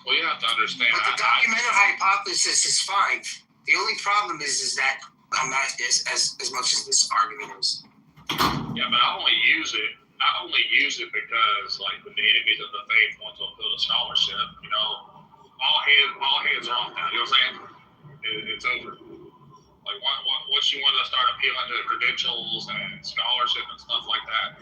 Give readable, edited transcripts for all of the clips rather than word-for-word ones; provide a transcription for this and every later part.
Well, you have to understand. But the documentary hypothesis is fine. The only problem is that I'm not as much as this argument is. Yeah, but I only use it because, like, when the enemies of the faith want to build a scholarship, you know, all hands are off now. You know what I'm saying? It's over. Like, once you want to start appealing to credentials and scholarship and stuff like that,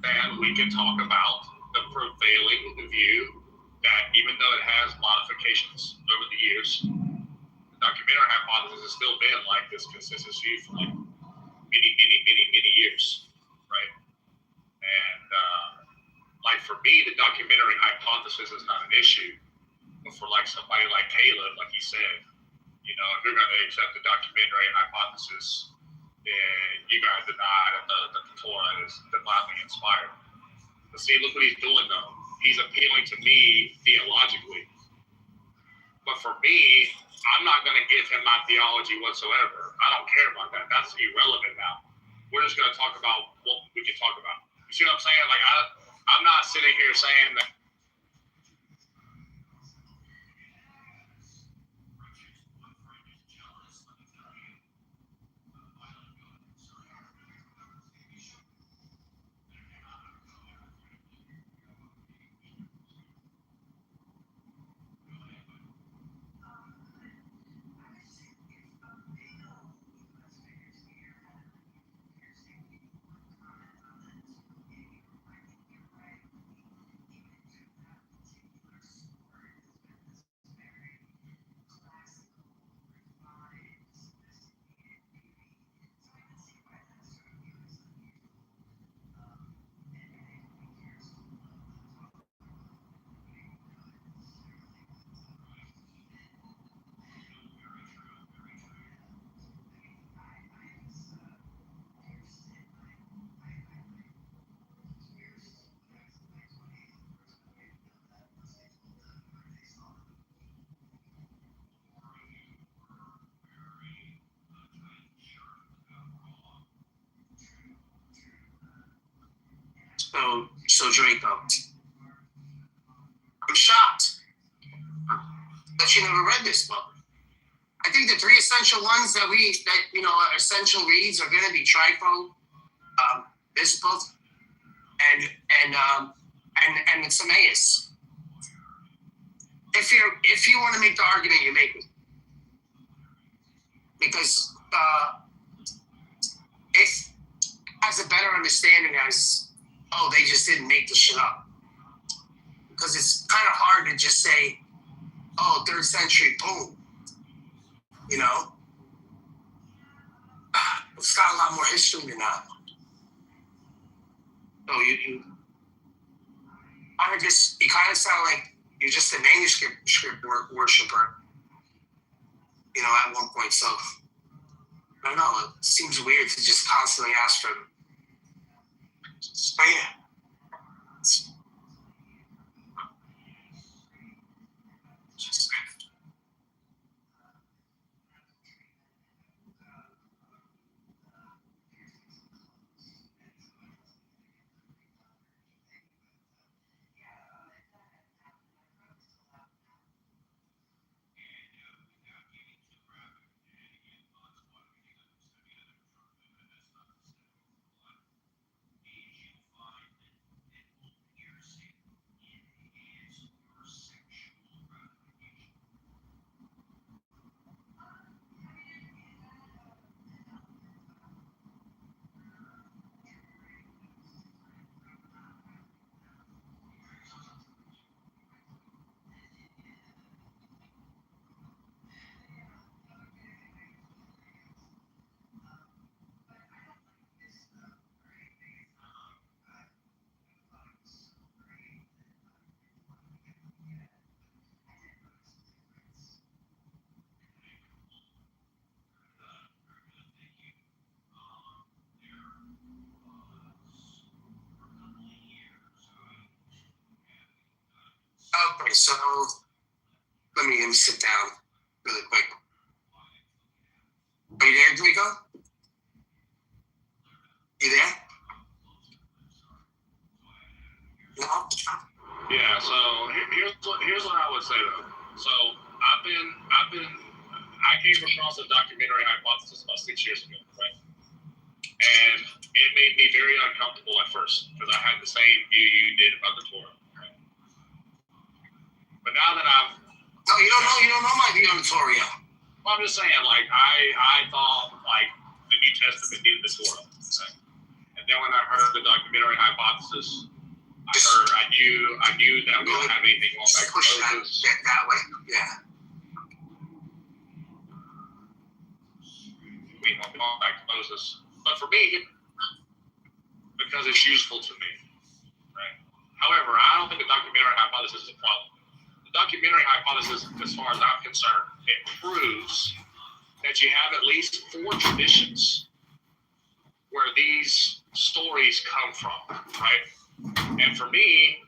then we can talk about the prevailing view that even though it has modifications over the years, the documentary hypothesis has still been like this consensus view for like many years, right? And like for me, the documentary hypothesis is not an issue, but for like somebody like Caleb, like he said, you know, if you're going to accept the documentary hypothesis, then you got to deny that the Torah is divinely inspired. But see, look what he's doing though. He's appealing to me theologically. But for me, I'm not going to give him my theology whatsoever. I don't care about that. That's irrelevant now. We're just going to talk about what we can talk about. You see what I'm saying? Like, I'm not sitting here saying that. So Draco, I'm shocked that you never read this book. I think the three essential ones that are essential reads are going to be Trifo, this book, and Timaeus. If you want to make the argument, you make it, because it has a better understanding as, they just didn't make the shit up. Because it's kind of hard to just say, 3rd century, boom. You know? It's got a lot more history than that. So you kind of sound like you're just a manuscript worshiper, you know, at one point. So, I don't know, it seems weird to just constantly ask for them. But yeah. Okay, so let me sit down really quick. Are you there, Draco? You there? No? Yeah. So here's what I would say though. So I came across a documentary hypothesis about 6 years ago, right? And it made me very uncomfortable at first because I had the same view you did about the Torah. Right? But now that no, you don't know my view on the Torah yet. Well, I'm just saying, like I thought like the New Testament needed the Torah. Okay? And then when I heard the documentary hypothesis, I knew that we don't have anything going back to Moses. That way, yeah. We don't go back to Moses. But for me, because it's useful to me, right? However, I don't think the documentary hypothesis is a problem. The documentary hypothesis, as far as I'm concerned, it proves that you have at least 4 traditions where these stories come from, right? And for me,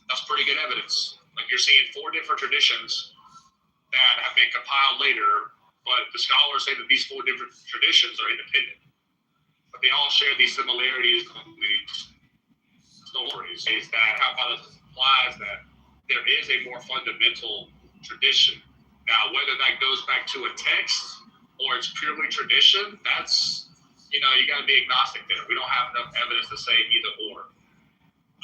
that's pretty good evidence. Like you're seeing 4 different traditions that have been compiled later, but the scholars say that these 4 different traditions are independent. But they all share these similarities of these stories. Is that hypothesis implies that there is a more fundamental tradition. Now, whether that goes back to a text or it's purely tradition, that's, you got to be agnostic there. We don't have enough evidence to say either or.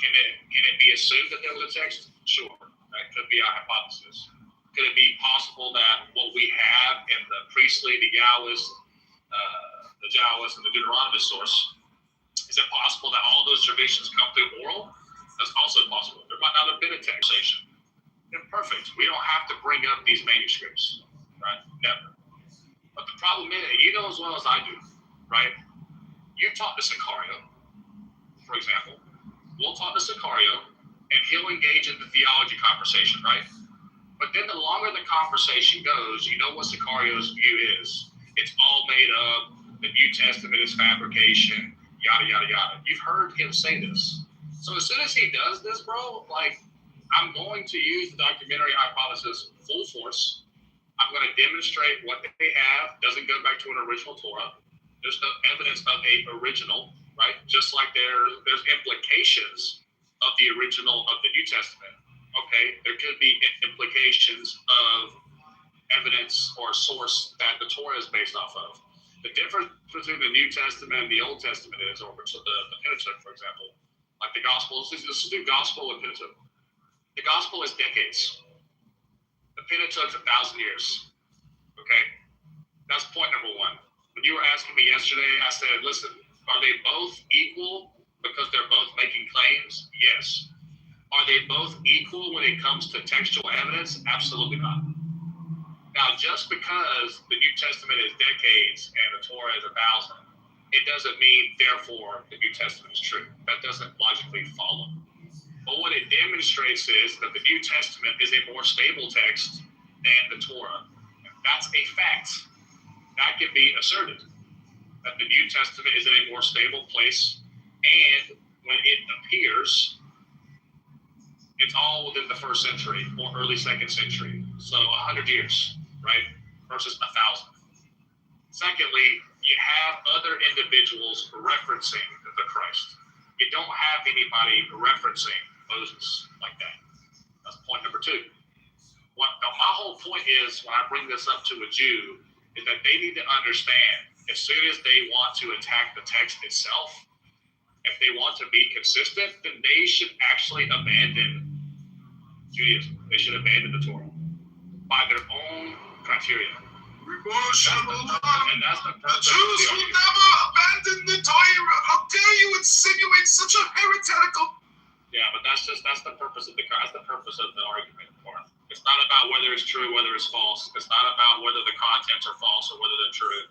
Can it be assumed that there was a text? Sure. That could be a hypothesis. Could it be possible that what we have in the priestly, the Yahwist, the Jawas, and the Deuteronomist source, is it possible that all those traditions come through oral? That's also possible. There might not have been a taxation. Then perfect. We don't have to bring up these manuscripts, right? Never. But the problem is, you know as well as I do, right? You talk to Sicario, for example. We'll talk to Sicario, and he'll engage in the theology conversation, right? But then the longer the conversation goes, you know what Sicario's view is. It's all made up. The New Testament is fabrication, yada, yada, yada. You've heard him say this. So as soon as he does this, bro, like, I'm going to use the documentary hypothesis full force. I'm going to demonstrate what they have doesn't go back to an original Torah. There's no evidence of a original, right? Just like there's implications of the original of the New Testament. Okay, there could be implications of evidence or source that the Torah is based off of. The difference between the New Testament and the Old Testament is, or the Pentateuch, for example, like the Gospels. Let's do Gospel and Pentateuch. The Gospel is decades. The Pentateuch's 1,000 years. Okay, that's point number 1. When you were asking me yesterday, I said, listen, are they both equal because they're both making claims? Yes. Are they both equal when it comes to textual evidence? Absolutely not. Now, just because the New Testament is decades and the Torah is 1,000, it doesn't mean, therefore, the New Testament is true. That doesn't logically follow. But what it demonstrates is that the New Testament is a more stable text than the Torah. That's a fact. That can be asserted, that the New Testament is in a more stable place, and when it appears, it's all within the 1st century or early 2nd century. So 100 years, right? Versus 1,000. Secondly, you have other individuals referencing the Christ. You don't have anybody referencing Moses like that. That's point number 2. My whole point is, when I bring this up to a Jew, is that they need to understand, as soon as they want to attack the text itself, if they want to be consistent, then they should actually abandon Judaism. They should abandon the Torah by their own criteria. And that's the purpose. The Jews will never abandon the Torah. How dare you insinuate such a heretical? Yeah, but that's the purpose of the argument. It's not about whether it's true, whether it's false. It's not about whether the contents are false or whether they're true.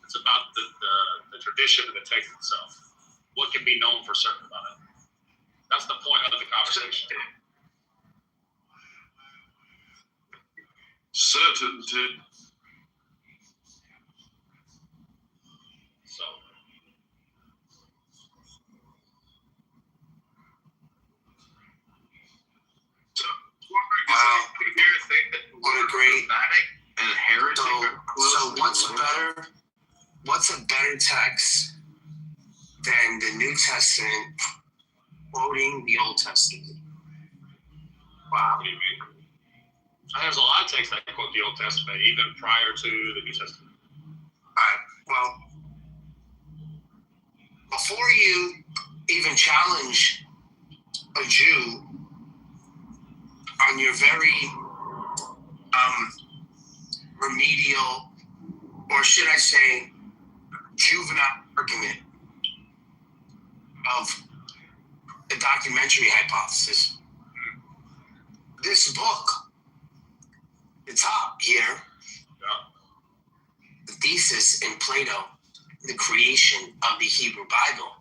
It's about the tradition of the text itself. What can be known for certain about it. That's the point of the conversation. Certainty. So. Wow. What a great. And heretic. So what's a better text than the New Testament quoting the Old Testament? Wow. What do you mean? There's a lot of texts that quote the Old Testament, even prior to the New Testament. All right. Well, before you even challenge a Jew on your very remedial, or should I say, juvenile argument of the documentary hypothesis, this book, the top here, the thesis in Plato, the creation of the Hebrew Bible.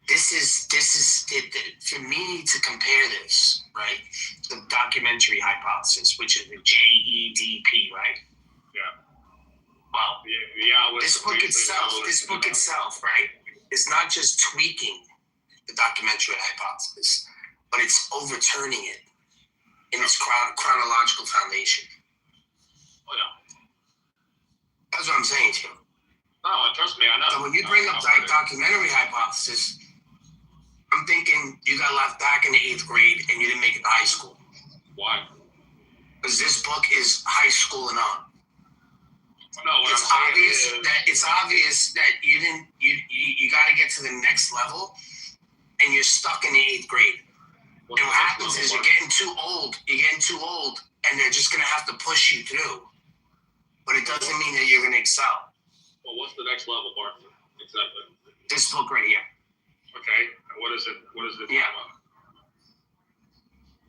This is for me to compare this, right? The documentary hypothesis, which is the JEDP, right? Yeah. Well, this book itself, right, is not just tweaking the documentary hypothesis, but it's overturning it in its chronological foundation. Oh, yeah. That's what I'm saying to you. No, trust me, I know. So when you bring up documentary hypothesis, I'm thinking you got left back in the 8th grade and you didn't make it to high school. Why? Because this book is high school and on. No, it's obvious that you didn't. You got to get to the next level, and you're stuck in the 8th grade. And what happens is you're getting too old. And they're just gonna have to push you through. But it doesn't mean that you're gonna excel. Well, what's the next level, Martin? Exactly. This book right here. Okay. What is it? What is it? Yeah.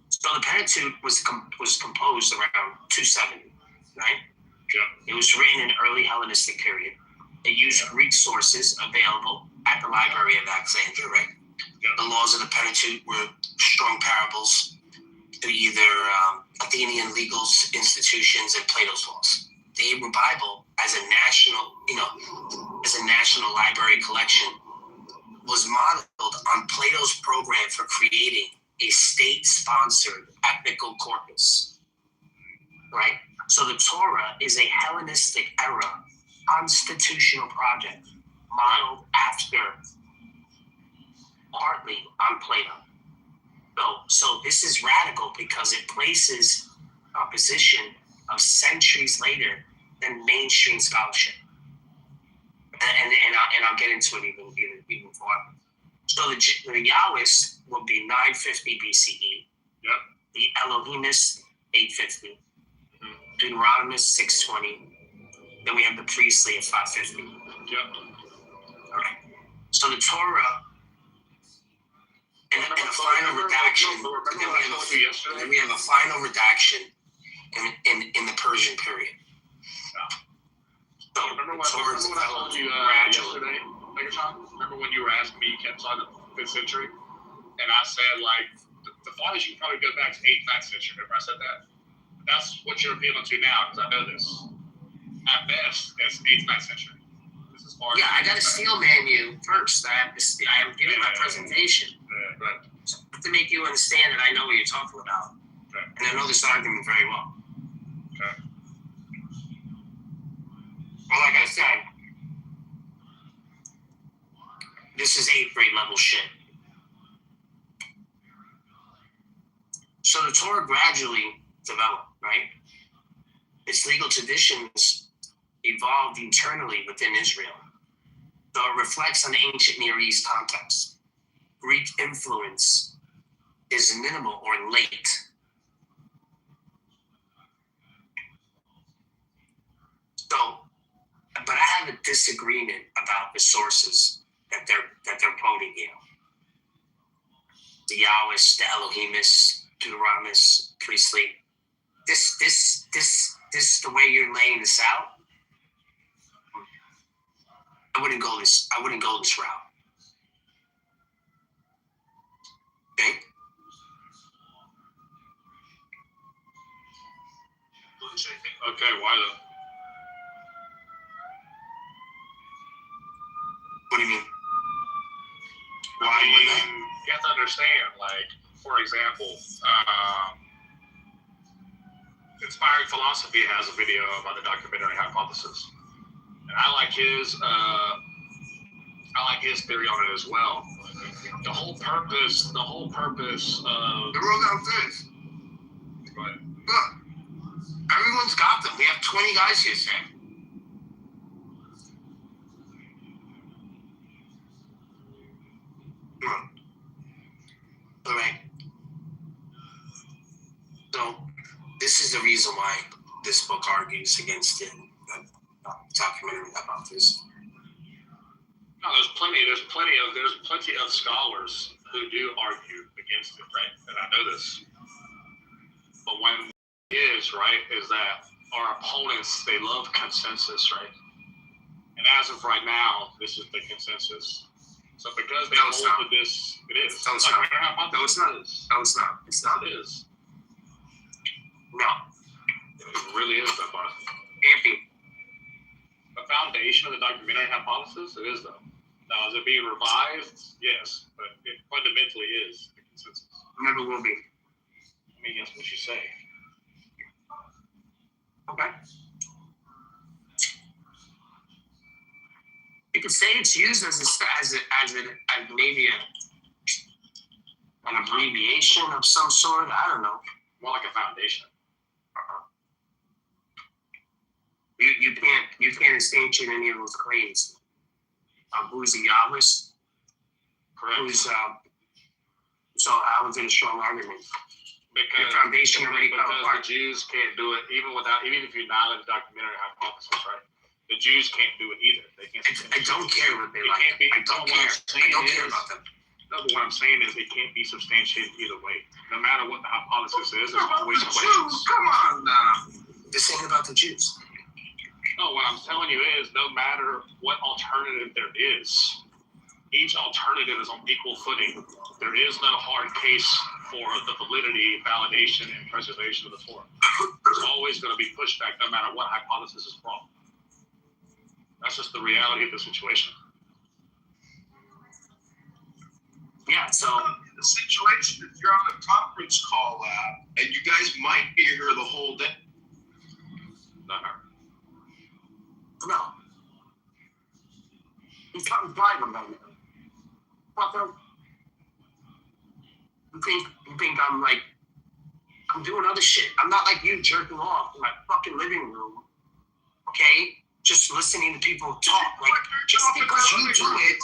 So the Pentateuch was composed around 270, right? Yeah. It was written in early Hellenistic period. It used Greek sources available at the Library of Alexandria, right? Yeah. The laws of the Pentateuch were strong parables to either Athenian legal institutions and Plato's laws. The Hebrew Bible, as a national library collection, was modeled on Plato's program for creating a state-sponsored ethical corpus, right? So the Torah is a Hellenistic era constitutional project modeled after, partly on Plato. So this is radical because it places a position of centuries later than mainstream scholarship. And I'll get into it even farther. So the Yahwist will be 950 BCE. Yep. The Elohimists, 850. Deuteronomist, 620. Then we have the priestly at 550. Yep. All right. So the Torah and a final redaction. Then we have a final redaction in the Persian period. So remember what I told you yesterday, Megatron? Remember when you were asking me, you kept on the 5th century? And I said, like, the farthest you can probably go back to 8th, 9th century. Remember I said that? That's what you're appealing to now, because I know this. At best, it's 8th, 9th century. This is far. Yeah, I got to steel man you first. I am giving my presentation. Right. To make you understand that I know what you're talking about. Okay. And I know this argument very well. Okay. Well, like I said, this is 8th grade level shit. So the Torah gradually developed, right? Its legal traditions evolved internally within Israel. So it reflects on the ancient Near East context. Greek influence is minimal or late. So, but I have a disagreement about the sources that they're quoting here. The Yahwist, the Elohimists, Deuteronomists, priestly. This the way you're laying this out. I wouldn't go this route. Okay. Okay, why though? What do you mean? Why you have to understand, like, for example, Inspiring Philosophy has a video about the documentary hypothesis. And I like his I like his theory on it as well. The whole purpose of The roll down first. right. Look, everyone's got them. We have 20 guys here, Sam. All right. So, this is the reason why this book argues against it. A documentary about this. No, there's plenty of scholars who do argue against it, right? And I know this. But when it is that our opponents, they love consensus, right? And as of right now, this is the consensus. So because they hold to this, it is. No, it's not. No, it's not. No, it's not. It's not. It is. No. It really is, though, but Can't be. the foundation of the documentary hypothesis, it is, though. Now, is it being revised? Yes, but it fundamentally is the consensus. Never will be. I mean, that's what you say. Okay. You could say it's used as maybe an abbreviation of some sort. I don't know. More like a foundation. You can't instantiate any of those claims. Who's the Yahwist? Correct. Who's so I was in a strong argument. Because Your foundation already fell apart. the Jews can't do it, even if you're not in the documentary hypothesis, right? The Jews can't do it either. They can't. I don't care what they It like. can't be. I don't care. I don't care about them. No, but what I'm saying is it can't be substantiated either way. No matter what the hypothesis is, there's always the questions. Jews, come on now. This ain't about the Jews. No, what I'm telling you is no matter what alternative there is, each alternative is on equal footing. There is no hard case for the validity, validation, and preservation of the Torah. There's always going to be pushback no matter what hypothesis is wrong. That's just the reality of the situation. Yeah, so The situation is you're on a conference call and you guys might be here the whole day. no. He's talking private about it. Fucker. You think I'm doing other shit. I'm not like you jerking off in my fucking living room. Okay? Just listening to people talk. Like, just because you do it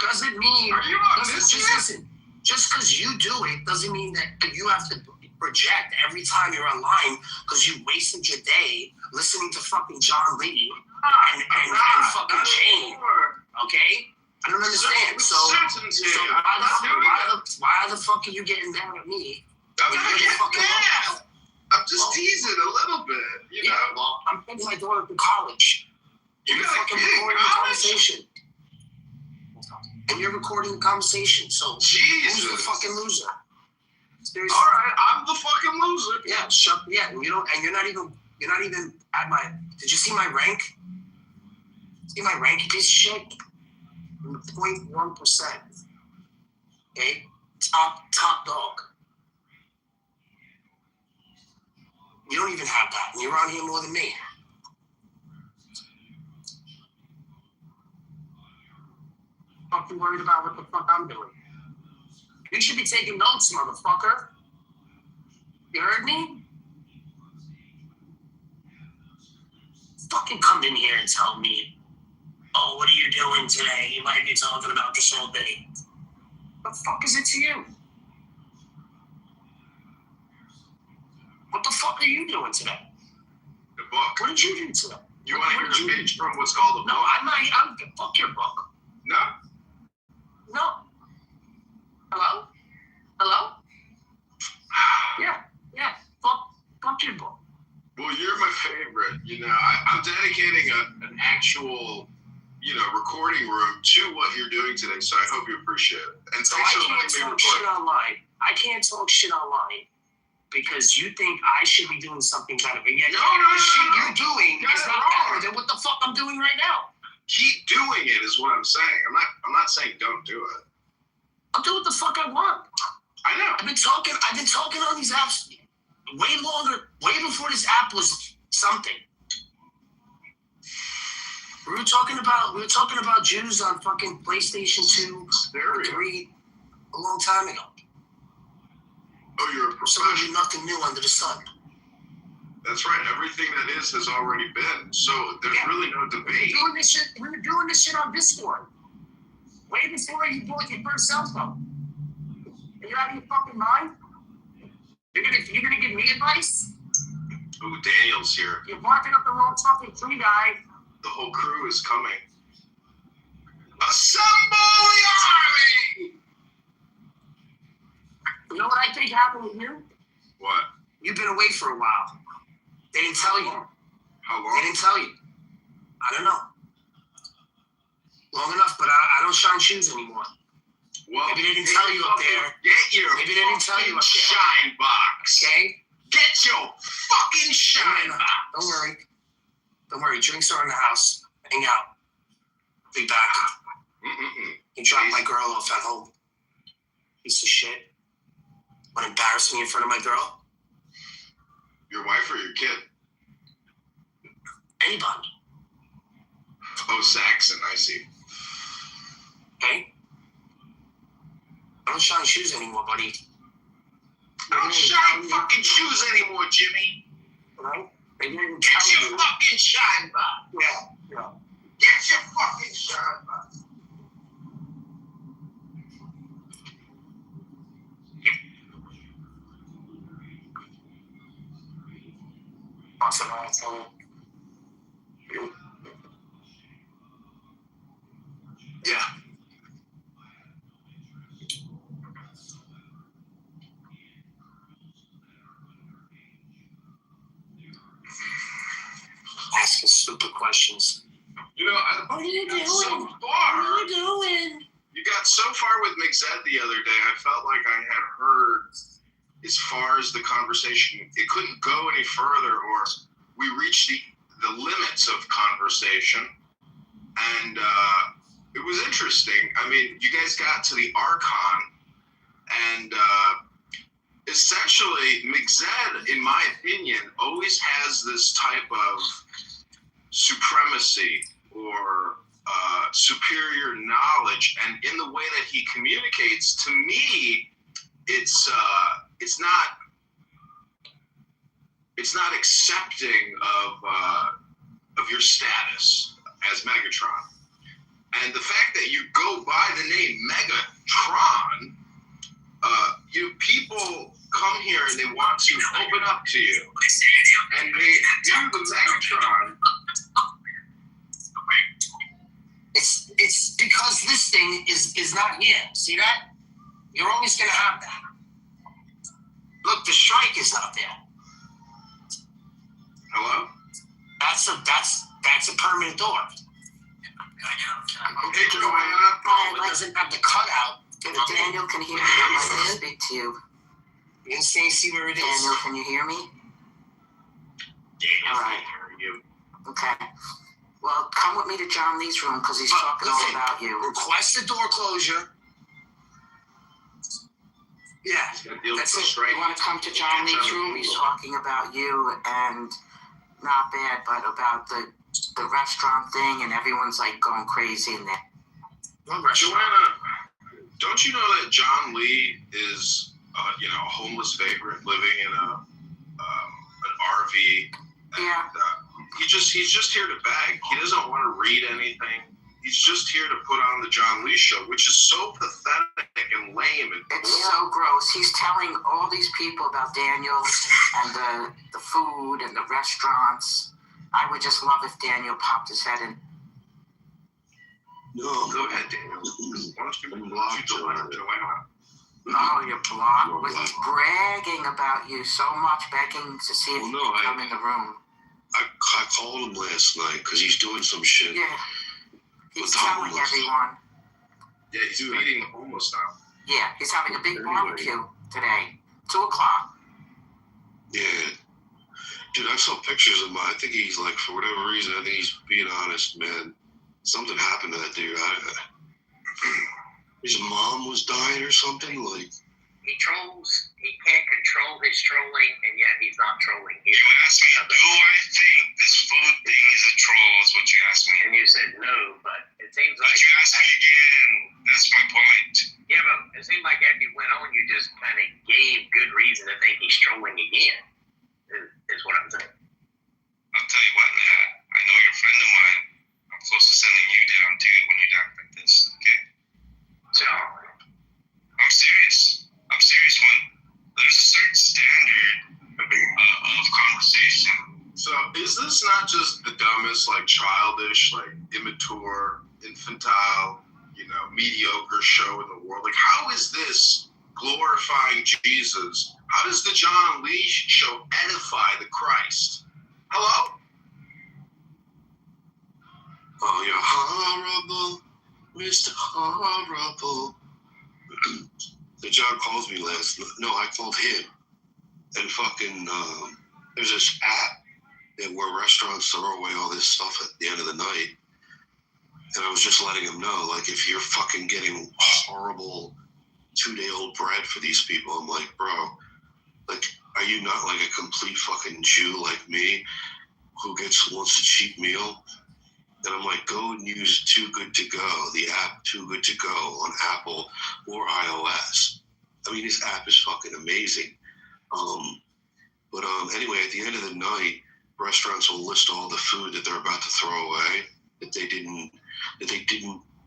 doesn't mean. Are you on this just yet? listen. Just because you do it doesn't mean that you have to project every time you're online because you wasted your day listening to fucking John Lee and fucking Jane. Okay? I don't understand. So why the fuck are you getting mad at me? I'm just teasing a little bit, you know. Well, I'm taking my daughter to college. You You're got a fucking kid in recording the college? conversation. And you're recording the conversation, so who's the Jesus. fucking loser? Seriously. All right, I'm the fucking loser. Yeah, and you're not even at my. Did you see my rank? See my rank, you piece of shit? 0.1%. Okay? Top dog. You don't even have that. And you're on here more than me. Fucking worried about what the fuck I'm doing. You should be taking notes, motherfucker. You heard me? Fucking come in here and tell me, oh, what are you doing today? You might be talking about this all day. What the fuck is it to you? What the fuck are you doing today? The book. What did you do today? You want to hear a page from what's called a book? No, I'm fuck your book. No. No. Hello? Hello? Yeah. Fuck your book. Well, you're my favorite. You know, I'm dedicating an actual, recording room to what you're doing today. So I hope you appreciate it. And So thanks I for can't letting me talk shit record. online. I can't talk shit online because you think I should be doing something better. But yet, No. the shit you're doing You got is it not wrong. better than what the fuck I'm doing right now. Keep doing it is what I'm saying. I'm not saying don't do it. I'll do what the fuck I want. I know. I've been talking on these apps way longer, way before this app was something. We were talking about Jews on fucking PlayStation 2 or 3 a long time ago. Oh, you're a So there's professional. nothing new under the sun. That's right. Everything that is has already been. So there's really no debate. We were doing this shit on Discord. Way before you bought your first cell phone. Are you out of your fucking mind? You're gonna give me advice? Ooh, Daniel's here. You're barking up the wrong fucking tree, guy. The whole crew is coming. Assemble the army! You know what I think happened with you? What? You've been away for a while. They didn't tell you. How They long? didn't tell you. I don't know. Long enough, but I don't shine shoes anymore. Well, Maybe they didn't tell you up there. Get your Maybe they didn't tell you up there. shine box. Okay? Get your fucking shine box. Don't worry. Don't worry. Drinks are in the house. Hang out. Be back. You dropped my girl off at home. Piece of shit. Want to embarrass me in front of my girl? Your wife or your kid? Anybody. Oh, Saxon, I see. Okay? I don't shine shoes anymore, buddy. I don't shine fucking shoes anymore, Jimmy. Right? They didn't Get tell your you. fucking shine box. Yeah. Get your fucking shine box. Awesome asshole. Yeah. Asking stupid questions. You know, What are you doing? so What far, are you doing? you got so far with McZed the other day, I felt like I had heard as far as the conversation, it couldn't go any further, or we reached the limits of conversation. And it was interesting. I mean, you guys got to the Archon, and essentially, McZed, in my opinion, always has this type of supremacy or superior knowledge, and in the way that he communicates, to me, it's not accepting of your status as Megatron. And the fact that you go by the name Megatron, people come here and they want to open up to you, and they do the Megatron. It's because this thing is not here. See that? You're always gonna have that. Look, the strike is not there. Hello? That's a permanent door. Hey, Joanna. It doesn't have the cutout. Daniel, can you hear me? I'd like to speak to you. You can see where it is. Daniel, can you hear me? Daniel, All right. I hear you. Okay. Well, come with me to John Lee's room because he's talking all about you. Request the door closure. Yeah, He's got to deal with that's the it. strike. You want to come to John Lee's room? He's talking about you and not bad, but about the restaurant thing, and everyone's like going crazy in there. Joanna, don't you know that John Lee is, a homeless vagrant living in an RV? And, Yeah. he's just here to beg. He doesn't want to read anything. He's just here to put on the John Lee show, which is so pathetic and lame and It's so gross. He's telling all these people about Daniel and the food and the restaurants. I would just love if Daniel popped his head in. No, go ahead, Daniel. Why don't you block Joanna? Oh, you're blocked. Well, he's bragging about you so much, begging to see if Well, you no, can come in the room. I called him last night because he's doing some shit. Yeah. He's What's telling homeless? everyone. Yeah, he's feeding the homeless now. Yeah, he's having a big Anyway. barbecue today. 2:00. Yeah. Dude, I saw pictures of him. I think he's like, for whatever reason, I think he's being honest, man. Something happened to that dude. His mom was dying or something. Like, He trolls. He can't control his trolling, and yet he's not trolling. You asked me, do I think this food thing is a troll, is what you asked me. And you said no, but it seems But like you asked me again. That's my point. yeah, but it seemed like as you went on, you just kind of gave good reason to think he's trolling again. Is what I'm saying. I'll tell you what, Matt. I know you're a friend of mine. I'm close to sending you down too when you act like this. Okay? So I'm serious. I'm serious. When there's a certain standard of conversation. So is this not just the dumbest, like childish, like immature, infantile, mediocre show in the world? Like, how is this glorifying Jesus? How does the John Lee show edify the Christ? Hello? Oh, you're horrible, Mr. Horrible. So John calls me I called him. And fucking, there's this app where restaurants throw away all this stuff at the end of the night. And I was just letting him know, like, if you're fucking getting horrible 2-day-old bread for these people, I'm like, bro, like, are you not like a complete fucking Jew like me who wants a cheap meal? And I'm like, go and use Too Good To Go, the app Too Good To Go on Apple or iOS. I mean, this app is fucking amazing. Anyway, at the end of the night, restaurants will list all the food that they're about to throw away that they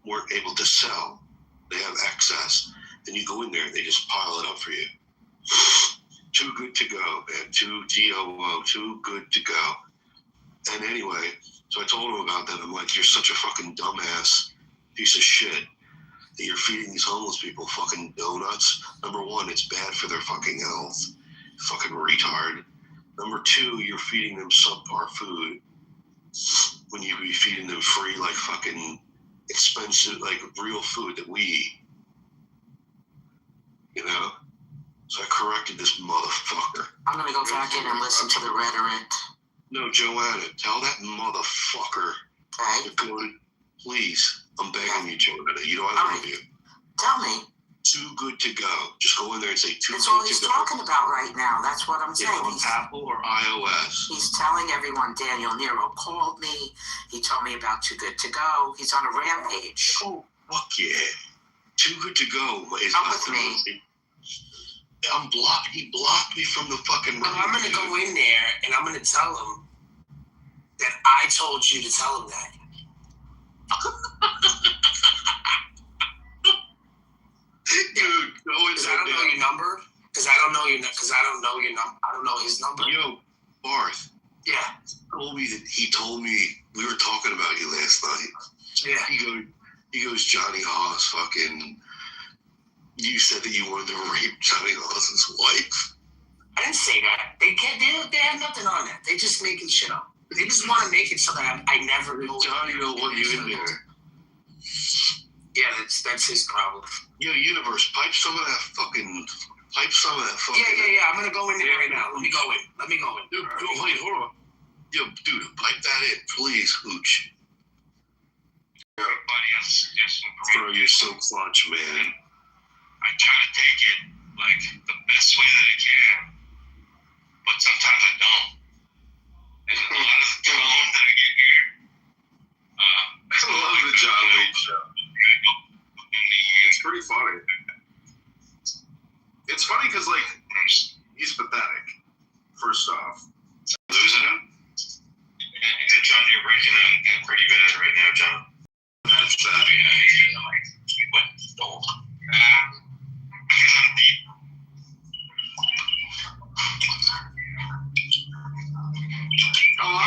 weren't able to sell. They have excess, and you go in there and they just pile it up for you. Too good to go, man. Too good to go. And anyway, so I told him about that. I'm like, you're such a fucking dumbass piece of shit that you're feeding these homeless people fucking donuts. Number one, it's bad for their fucking health. Fucking retard. Number two, you're feeding them subpar food when you be feeding them free, like fucking expensive, like real food that we eat. So I corrected this motherfucker. I'm gonna go back in and listen to the rhetoric. No, Joanna, tell that motherfucker Okay? to go to, please. I'm begging you, Joanna. You know I love you. Tell me. Too good to go. Just go in there and say too That's all good he's to go. talking about right now. That's what I'm saying. On Apple or iOS. He's telling everyone Daniel Nero called me. He told me about Too Good To Go. He's on a rampage. Oh, fuck yeah. Too good to go. Come with me. He blocked me from the fucking. Well, I'm gonna go in there and I'm gonna tell him that I told you to tell him that. Dude, go in Because I don't know your number. Because I don't know your number. I don't know his number. Yo, Barth. Yeah. He told me we were talking about you last night. Yeah. He goes, Johnny Haas fucking. You said that you wanted to rape Johnny Haas's wife. I didn't say that. They have nothing on that. They just making shit up. They just want to make it so that I never know. Johnny don't want you in there. Yeah, that's his problem. Yo, Universe, pipe some of that fucking. Yeah. I'm gonna go in there right now. Let me go in. Dude, hold on. Yo, dude, pipe that in, please, Hooch. Everybody has a suggestion for me. Bro, you're so clutch, man. I try to take it like the best way that I can, but sometimes I don't. And a lot of the tone that I get here. I love the John Lee show. It's pretty funny. It's funny because, like, he's pathetic, first off. Losing him? Yeah, John, you're breaking him pretty bad right now, John. That's because I'm deep. Hello?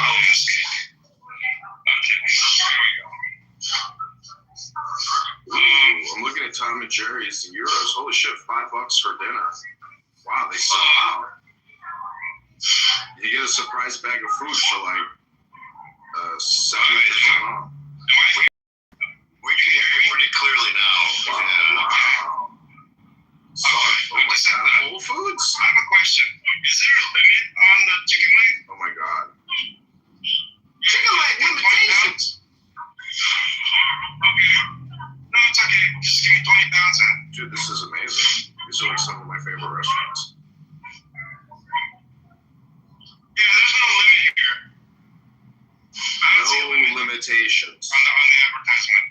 Okay, here we go. Ooh, I'm looking at Tom and Jerry's and euros. Holy shit, $5 for dinner. Wow, they sell out. You get a surprise bag of food for like 70% off. We can hear you pretty clearly now. Wow. So, oh my god, Whole Foods? I have a question. Is there a limit on the chicken leg? Oh my god. Chicken leg limitations. Okay. No, it's okay. Just give me 20 pounds and. Dude, this is amazing. These are like some of my favorite restaurants. Yeah, there's no limit here. But I have a question. Is there a limit on the chicken leg? Oh my god. Okay. No, it's okay. Just give me 20 pounds and. Yeah, there's no limit here. But I have a question. Is there a limit on the chicken leg? limitations. On the advertisement.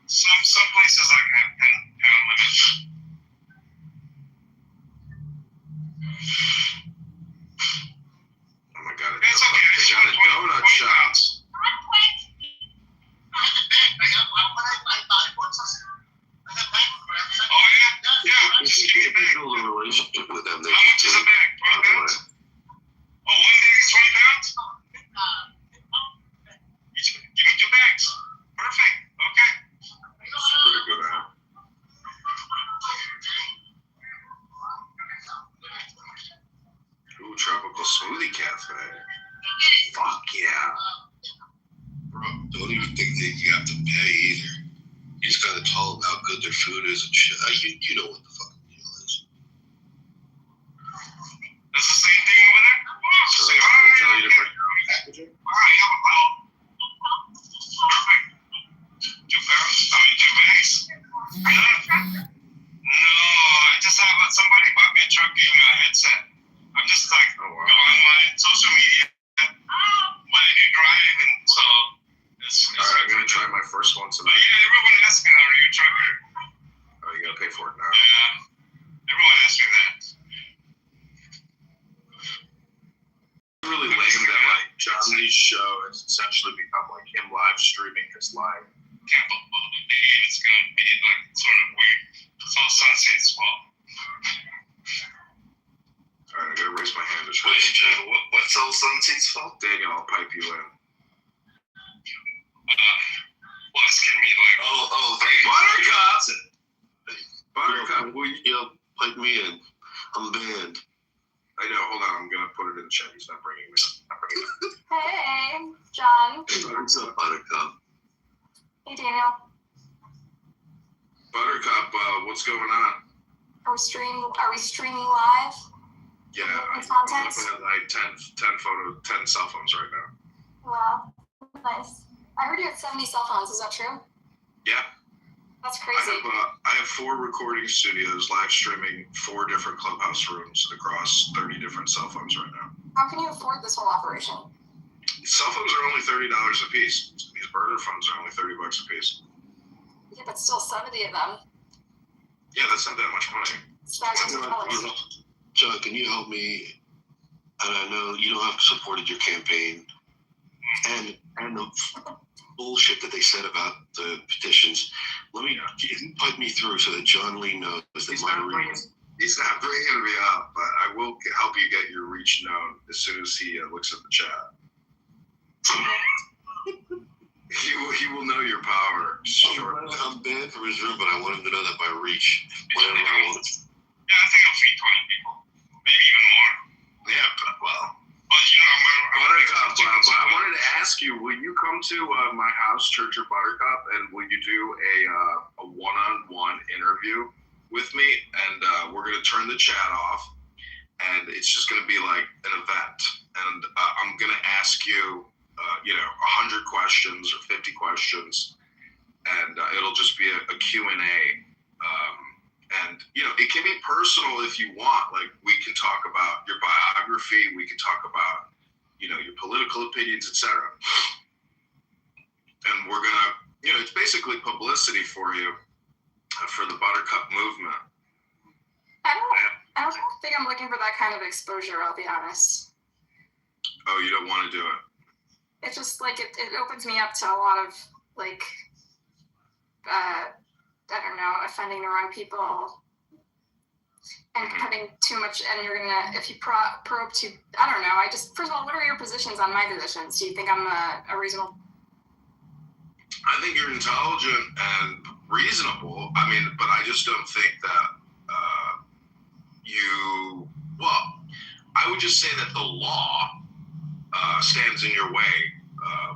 Some places like have 10-pound limits. Oh my god! It's okay. They got a donut shop. Oh yeah, yeah. If Just you give me a bag. build a relationship with them, they How much is a bag? 20 pounds? Oh, one bag is 20 pounds? Give me 2 bags. Perfect. Okay. Pretty good at. Ooh, tropical smoothie cafe. Fuck yeah. Bro, don't even think that you have to pay either. You just gotta tell them how good their food is and shit. You know what the fucking deal is. That's the same thing over there? So Say they hi. tell you to bring your own packaging? Hi, have a boat. Perfect. 2 pounds? 2 bags? No, I just have somebody bought me a truck, gave me a headset. I'm just like, Oh, wow. go online, social media. But I do drive, and so it's Alright, I'm gonna try my first one But tonight. yeah, everyone asks me, are you a trucker? Oh, you gotta pay for it now. Yeah, everyone asks me that. It's really lame that like John Lee's show has essentially become like him live streaming his life. Can't believe it's gonna be like sort of weird. It's all Sunseat's fault. Alright, I gotta raise my hand to try. What's all Sunseat's fault? Daniel, I'll pipe you in. Well, it's gonna be like, Buttercup! Buttercup, will you? Yo, pipe me in. I'm banned. I know, hold on, I'm gonna put it in the chat. He's not bringing me up. Hey, John. What's up, Buttercup? Hey, Daniel. Buttercup, what's going on? Are we streaming live? Yeah, I'm Content? looking at like 10 cell phones right now. Wow, nice. I heard you had 70 cell phones. Is that true? Yeah, That's crazy. I have 4 recording studios live streaming 4 different clubhouse rooms across 30 different cell phones right now. How can you afford this whole operation? Cell phones are only $30 a piece. These burner phones are only $30 a piece. Yeah, but still 70 of them. Yeah, that's not that much money. It's thousands of dollars. John, can you help me? And I know you don't have supported your campaign and the bullshit that they said about the petitions. Can you pipe me through so that John Lee knows that He's my not bringing me up, but I will help you get your reach known as soon as he looks at the chat. He will know your power. Sure. I'm banned from his room, but I want him to know that by reach, whatever I want. yeah, I think I'll feed 20 people, maybe even more. Yeah, well. But you know, Buttercup, but I wanted to ask you, will you come to my house, Church of Buttercup, and will you do a one-on-one interview with me? And we're going to turn the chat off, and it's just going to be like an event. And I'm going to ask you, 100 questions or 50 questions, and it'll just be a Q&A. And, it can be personal if you want. Like, we can talk about your biography. We can talk about, your political opinions, etc. And we're going to, it's basically publicity for you, for the Buttercup movement. I don't think I'm looking for that kind of exposure, I'll be honest. Oh, you don't want to do it? It's just like it opens me up to a lot of like I don't know, offending the wrong people and putting too much, and you're gonna, if you probe too, I don't know, first of all, what are your positions on my positions? Do you think I'm a reasonable? I think you're intelligent and reasonable. I mean, but I just don't think that I would just say that the law stands in your way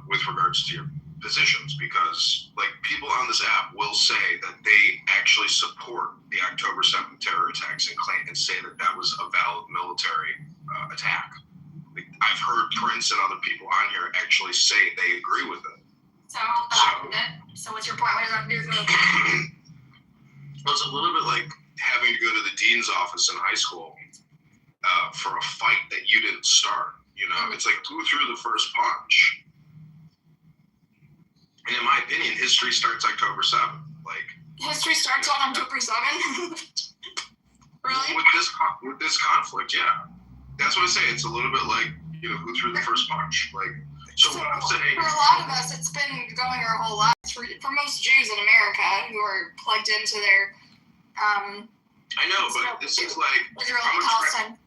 with regards to your positions, because like people on this app will say that they actually support the October 7th terror attacks and claim and say that that was a valid military attack. Like, I've heard Prince and other people on here actually say they agree with it. So what's your point? What does that do with me? Well, it's a little bit like having to go to the dean's office in high school for a fight that you didn't start. It's like, who threw the first punch? And in my opinion, history starts October 7th. Like, History starts on October 7th. Really? With this conflict, yeah. That's what I say. It's a little bit like, who threw the first punch? Like, so what I'm saying. For a lot of us, it's been going our whole lives. For most Jews in America who are plugged into their. I know, but this is like. Israel and Palestine.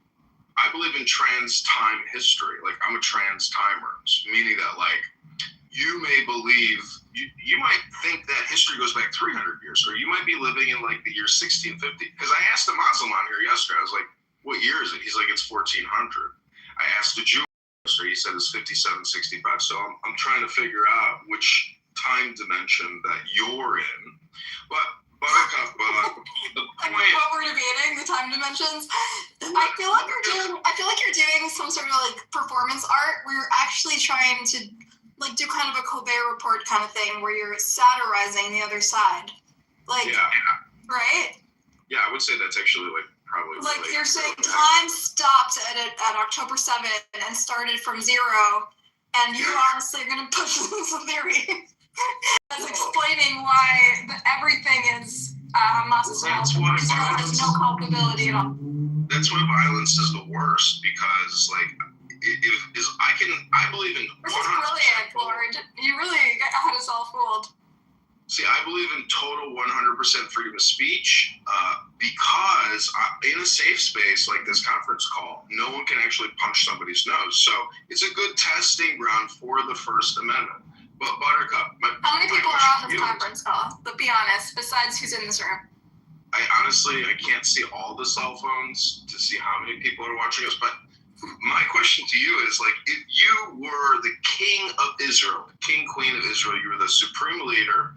I believe in trans time history. Like, I'm a trans timer, meaning that, like, you may believe, you might think that history goes back 300 years, or you might be living in, like, the year 1650. Because I asked a Muslim on here yesterday, I was like, what year is it? He's like, it's 1400. I asked a Jew yesterday, he said it's 5765. So I'm trying to figure out which time dimension that you're in. But Buttercup, the point. What we're debating, the time dimensions. I feel like you're doing some sort of like performance art where you're actually trying to like do kind of a Colbert Report kind of thing where you're satirizing the other side. Like, yeah. Right? Yeah, I would say that's actually like probably. Like you're saying time stopped at October 7th and started from 0, and you honestly are going to push this theory. That's explaining why everything is Hamas's fault. Israel has no culpability at all. That's why violence is the worst, because like I believe in. This is brilliant, Lord. You really had us all fooled. See, I believe in total 100% freedom of speech because in a safe space like this conference call, no one can actually punch somebody's nose. So it's a good testing ground for the First Amendment. But Buttercup, how many people are on this conference call? But be honest, besides who's in this room. I can't see all the cell phones to see how many people are watching us. But my question to you is, like, if you were the king of Israel, the king, queen of Israel, you were the supreme leader,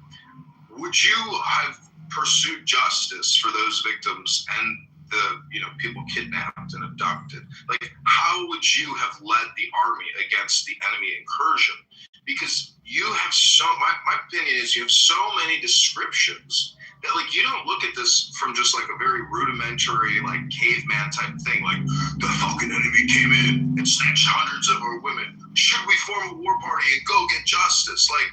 would you have pursued justice for those victims and the people kidnapped and abducted? Like, how would you have led the army against the enemy incursion? Because you have my opinion is you have so many descriptions that, like, you don't look at this from just like a very rudimentary, like, caveman type thing. Like, the fucking enemy came in and snatched hundreds of our women. Should we form a war party and go get justice? Like,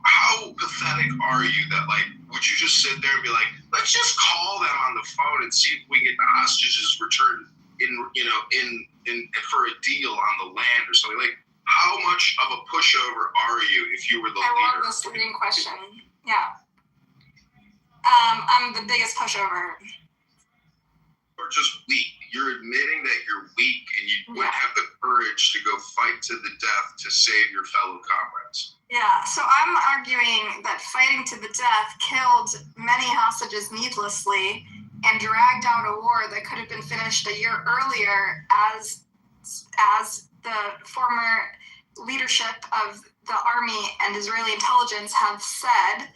how pathetic are you that, like, would you just sit there and be like, let's just call them on the phone and see if we can get the hostages returned in for a deal on the land or something? Like, how much of a pushover are you if you were the leader? I love this leading question. Yeah. I'm the biggest pushover. Or just weak. You're admitting that you're weak and you wouldn't have the courage to go fight to the death to save your fellow comrades. Yeah, so I'm arguing that fighting to the death killed many hostages needlessly and dragged out a war that could have been finished a year earlier as the former leadership of the army and Israeli intelligence have said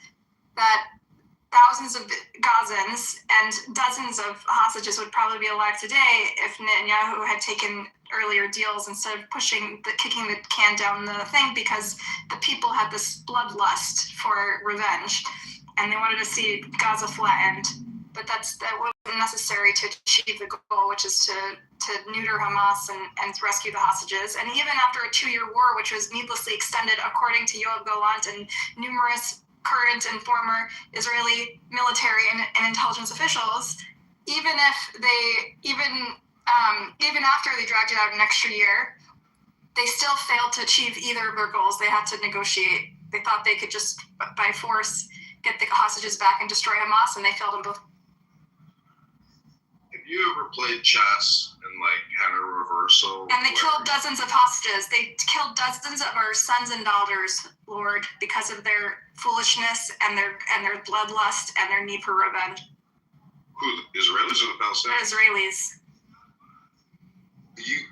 that thousands of Gazans and dozens of hostages would probably be alive today if Netanyahu had taken earlier deals instead of kicking the can down the thing, because the people had this bloodlust for revenge and they wanted to see Gaza flattened. But that wasn't necessary to achieve the goal, which is to neuter Hamas and rescue the hostages. And even after a 2-year war, which was needlessly extended, according to Yoav Gallant and numerous current and former Israeli military and intelligence officials, even after they dragged it out an extra year, they still failed to achieve either of their goals. They had to negotiate. They thought they could just, by force, get the hostages back and destroy Hamas, and they failed in both. Have you ever played chess and, like, had a reversal? And they killed dozens of hostages. They killed dozens of our sons and daughters, Lord, because of their foolishness and their bloodlust and their need for revenge. Who, the Israelis or the Palestinians? The Israelis.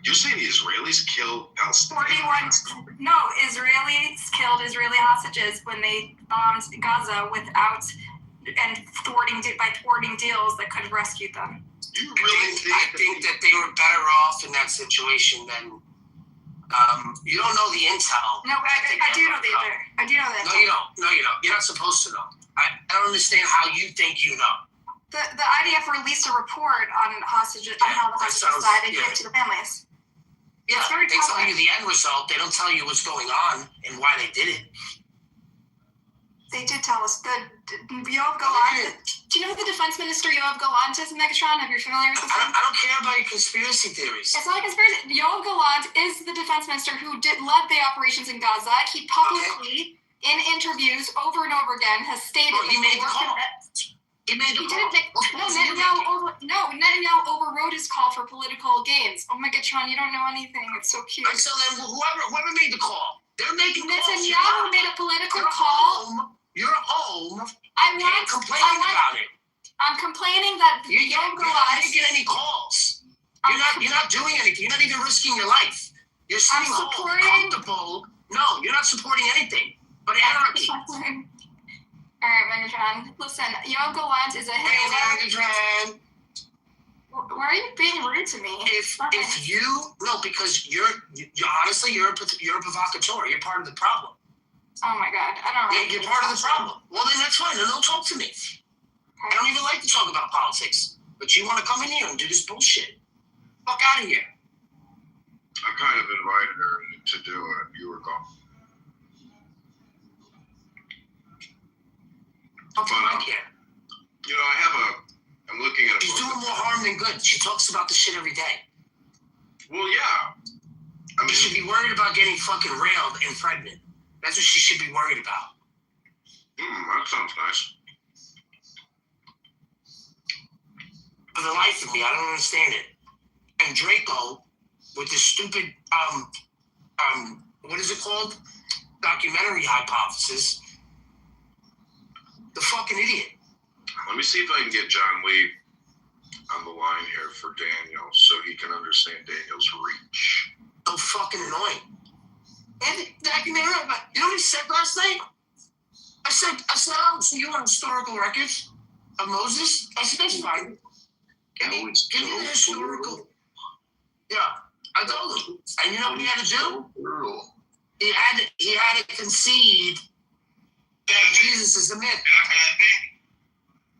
You're saying the Israelis killed Palestinians? Israelis killed Israeli hostages when they bombed Gaza thwarting deals that could have rescued them. You really I think that they were better off in that situation than you don't know the intel. No, I do know the intel. I do know that. No, you don't. You're not supposed to know. I don't understand how you think you know. The IDF released a report on hostages, on how the hostages died and gave it to the families. Yeah, it's very they tell telling. you the end result. They don't tell you what's going on and why they did it. They did tell us that Yoav Gallant. Do you know who the defense minister Yoav Gallant is, Megatron? Are you familiar with this? I don't care about your conspiracy theories. It's not a conspiracy. Yoav Gallant is the defense minister who led the operations in Gaza. He publicly, in interviews over and over again, has stated He made the call. He made the call. Netanyahu overrode his call for political gains. Oh, Megatron, you don't know anything. It's so cute. So then whoever made the call, they're making calls. Netanyahu made a political call. You're home. I'm complaining about it. I'm complaining that You're not making any calls. You're not doing anything. You're not even risking your life. You're sitting home comfortable. No, you're not supporting anything but anarchy. All right, Megatron. Listen, Yoav Gallant is a hero. Megatron. Why are you being rude to me? Because you're honestly you're a provocateur. You're part of the problem. Oh my God, I don't know. You're part of the problem. Well, then that's fine. Then don't talk to me. I don't even like to talk about politics. But you want to come in here and do this bullshit. Fuck out of here. I kind of invited her to do it. You were gone. Fuck out here. You know, I'm looking at a She's doing more harm than good. She talks about this shit every day. Well, yeah. I mean, you should be worried about getting fucking railed and pregnant. That's what she should be worried about. That sounds nice. For the life of me, I don't understand it. And Draco, with this stupid, what is it called? Documentary hypothesis. The fucking idiot. Let me see if I can get John Lee on the line here for Daniel so he can understand Daniel's reach. So fucking annoying. And documentary, you know what he said last night? I said, I don't see you on historical records of Moses. I said, that's fine. Give me the historical. Yeah, I told him. And you know what he had to do? He had to concede that Jesus is a myth.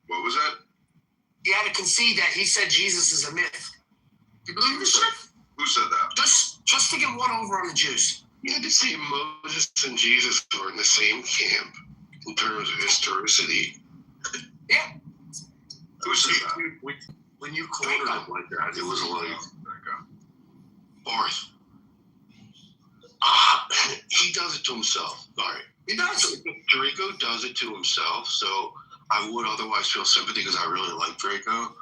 What was that? He had to concede that he said Jesus is a myth. You believe this shit? Who said that? Just to get one over on the Jews. You had to say Moses and Jesus were in the same camp in terms of historicity. Yeah. Who said that? When you quoted him like that, it was like, Barth. He does it to himself. Sorry. He does. Draco does it to himself, so I would otherwise feel sympathy because I really like Draco,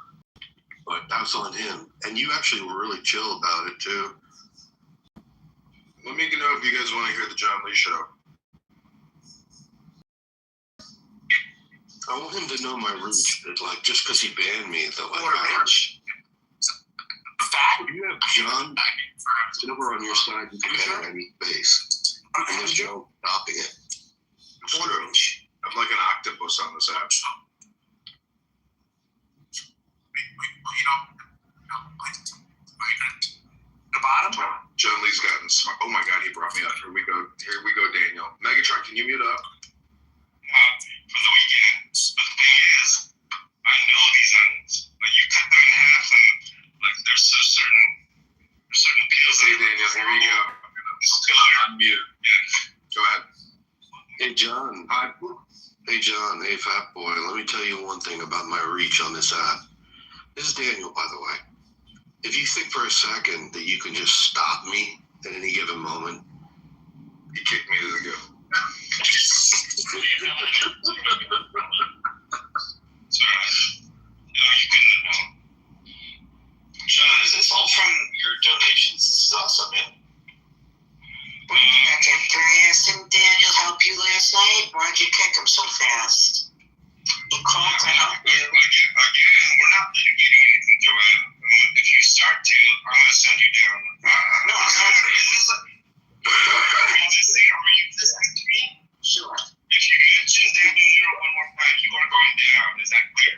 but that's on him. And you actually were really chill about it too. Let me know if you guys want to hear the John Lee show. I want him to know my reach. That, like, just because he banned me, that like, What a bitch. Fat? if you have John Kitover on your side, you can enter any base. And there's no stopping it. Quarter inch. I'm like an octopus on this app. The bottom? John Lee's gotten smart. Oh my God, he brought me up. Here we go, Daniel. Megatron, can you mute up? For the weekend. But the thing is, I know these onions. Like, you cut them in half, and like there's certain peels. Hey Daniel, here you go. Go unmute. Yeah. Go ahead. Hey John. Hi. Hey John. Hey Fat Boy. Let me tell you one thing about my reach on this app. This is Daniel, by the way. If you think for a second that you can just stop me at any given moment, He kicked me to the go. So, you couldn't have known. John, is this all from your donations? This is awesome, man. Can I ask him, Daniel, help you last night? Why'd you kick him so fast? He called to help you. Again, we're not litigating anything, Joanne. If you start to, I'm going to send you down. No, I'm not. Are you listening to me? Sure. If you mention Daniel Nero one more time, you are going down. Is that clear?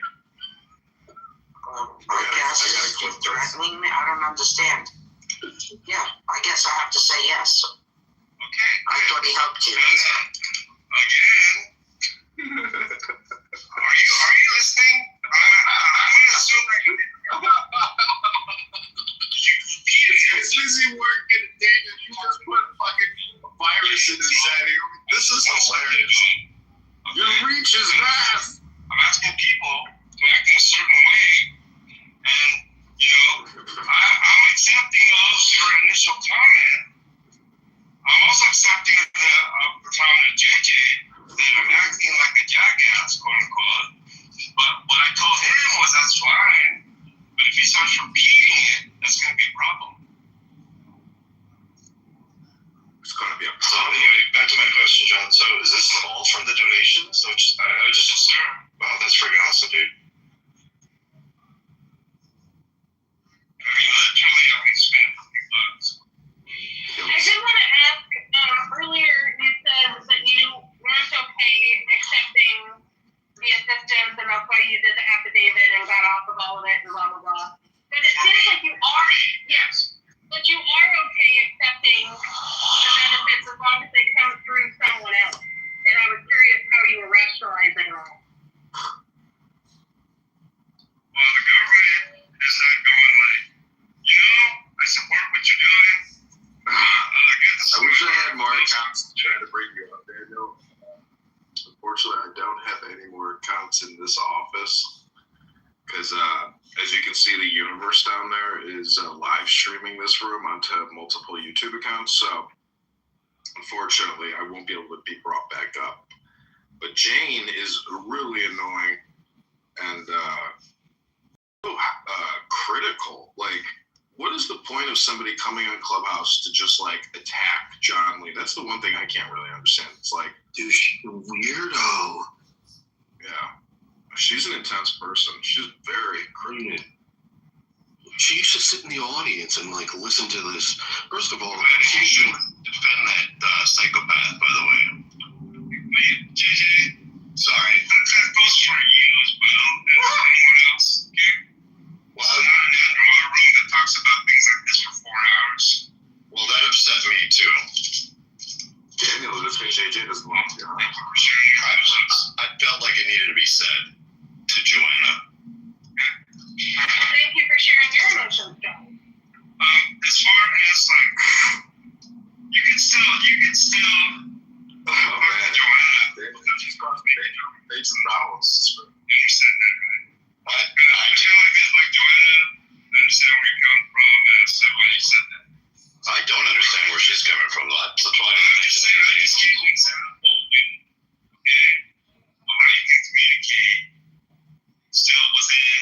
I guess. I gotta click through. Threatening me? I don't understand. Yeah, I guess I have to say yes. Okay. I thought he helped you. Again. Are you listening? I'm going to assume that you He's busy working, Daniel. You just put fucking virus in his head. This is hilarious. Your reach is vast. I'm asking people to act in a certain way, and I'm accepting of your initial comment. I'm also accepting of the comment of JJ that I'm acting like a jackass, quote unquote. But what I told him was that's fine, but if he starts repeating it, that's going to be a problem. It's going to be a So problem. anyway, back to my question, John. So is this all from the donations? Which I just Yes, sir. wow, that's freaking awesome, dude. I mean, literally, I only spent $50. I did want to ask, earlier you said that you weren't okay accepting the assistance and that's why you did the affidavit and got off of all of it and blah, blah, blah. But it seems like you are, yes, but you are okay accepting the benefits as long as they come through someone else. And I was curious how you were rationalizing that. Well, the government is not going like, I support what you're doing. I wish I had more accounts to try to bring you up, Daniel. Unfortunately, I don't have any more accounts in this office because, as you can see, the universe down there is live streaming this room onto multiple YouTube accounts. So, unfortunately, I won't be able to be brought back up. But Jane is really annoying and critical. Like, what is the point of somebody coming on Clubhouse to just like attack John Lee? That's the one thing I can't really understand. It's like, Dude, weirdo. yeah, she's an intense person. She's very critical. She used to sit in the audience and like listen to this. First of all, You should defend that psychopath, by the way. Wait, JJ, sorry. That goes for you as well as anyone else, okay? Well, I'm not an admin in our room that talks about things like this for 4 hours. well, that upset me too. Daniel, just because JJ doesn't want to. Thank you for sharing your emotions. I felt like it needed to be said to Joanna. Thank you for sharing your emotions, John. As far as like, you can still Oh man, Joanna. she's caused me major problems. You understand that, right? I tell you like Joanna, I understand where you're coming from, and I said when you said that. I don't understand where she's coming from. That's why I I'm didn't just mention saying that anything. it's usually unfolding, okay? But how you can communicate still within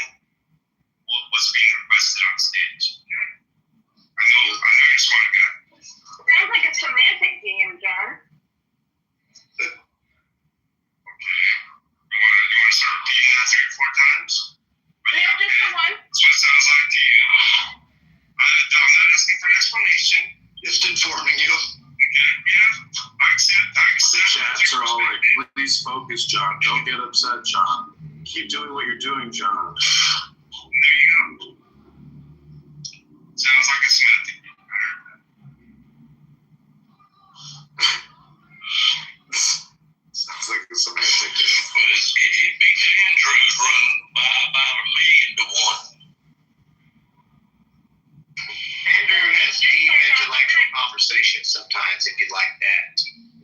what was being requested on stage, okay? I know you're a smart guy. Sounds like a semantic game, John. Okay. You want to start repeating that 3 or 4 times? Yeah, just the one. That's what it sounds like to you. I'm not asking for an explanation. Just informing you. Okay, yeah. I accept. The chats are all like, please focus, John. Don't get upset, John. Keep doing what you're doing, John. There you go. Sounds like a semantic. I heard that. Sounds like a semantic game. But it beats Andrews run by about 1,000,000 to 1. Andrew has deep intellectual conversations sometimes if you'd like that.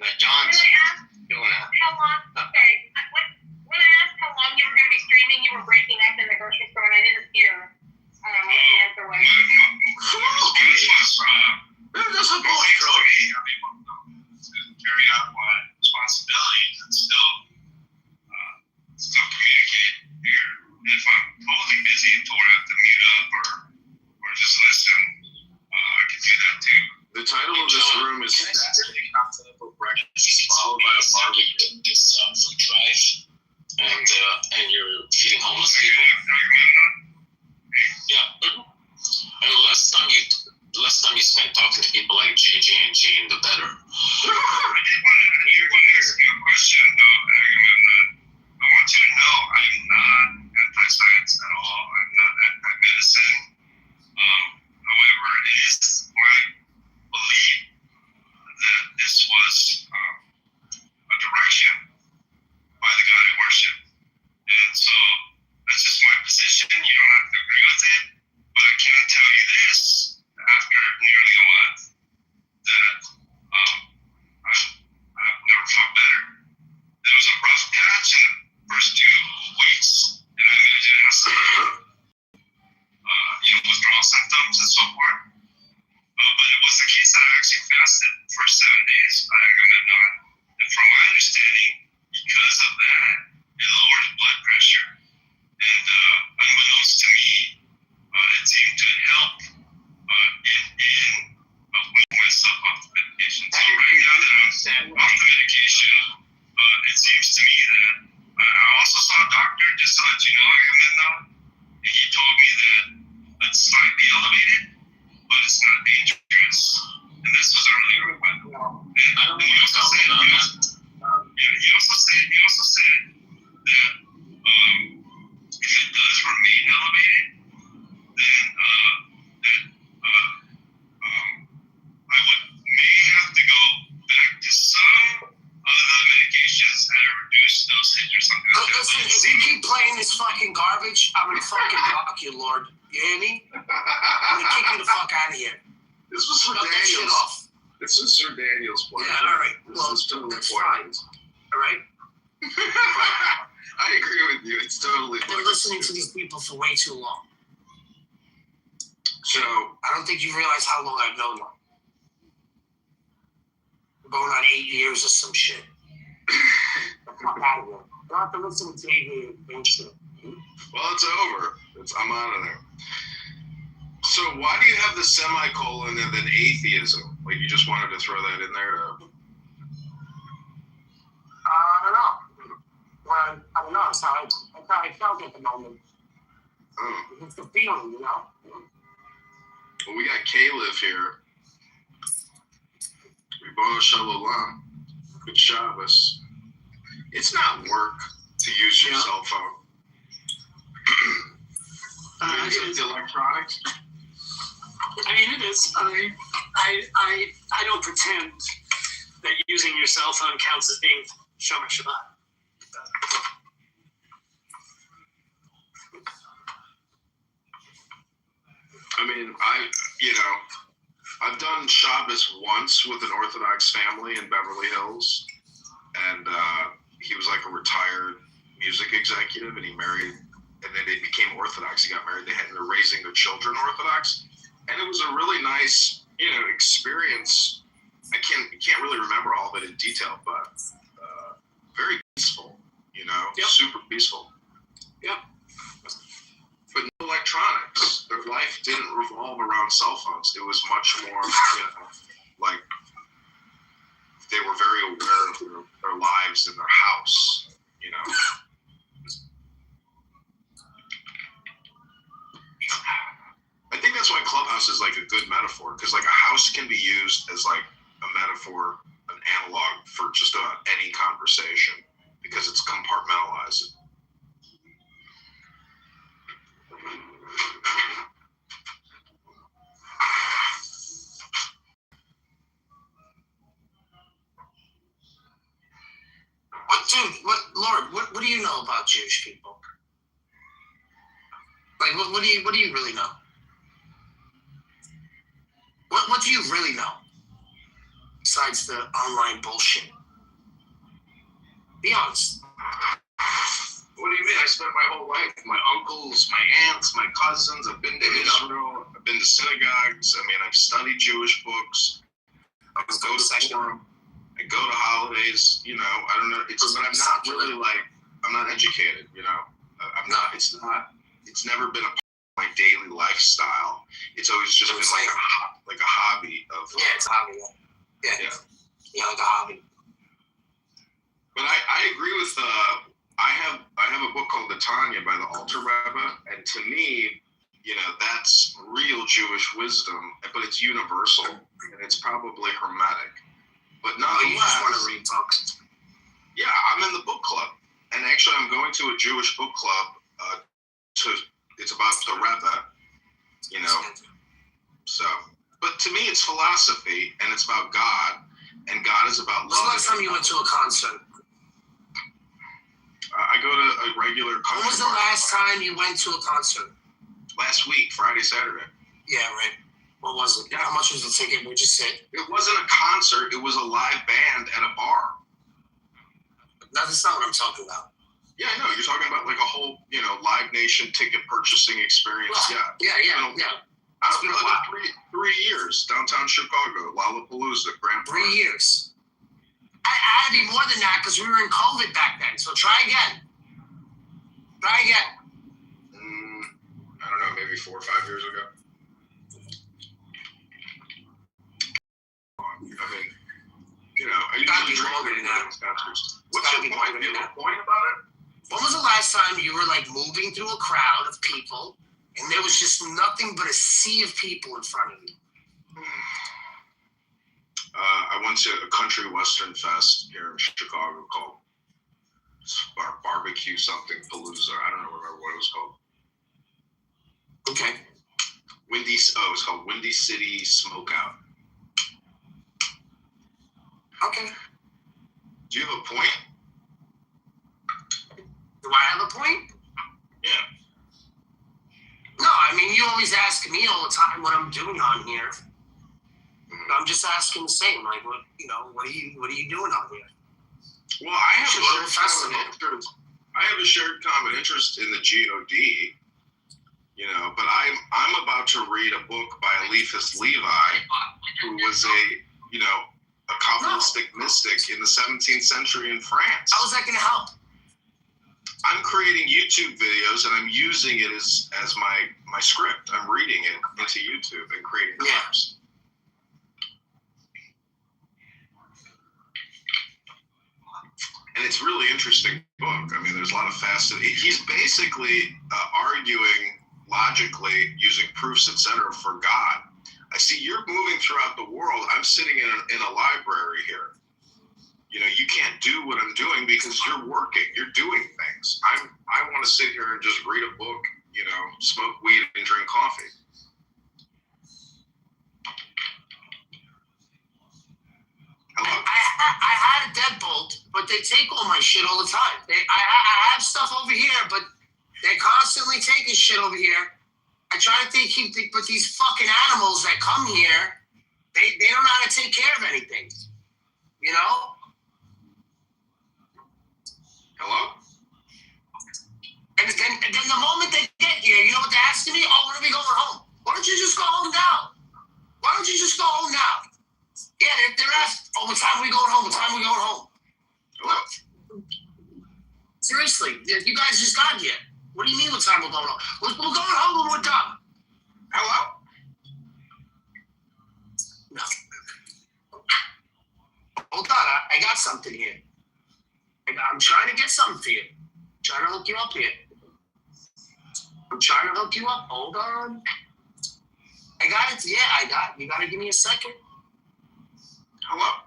Now, John's Can I ask doing a how long? Okay, when I asked how long you were going to be streaming, you were breaking up in the grocery store, and I didn't hear what the answer was. That's a Boy, for me, I mean, to carry out my responsibilities and still communicate here. And if I'm totally busy and told I have to mute up or just listen, I can do that too. The title of this room is Saturday Continental Breakfast, followed by a barbecue. This food drive, and you're feeding homeless Okay, people. now you're moving on? Yeah. And less time you spend talking to people like JJ and Jane, the better. I did want to ask you a question, though, Agamemnon. I want you to know I'm not anti-science at all. I'm not anti-medicine. However, it is my belief that this was a direction by the God I worship. And so that's just my position. You don't have to agree with it. But I can tell you this, after nearly a month, that fasted for 7 days by Agamemnon. And from my understanding, because of that, it lowers blood pressure. And unbeknownst to me, it seemed to help in with my sub-optimal medication. So right now that I'm off the medication, it seems to me that I also saw a doctor, just to let you know, Agamemnon, and he told me that it's slightly elevated, but it's not dangerous. And this was earlier with my and he also said that if it does remain elevated, then I may have to go back to some of the medications at a reduced dosage or something like that. Listen, if you keep playing this fucking garbage, I'm gonna fucking block you, Lord. You hear me? I'm gonna kick you the fuck out of here. This was for Shut that shit Daniels. off. This is Sir Daniel's point. Yeah, all right. This Well, is totally that's pointless. All right? I agree with you. It's totally I've been listening to these people for way too long. So, I don't think you realize how long I've known them. Going on 8 years or some shit. The fuck out of here. You don't have to listen to TV and shit. well, it's over. I'm out of there. So, why do you have the semicolon and then atheism? Like, you just wanted to throw that in there to... I don't know. Well, I don't know. That's how I felt at the moment. Oh. It's the feeling, you know? Well, we got Caleb here. Ribbon Shalom. Good Shabbos. It's not work to use your cell phone. Is it electronics? I mean, it is. I don't pretend that using your cell phone counts as being Shomer Shabbat. I mean, I've done Shabbos once with an Orthodox family in Beverly Hills, and he was like a retired music executive, and he married, and then they became Orthodox. He got married. They're raising their children Orthodox, and it was a really nice, experience. I can't really remember all of it in detail, but very peaceful, super peaceful. Yep. But no electronics. Their life didn't revolve around cell phones. It was much more, like they were very aware of their lives in their house, I think that's why Clubhouse is like a good metaphor, because like a house can be used as like a metaphor, an analog for just about any conversation, because it's compartmentalized. What do you know about Jewish people? Like, what do you really know? What do you really know? Besides the online bullshit. Be honest. What do you mean? I spent my whole life, my uncles, my aunts, my cousins, I've been to Israel, I've been to synagogues, I've studied Jewish books, I go to forum, I go to holidays, I don't know, but I'm not really I'm not educated, I'm not, it's never been a part of my daily lifestyle. It's always just been like a hobby of. Yeah, it's a hobby. Yeah, like a hobby. But I agree with, I have a book called The Tanya by the Alter Rebbe, and to me, that's real Jewish wisdom, but it's universal, and it's probably hermetic. But nonetheless, you just want to read books. Yeah, I'm in the book club, and actually, I'm going to a Jewish book club. It's about the Rebbe, So, but to me, it's philosophy, and it's about God, and God is about love. When's the last time you went to a concert? I go to a regular concert. When was the last time you went to a concert? Last week, Friday, Saturday. Yeah, right. What was it? How much was the ticket? What'd you say? It wasn't a concert. It was a live band at a bar. That's not what I'm talking about. Yeah, I know. You're talking about like a whole, Live Nation ticket purchasing experience. Well, yeah. I It's don't been know, a while. 3 years, downtown Chicago, Lollapalooza, Grand 3 Park. years. I had to be more than that because we were in COVID back then. So try again. Try again. I don't know, maybe 4 or 5 years ago. I mean, I Gotta be usually longer than that. concerts. It's What's gotta your be point? longer Do you than have a point about it? When was the last time you were like moving through a crowd of people and there was just nothing but a sea of people in front of you? I went to a country western fest here in Chicago called Barbecue something Palooza. I don't remember what it was called. Okay. It's called Windy City Smokeout. Okay. Do you have a point? Do I have a point? Yeah. No, I mean, you always ask me all the time what I'm doing on here. I'm just asking the same. Like, what are you doing on here? Well, I have Should go to the festival. I have a shared common interest in the GOD. But I'm about to read a book by Eliphas Levi, who was a Kabbalistic mystic in the 17th century in France. How is that going to help? I'm creating YouTube videos and I'm using it as my script. I'm reading it into YouTube and creating clips. And it's a really interesting book. I mean, there's a lot of fascinating. He's basically arguing logically using proofs, etc., for God. I see you're moving throughout the world. I'm sitting in a library here. You can't do what I'm doing because you're working. You're doing things. I want to sit here and just read a book. Smoke weed and drink coffee. Hello? I had a deadbolt, but they take all my shit all the time. I have stuff over here, but they're constantly taking shit over here. I try to but these fucking animals that come here, they don't know how to take care of anything. Hello? And then the moment they get here, you know what they're asking me? Oh, when are we going home? Why don't you just go home now? Why don't you just go home now? Yeah, they're asking, oh, what time are we going home? What time are we going home? Hello? Seriously, you guys just got here. What do you mean what time we're going home? We're going home when we're done. Hello? No. Hold on, I got something here. I'm trying to get something for you. I'm trying to hook you up here. I'm trying to hook you up. Hold on. I got it. Yeah, you got to give me a second. Hello?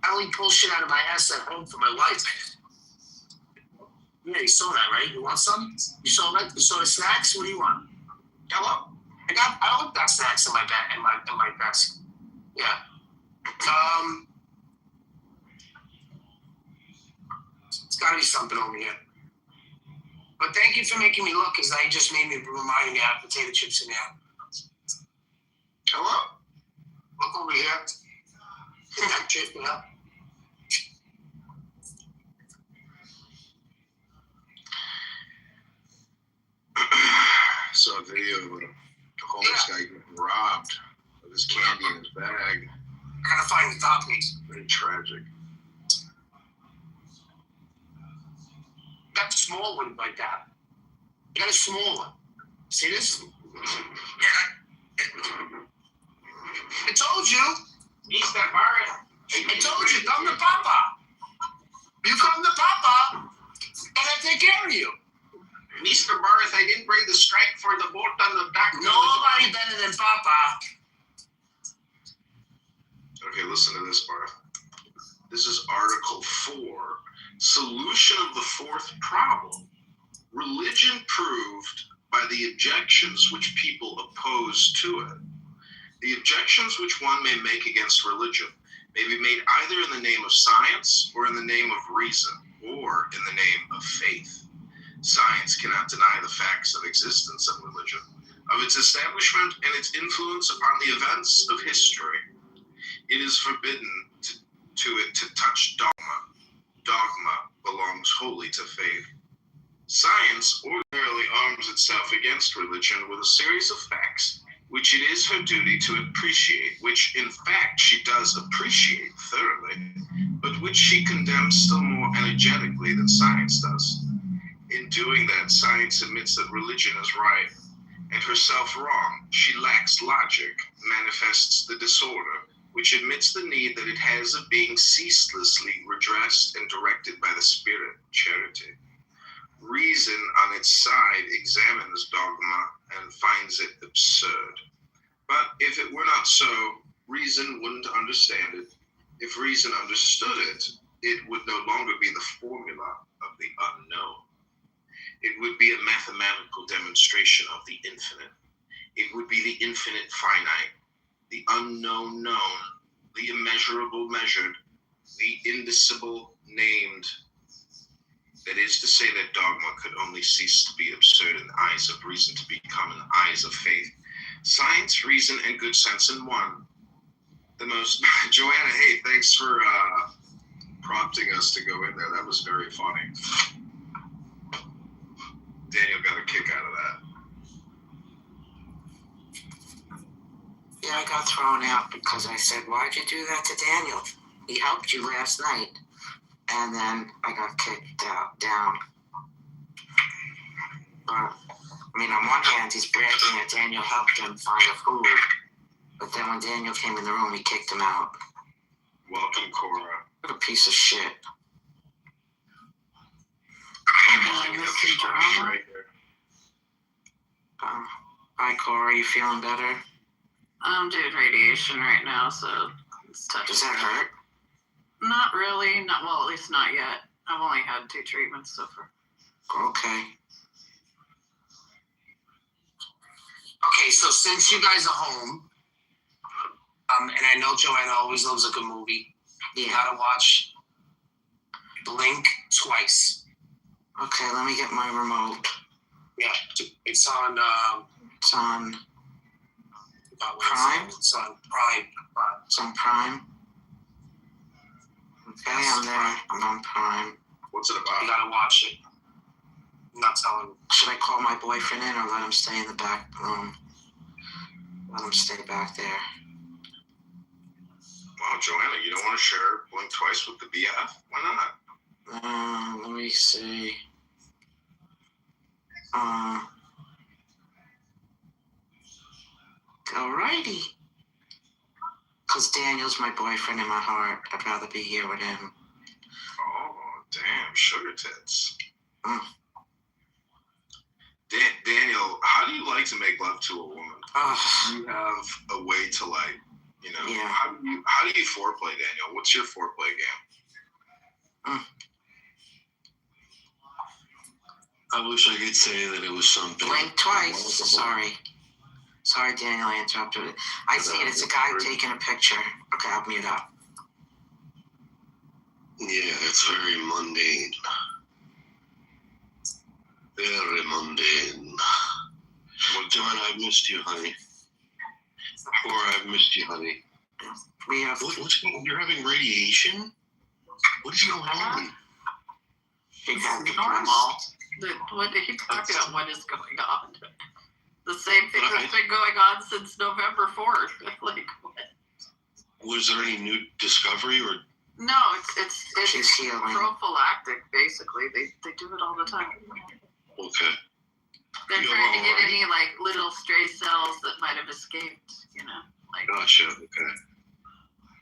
I only pull shit out of my ass at home for my wife. Yeah, you saw that, right? You want some? You saw that? You saw the snacks? What do you want? Hello? I always got snacks in my bag, in my desk. Yeah. It's got to be something over here. But thank you for making me look, because I just made me remind me I have potato chips in there. Hello? Look over here. That chip, yeah. Saw a video of a homeless guy getting robbed of his candy in his bag. I gotta find the top piece. Very tragic. Got a small one like that. I got a small one. See this? I told you. Mr. Barrett. I told you, come to Papa. You come to Papa, and I take care of you. Mr. Barrett, I didn't bring the strike for the boat on the back. Nobody better than Papa. Okay, listen to this, Barth. This is Article 4. Solution of the fourth problem. Religion proved by the objections which people oppose to it. The objections which one may make against religion may be made either in the name of science or in the name of reason or in the name of faith. Science cannot deny the facts of existence of religion, of its establishment and its influence upon the events of history. It is forbidden to it to touch dogma. Dogma belongs wholly to faith. Science ordinarily arms itself against religion with a series of facts which it is her duty to appreciate, which in fact she does appreciate thoroughly, but which she condemns still more energetically than science does. In doing that, science admits that religion is right and herself wrong. She lacks logic, manifests the disorder, which admits the need that it has of being ceaselessly redressed and directed by the spirit of charity. Reason, on its side, examines dogma and finds it absurd. But if it were not so, reason wouldn't understand it. If reason understood it, it would no longer be the formula of the unknown. It would be a mathematical demonstration of the infinite. It would be the infinite finite, the unknown known, the immeasurable measured, the indicible named. That is to say that dogma could only cease to be absurd in the eyes of reason to become in the eyes of faith. Science, reason, and good sense in one. The most, Joanna, hey, thanks for prompting us to go in there. That was very funny. Daniel got a kick out of that. Yeah, I got thrown out because I said, why'd you do that to Daniel? He helped you last night. And then I got kicked down. But, I mean, on one hand, he's bragging that Daniel helped him find the food. But then when Daniel came in the room, he kicked him out. Welcome, Cora. What a piece of shit. Right there. Hi, Cora. You feeling better? I'm doing radiation right now, so it's tough. Does that hurt? Not really. Not well, at least not yet. I've only had 2 treatments so far. Okay. Okay, so since you guys are home, and I know Joanna always loves a good movie, you gotta watch Blink twice. Okay, let me get my remote. Yeah, it's on. It's on Prime. It's on Prime. It's on Prime. Okay, I'm there. I'm on Prime. What's it about? You gotta watch it. I'm not telling you. Should I call my boyfriend in or let him stay in the back room? Let him stay back there. Wow, Joanna, you don't want to share Blink twice with the BF? Why not? Let me see. Alrighty. Because Daniel's my boyfriend in my heart. I'd rather be here with him. Oh, damn, sugar tits. Mm. Daniel, how do you like to make love to a woman? Do you have a way to, like, you know, Yeah. how do you foreplay, Daniel? What's your foreplay game? I wish I could say that it was something. Blink twice. Sorry, Daniel, I interrupted it. I see it. It's a guy taking a picture. Okay, I'll mute up. Yeah, it's very mundane. Very mundane. Well, John, I've missed you, honey. Or I've missed you, honey. We have. What's going on? You're having radiation? What is going on? It's normal. What are you talking about? What is going on? The same thing that's been going on since November 4th. Like, what? Was there any new discovery or? No, it's healing. prophylactic, basically. They do it all the time. Okay. They're trying to get any, like, little stray cells that might have escaped, you know? Like, Gotcha, okay.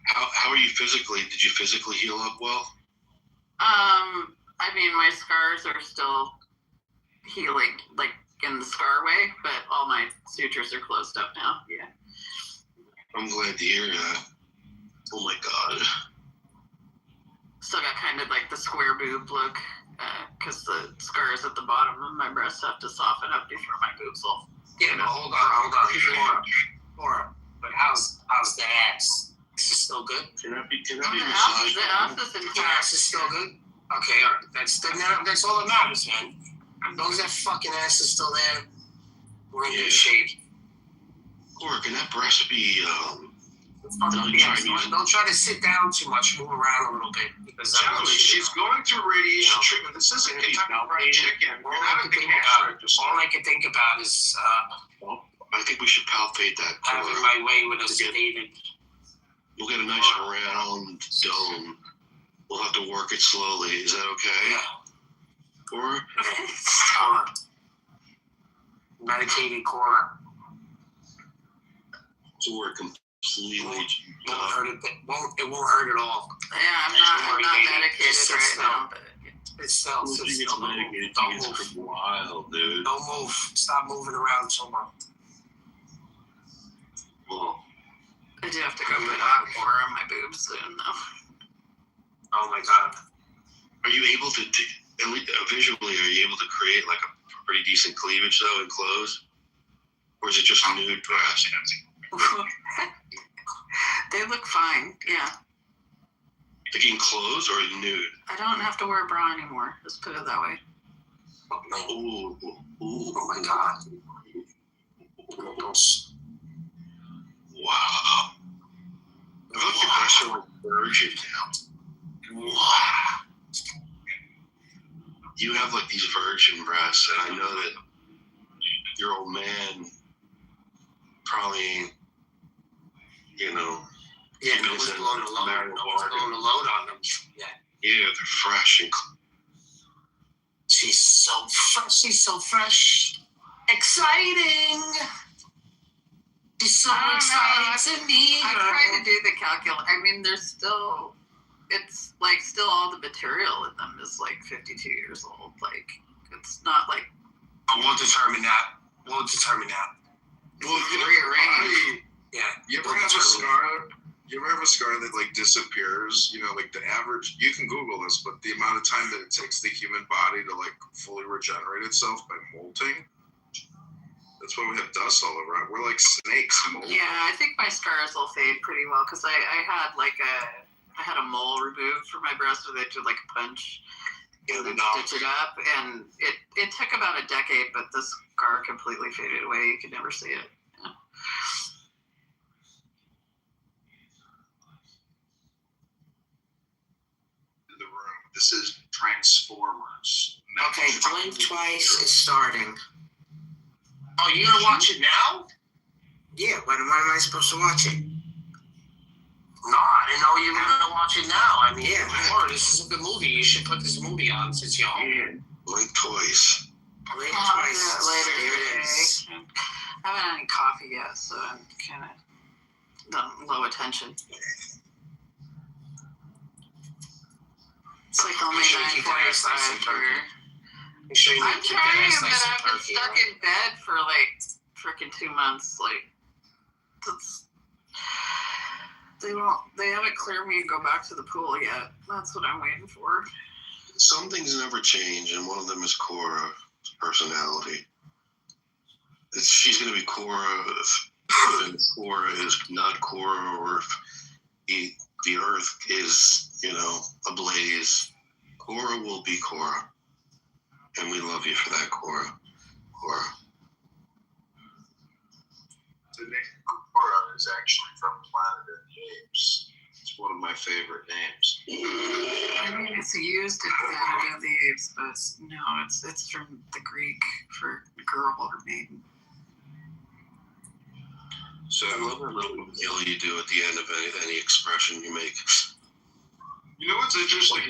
How are you physically? Did you physically heal up well? I mean, my scars are still healing, like, in the scar way, but all my sutures are closed up now, yeah. I'm glad to hear that. Oh my God. Still got kind of like the square boob look, because the scars at the bottom of my breasts have to soften up before my boobs will. Yeah, but hold on. Laura, but how's the ass? Is it still good? Can that be The massaged? ass is The intact. ass is still good? Okay, all right. That's all that matters, man. As long as that fucking ass is still there, we're in good shape. Or can that breast be It's fucking Don't BS. try to use it. Don't try to sit down too much, move around a little bit. Because Gentlemen, she's going through radiation treatment. This isn't Kentucky Fried Chicken. You're not at the cash register. All I can think about is I think we should palpate that having core. my way with a sedated. We'll get a nice round dome. We'll have to work it slowly. Is that okay? Yeah. Or Medicated core. so we're completely Won't hurt it. It won't hurt at all. Yeah, I'm not medicated right now, but It's still. She gets medicated. Don't She move. gets wild, dude. Don't move. Stop moving around so much. Well, I do have to go put on core on my boobs soon, though. Oh my god. are you able to, at least visually, are you able to create like a pretty decent cleavage though in clothes? Or is it just nude breast? They look fine, yeah. Like in clothes or nude? I don't have to wear a bra anymore, let's put it that way. Ooh, Oh my god. wow. I look at that so like virgin now. Wow. You have like these virgin breasts, and I know that your old man probably ain't, you know. Yeah, no one's blowing a load. No one's blowing a load on them. Yeah. Yeah, they're fresh and She's so fresh. She's so fresh. Exciting. She's so I don't know. exciting to me. I'm trying to do the calculus. I mean, there's still, it's like still all the material in them is like 52 years old. Like, it's not like. We'll determine that. We'll determine that. Well, you know, Rearrange. Yeah. you ever we'll have a determine. scar? You ever have a scar that like disappears? You know, like the average. You can Google this, but the amount of time that it takes the human body to like fully regenerate itself by molting. That's why we have dust all over it. We're like snakes. Molting. Yeah, I think my scars will fade pretty well because I had like I had a mole removed from my breast where they did like a punch and then stitch it up, and it took about a decade, but the scar completely faded away. You could never see it. Yeah. The room. This is Transformers. Okay, Blink Twice is starting. Oh, you gonna watch it now? Yeah, when am I supposed to watch it? No, I didn't know you were gonna watch it now. I mean, Yeah. Lord, this is a good movie. You should put this movie on since you're home. Blink twice. Blink I'll Twice. do it later Here it today. is. I haven't had any coffee yet, so I'm kind of low attention. It's like only You should keep that ass nice and 9:45 here. Make sure you I'm keep that trying, ass but nice and I've been perky. stuck in bed for like freaking 2 months. Like, they haven't cleared me to go back to the pool yet. That's what I'm waiting for. Some things never change, and one of them is Cora's personality. She's going to be Cora if Cora is not Cora, or if the Earth is, you know, ablaze. Cora will be Cora, and we love you for that, Cora. Cora. The name Cora is actually from Planet of the Apes. It's one of my favorite names. I mean, it's used in Planet of the Apes, but no, it's from the Greek for girl or maiden. So I love that little yell you do at the end of any expression you make. you know what's interesting?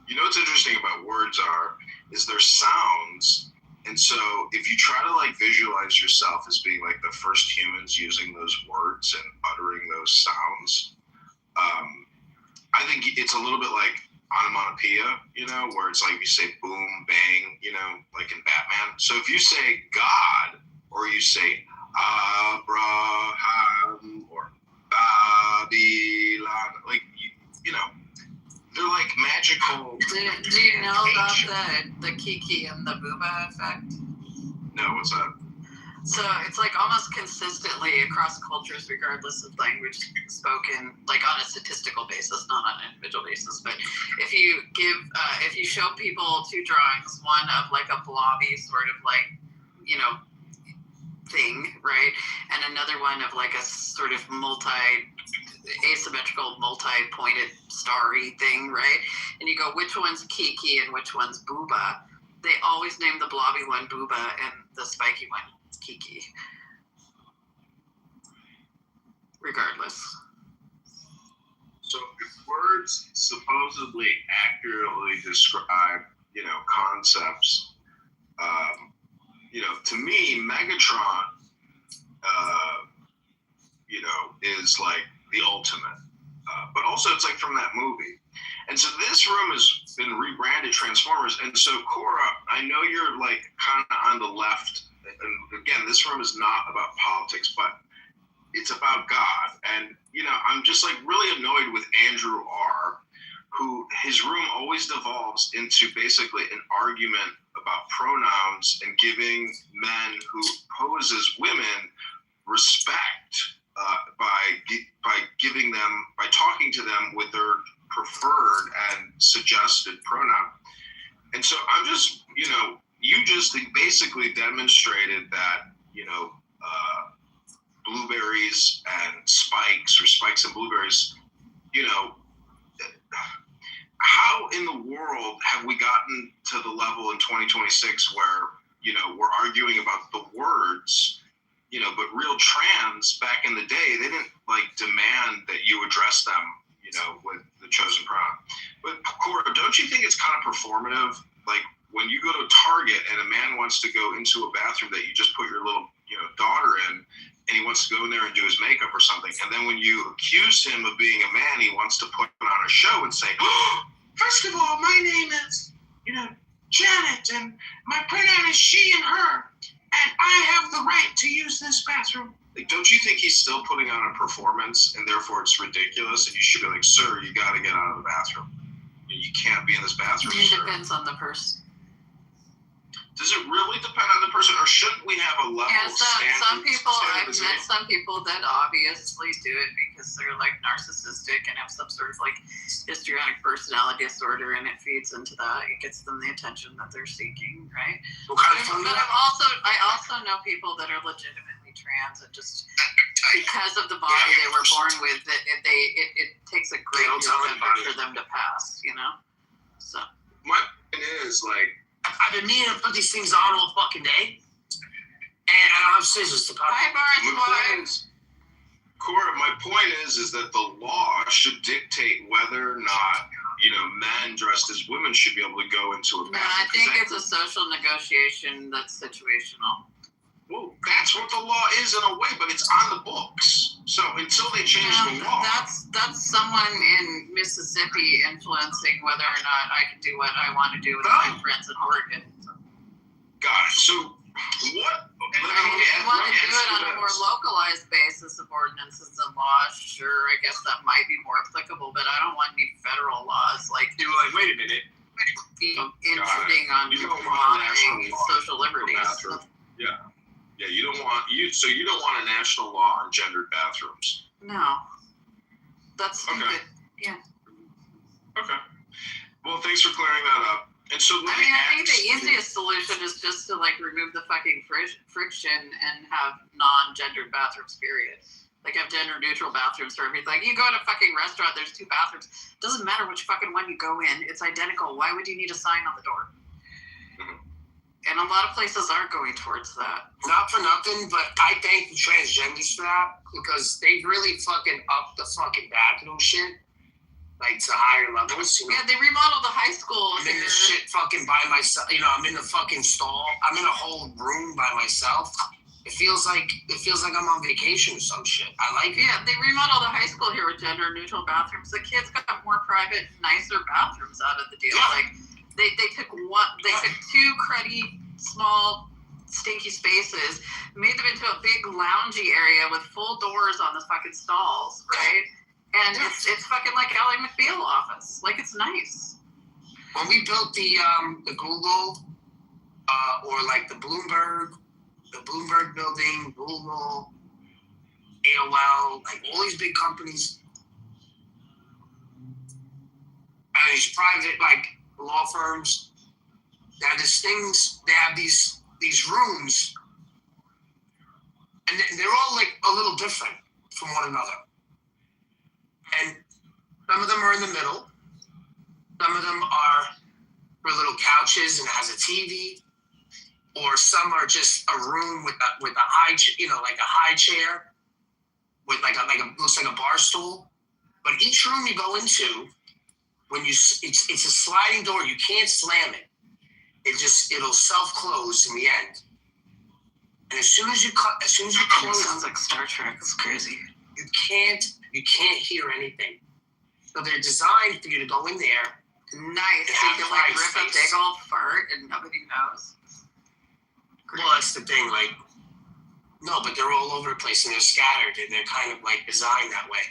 You know what's interesting about words is they're sounds, and so if you try to like visualize yourself as being like the first humans using those words and uttering those sounds, I think it's a little bit like onomatopoeia, you know, where it's like you say boom, bang, you know, like in Batman. So if you say God, or you say Abraham, or Babylon, like, you know, they're like magical. Do you know about the Kiki and the Booba effect? No, what's that? So it's like almost consistently across cultures, regardless of language spoken, like on a statistical basis, not on an individual basis. But if you show people two drawings, one of like a blobby sort of like, you know, thing, right? And another one of like a sort of asymmetrical, multi-pointed starry thing, right? And you go, which one's Kiki and which one's Booba? They always name the blobby one Booba and the spiky one Kiki. Regardless. So if words supposedly accurately describe, concepts, to me, Megatron, is like the ultimate. But also it's like from that movie. And so this room has been rebranded Transformers. And so Cora, I know you're like kind of on the left. And again, this room is not about politics, but it's about God. And, I'm just like really annoyed with Andrew R., who his room always devolves into basically an argument about pronouns and giving men who pose as women respect by talking to them with their preferred and suggested pronoun. And so I'm just, you just basically demonstrated that, blueberries and spikes, or spikes and blueberries, how in the world have we gotten to the level in 2026 where, we're arguing about the words, but real trans back in the day, they didn't like demand that you address them, with the chosen pronoun. But Cora, don't you think it's kind of performative? Like when you go to Target and a man wants to go into a bathroom that you just put your little, daughter in, and he wants to go in there and do his makeup or something. And then when you accuse him of being a man, he wants to put on a show and say, oh, first of all, my name is, Janet, and my pronoun is she and her, and I have the right to use this bathroom. Like, don't you think he's still putting on a performance, and therefore it's ridiculous, and you should be like, sir, you got to get out of the bathroom. You can't be in this bathroom, It sir. depends on the person. Does it really depend on the person, or shouldn't we have a level Yeah, of some people, I've met standardization? some people that obviously do it because they're like narcissistic and have some sort of like histrionic personality disorder, and it feeds into that. It gets them the attention that they're seeking, right? What kind of fun But that? I also know people that are legitimately trans and just because of the body they were born with, it takes a great don't deal tell of anybody. effort for them to pass, So My point is, like, I've been meaning to put these things on all fucking day, and I don't have scissors to cut. hi, Bart's my wife. point is, Cora, my point is that the law should dictate whether or not, men dressed as women should be able to go into a No, bathroom. I think it's a social negotiation that's situational. Well, that's what the law is in a way, but it's on the books. So until they change the law. That's someone in Mississippi influencing whether or not I can do what I want to do with my friends in Oregon. Got it. So what? If you want to do it on a more localized basis of ordinances and laws, sure, I guess that might be more applicable, but I don't want any federal laws like You're like, wait a minute. intruding on You don't want a my national law social liberties. bathroom. Yeah, you don't want a national law on gendered bathrooms. No. That's stupid. Okay. Yeah. Okay. Well, thanks for clearing that up. And so I mean, I think the easiest solution is just to like remove the fucking friction and have non-gendered bathrooms, period. Like have gender-neutral bathrooms for everything. Like you go to a fucking restaurant, there's 2 bathrooms. Doesn't matter which fucking one you go in, it's identical. Why would you need a sign on the door? And a lot of places are going towards that. Not for nothing, but I thank the transgenders for that because they really fucking upped the fucking bathroom shit, like to higher levels. Yeah, they remodeled the high school. I'm in this shit fucking by myself. I'm in the fucking stall. I'm in a whole room by myself. It feels like I'm on vacation or some shit. I like it. Yeah, they remodeled the high school here with gender neutral bathrooms. The kids got more private, nicer bathrooms out of the deal. Yeah. Like they took 2 cruddy, small, stinky spaces, made them into a big loungy area with full doors on the fucking stalls, right? And it's fucking like Ally McBeal office. Like it's nice. When we built the Google or like the Bloomberg building, Google, AOL, like all these big companies, and these private like law firms, they have these things. They have these rooms and they're all like a little different from one another. And some of them are in the middle. Some of them are for little couches and it has a TV. Or some are just a room with a high, like a high chair with like a looks like a bar stool. But each room you go into, when it's a sliding door, you can't slam it. It'll self-close in the end. And as soon as you close, it sounds like Star Trek. It's crazy. You can't hear anything. So they're designed for you to go in there. Nice. So you can like rip a big old fart and nobody knows. Well, that's the thing. Like, no, but they're all over the place and they're scattered and they're kind of like designed that way.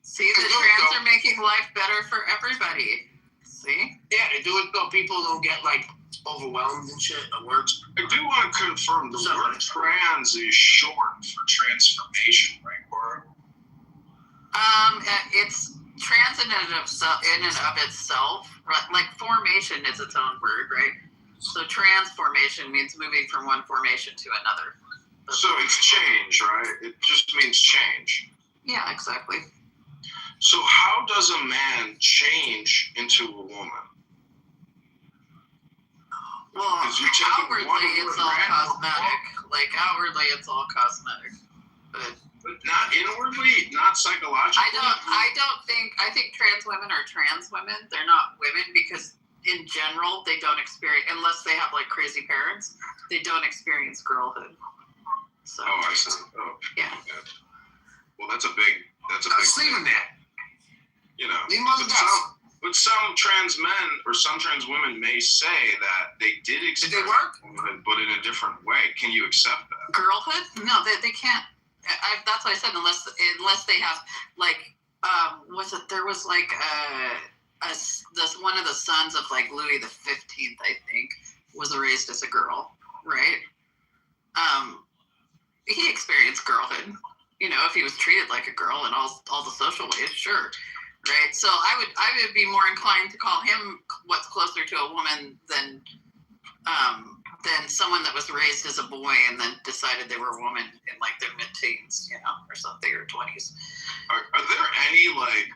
See, the trans are making life better for everybody. See? Yeah, they do it so people don't get like overwhelmed and shit at work. I do want to confirm the word trans is short for transformation, right, Cora? It's trans in and of itself. Like formation is its own word, right? So transformation means moving from one formation to another. So it's change, right? It just means change. Yeah, exactly. So how does a man change into a woman? Well, outwardly it's all cosmetic. Like outwardly, it's all cosmetic, but not inwardly, not psychologically. I think trans women are trans women. They're not women because in general they don't experience, unless they have like crazy parents, they don't experience girlhood. So. Oh, I see. Oh, yeah. Okay. Well, that's a big. Leave them there. You know, leave them on the desk. But some trans men or some trans women may say that they did experience womanhood, but in a different way. Can you accept that? Girlhood? No, they can't. That's what I said. Unless they have like, there was like one of the sons of like Louis the 15th, I think, was raised as a girl, right? He experienced girlhood. You know, if he was treated like a girl in all the social ways, sure. Right, so I would be more inclined to call him what's closer to a woman than someone that was raised as a boy and then decided they were a woman in like their mid-teens, or something, or 20s. Are there any like,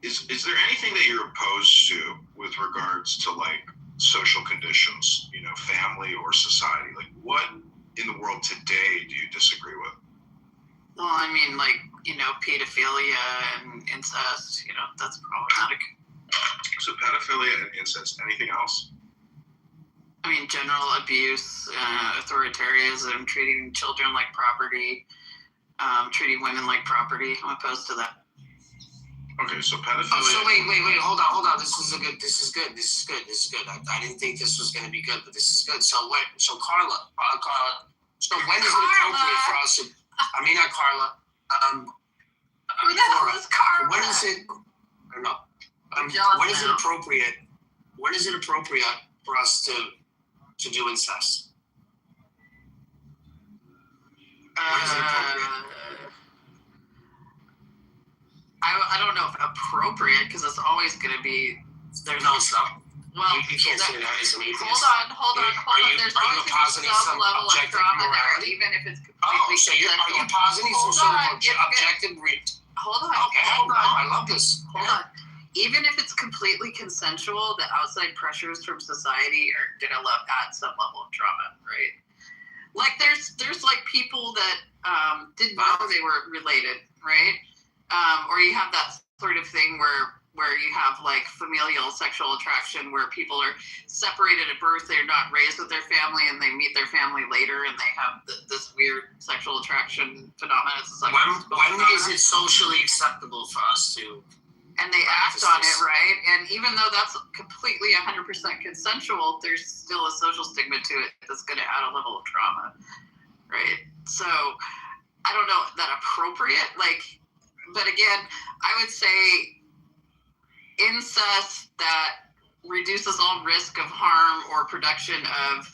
is there anything that you're opposed to with regards to like social conditions, family or society? Like, what in the world today do you disagree with? Well, I mean, like, pedophilia and incest, that's problematic. So pedophilia and incest, anything else? I mean, general abuse, authoritarianism, treating children like property, treating women like property. I'm opposed to that. Okay, so pedophilia. Oh, so wait, hold on. This is good. I didn't think this was going to be good, but this is good. So Carla. So when is it appropriate for us to? I mean, not Carla. Who the hell is Carla? When is it? I don't know. When is it appropriate? When is it appropriate for us to do incest? When is it appropriate? I don't know if appropriate, because it's always going to be. There's no stuff. Well, you can't say that as an atheist. Hold on. There's always going to be some level of trauma there, even if it's completely so are you positing some sort of objective? Hold on. Okay, hold on. I love this. Hold on. Even if it's completely consensual, the outside pressures from society are going to add some level of trauma, right? Like there's like people that didn't know they were related, right? Or you have that sort of thing where you have like familial sexual attraction, where people are separated at birth, they're not raised with their family, and they meet their family later, and they have this weird sexual attraction phenomenon. When is it socially acceptable for us to? And they act on it, right? And even though that's completely 100% consensual, there's still a social stigma to it that's going to add a level of trauma, right? So I don't know that appropriate, but again, I would say incest that reduces all risk of harm or production of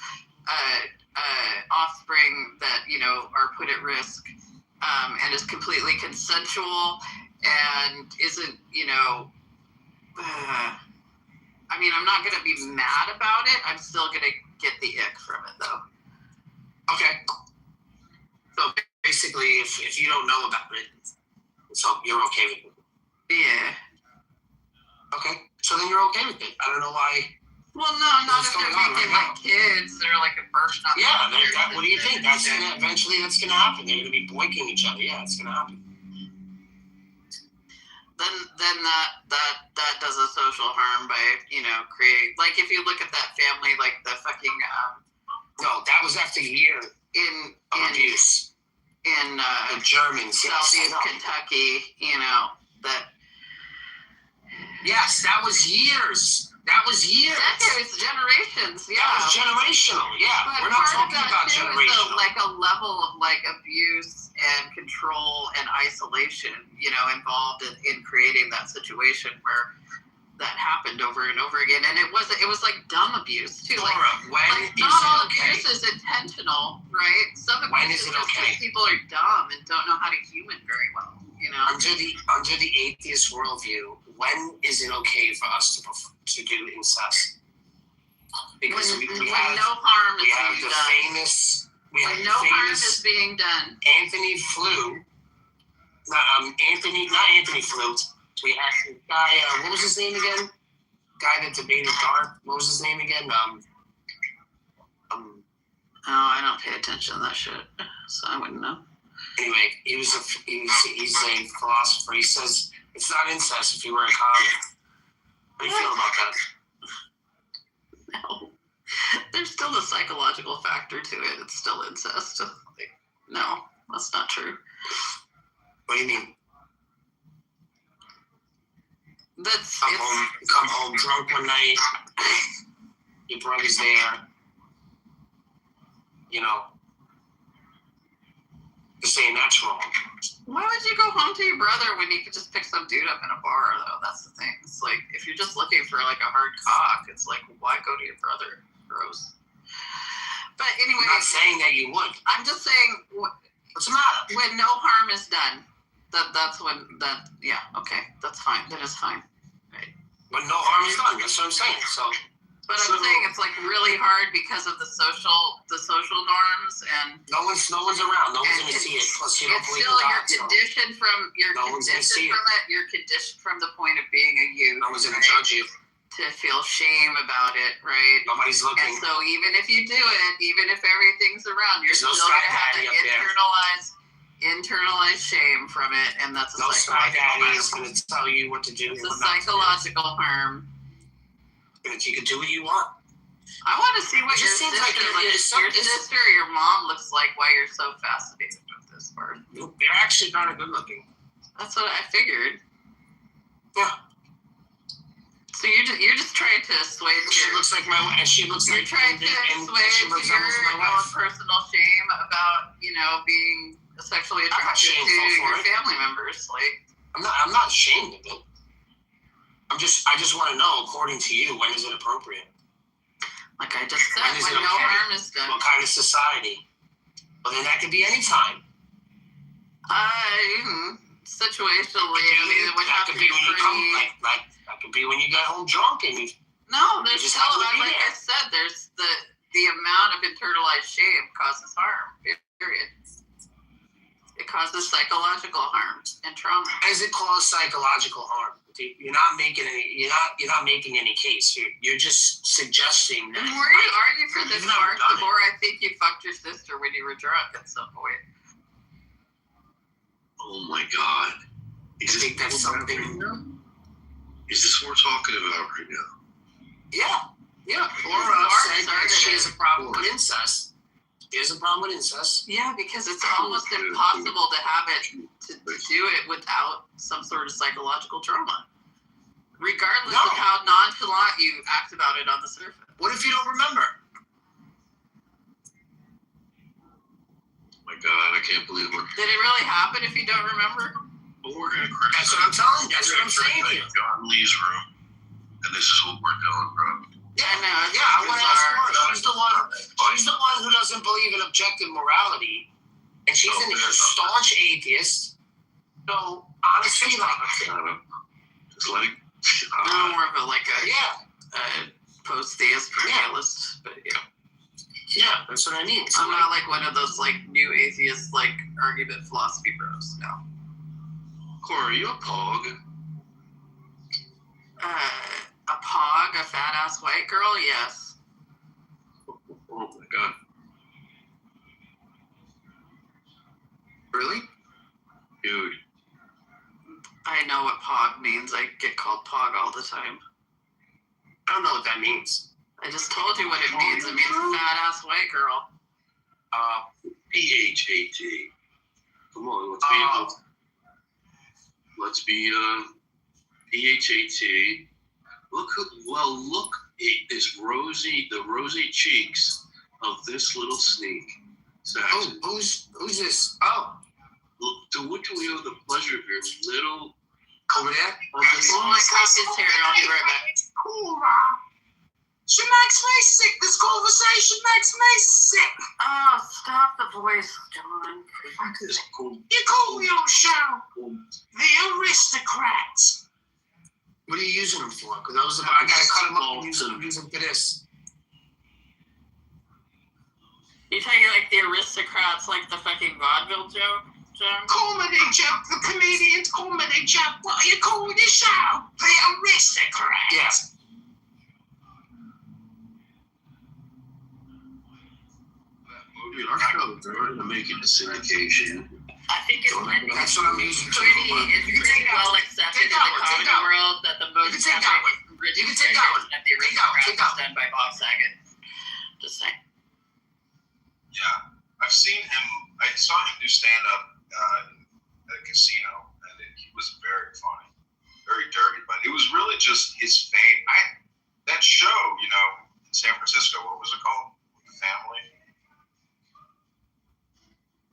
offspring that, are put at risk, and is completely consensual and isn't, I mean, I'm not gonna be mad about it. I'm still gonna get the ick from it, though. Okay. So basically, if you don't know about it, so you're okay with it. Yeah. Okay. So then you're okay with it. I don't know why. Well, no, not if they're making right kids. They're like a burst on. Yeah. What do you think? Eventually that's gonna happen. They're gonna be boinking each other. Yeah, it's gonna happen. Then that does a social harm by creating, like, if you look at that family, like the fucking No, that was after a year in abuse. In the Germans, Southeast Kentucky, that. Yes, that was years. Decades, generations, yeah. That was generational, yeah. But we're not part talking of that about too generational. is like a level of like abuse and control and isolation, involved in creating that situation where that happened over and over again. And it was like dumb abuse too. Laura, not all abuse is intentional, right? Some abuse is just because people are dumb and don't know how to human very well. Under the atheist worldview, when is it okay for us to do incest? Because when no harm is being done. When no harm is being done. Anthony Flew. Not Anthony Flew. We had the guy. What was his name again? Guy that debated Dark. What was his name again? Oh, I don't pay attention to that shit, so I wouldn't know. Anyway, he's a philosopher. He says it's not incest if you wear a condom. How do you feel about that? No. There's still the psychological factor to it. It's still incest. No, that's not true. What do you mean? Come home drunk one night. Your brother's there. You're saying that's wrong. Why would you go home to your brother when you could just pick some dude up in a bar, though? That's the thing. It's like, if you're just looking for like a hard cock, it's like, why go to your brother? Gross. But anyway. I'm not saying that you would. I'm just saying. What's the matter? When no harm is done, that's when okay, that's fine. That is fine. Right. When no harm is done, that's what I'm saying. But I'm saying it's like really hard because of the social norms, and no one's around. No one's gonna see it. Plus, you don't believe in God. You're conditioned from it. You're conditioned from the point of being a youth. No one's gonna judge you. To feel shame about it, right? Nobody's looking. And so even if you do it, even if everything's around, you're still gonna have an internalized shame from it, and that's a psychological harm. Is gonna tell you what to do. It's a psychological harm. But you can do what you want. I want to see what your sister or your mom looks like while you're so fascinated with this part. They're actually kind of good looking. That's what I figured. Yeah. So you're just trying to assuage. She looks like my wife, and she looks like. You're trying to assuage your own personal shame about being sexually attracted to your family members. Like, I'm not ashamed of it. I just want to know, according to you, when is it appropriate? Like I just said, when no harm is done. What kind of society? Well, then that could be any time. Situationally, it would have to be when you come, like that could be when you got home drunk and you. No, there's still, like I said, there's the amount of internalized shame causes harm. Period. It causes psychological harm and trauma. How does it cause psychological harm? You're not making any case. You're just suggesting that. The more you argue for this part, the more I think you fucked your sister when you were drunk at some point. Oh my God! Is this something? Is this what we're talking about right now? Yeah. Laura said that she has a problem with incest. She has a problem with incest. Yeah, because it's almost impossible to have it to do it without some sort of psychological trauma, regardless of how nonchalant you act about it on the surface. What if you don't remember? My God, I can't believe it. Did it really happen if you don't remember? Well, we're gonna criticize. That's what I'm telling you. That's what I'm saying to you. John Lee's room, and this is what we're doing, bro. Yeah, I know. I want to ask her. She's the one who doesn't believe in objective morality, and she's a staunch atheist. So honestly, just let it. More of a post-theist realist, but yeah. Yeah, that's what I mean. So I'm not like one of those like new atheist like argument philosophy bros. No. Cora, are you a pog? A pog, a fat ass white girl? Yes. Oh my god. really? Dude. I know what pog means. I get called pog all the time. I don't know what that means. I just told you what it means. It means fat ass white girl. PHAT. Come on, let's be PHAT. Look at this the rosy cheeks of this little sneak. Saxon. Oh, who's this? Oh, To what do we owe the pleasure of your little over there? Oh my gosh, it's Terry. I'll be right back. Cool, she makes me sick. This conversation makes me sick. Oh, stop the voice, John. You call your show The Aristocrats. What are you using them for? Because I gotta cut them up and use them for this. You talking like the aristocrats, like the fucking vaudeville joke, John? Comedy joke, the comedian's comedy joke. What are you calling your show? The Aristocrats. Yes. Dude, our show is going to make it a syndication. I think it's That's what I'm using. it's pretty well accepted in the comedy world that the most rich version of the aristocrats is done by Bob Saget. Just saying. Yeah, I've seen him. I saw him do stand up at a casino, and he was very funny, very dirty. But it was really just his fame. That show, in San Francisco. What was it called? The Family.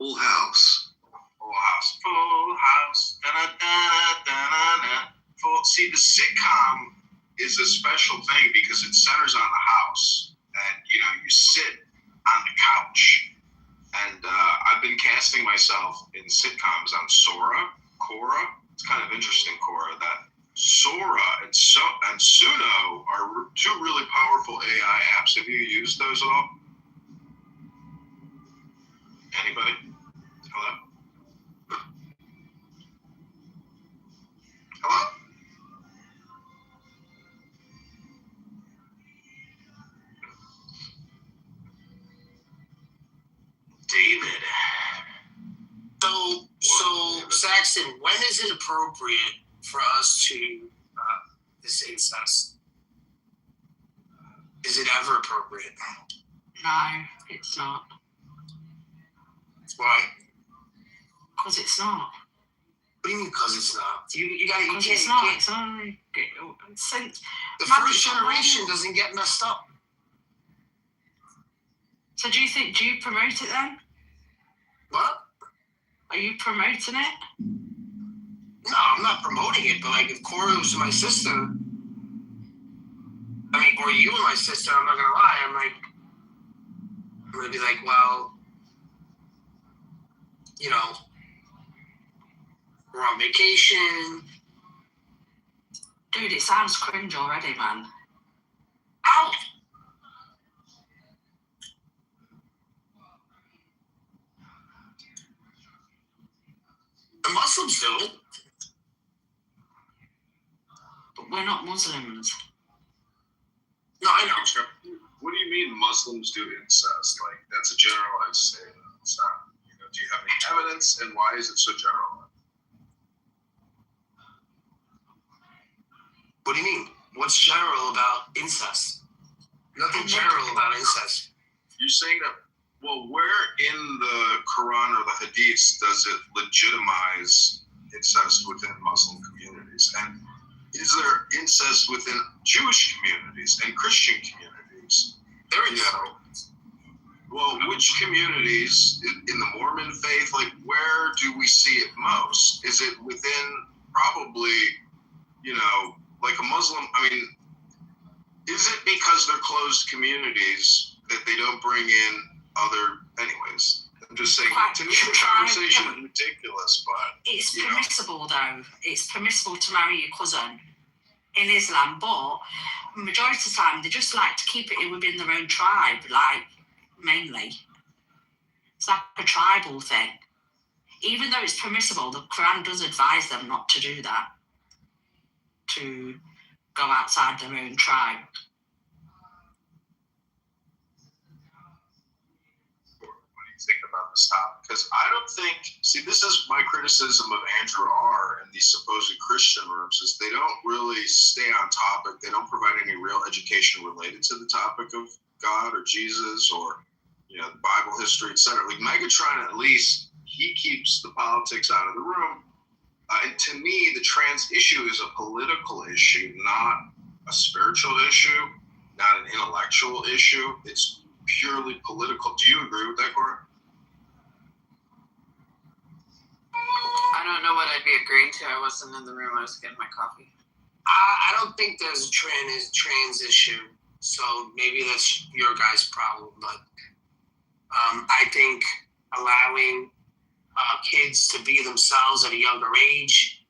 Full House. Full House. Full House. Da-da-da-da-da-da. See, the sitcom is a special thing because it centers on the house, and you sit on the couch. And I've been casting myself in sitcoms on Cora. It's kind of interesting, Cora, that Sora and Suno are two really powerful AI apps. Have you used those at all? Anybody? Hello? Hello? David. So Saxon, when is it appropriate for us to this incest? Is it ever appropriate? No, it's not. Why? Because it's not. What do you mean? Because it's not? You gotta. Because it's not. It's only since the first generation doesn't get messed up. So do you promote it then? What? Are you promoting it? No, I'm not promoting it, but like if Cora was my sister, or you and my sister, I'm not gonna lie, I'm gonna be like, well, we're on vacation. Dude, it sounds cringe already, man. Ow! The Muslims do it. But we're not Muslims. No, I know. What do you mean Muslims do incest? Like, that's a generalized statement. It's not, do you have any evidence, and why is it so general? What do you mean? What's general about incest? Nothing general about incest. You're saying that, well, where in the Quran or the Hadiths does it legitimize incest within Muslim communities? And is there incest within Jewish communities and Christian communities? There is. Well, which communities in the Mormon faith, like where do we see it most? Is it within probably, like a Muslim? Is it because they're closed communities that they don't bring in other? Anyways, I'm just saying, to me, the conversation is ridiculous, but it's permissible though. It's permissible to marry your cousin. in Islam, but majority of the time they just like to keep it within their own tribe, like mainly. It's like a tribal thing. Even though it's permissible, the Quran does advise them not to do that, to go outside their own tribe. What do you think about this topic? Because I don't think, see, this is my criticism of Andrew R. and these supposed Christian rooms, is they don't really stay on topic. They don't provide any real education related to the topic of God or Jesus or, the Bible history, etc. Like Megatron, at least, he keeps the politics out of the room. And to me, the trans issue is a political issue, not a spiritual issue, not an intellectual issue. It's purely political. Do you agree with that, Cora? I don't know what I'd be agreeing to. I wasn't in the room. I was getting my coffee. I don't think there's a trans issue, so maybe that's your guys' problem. But I think allowing kids to be themselves at a younger age,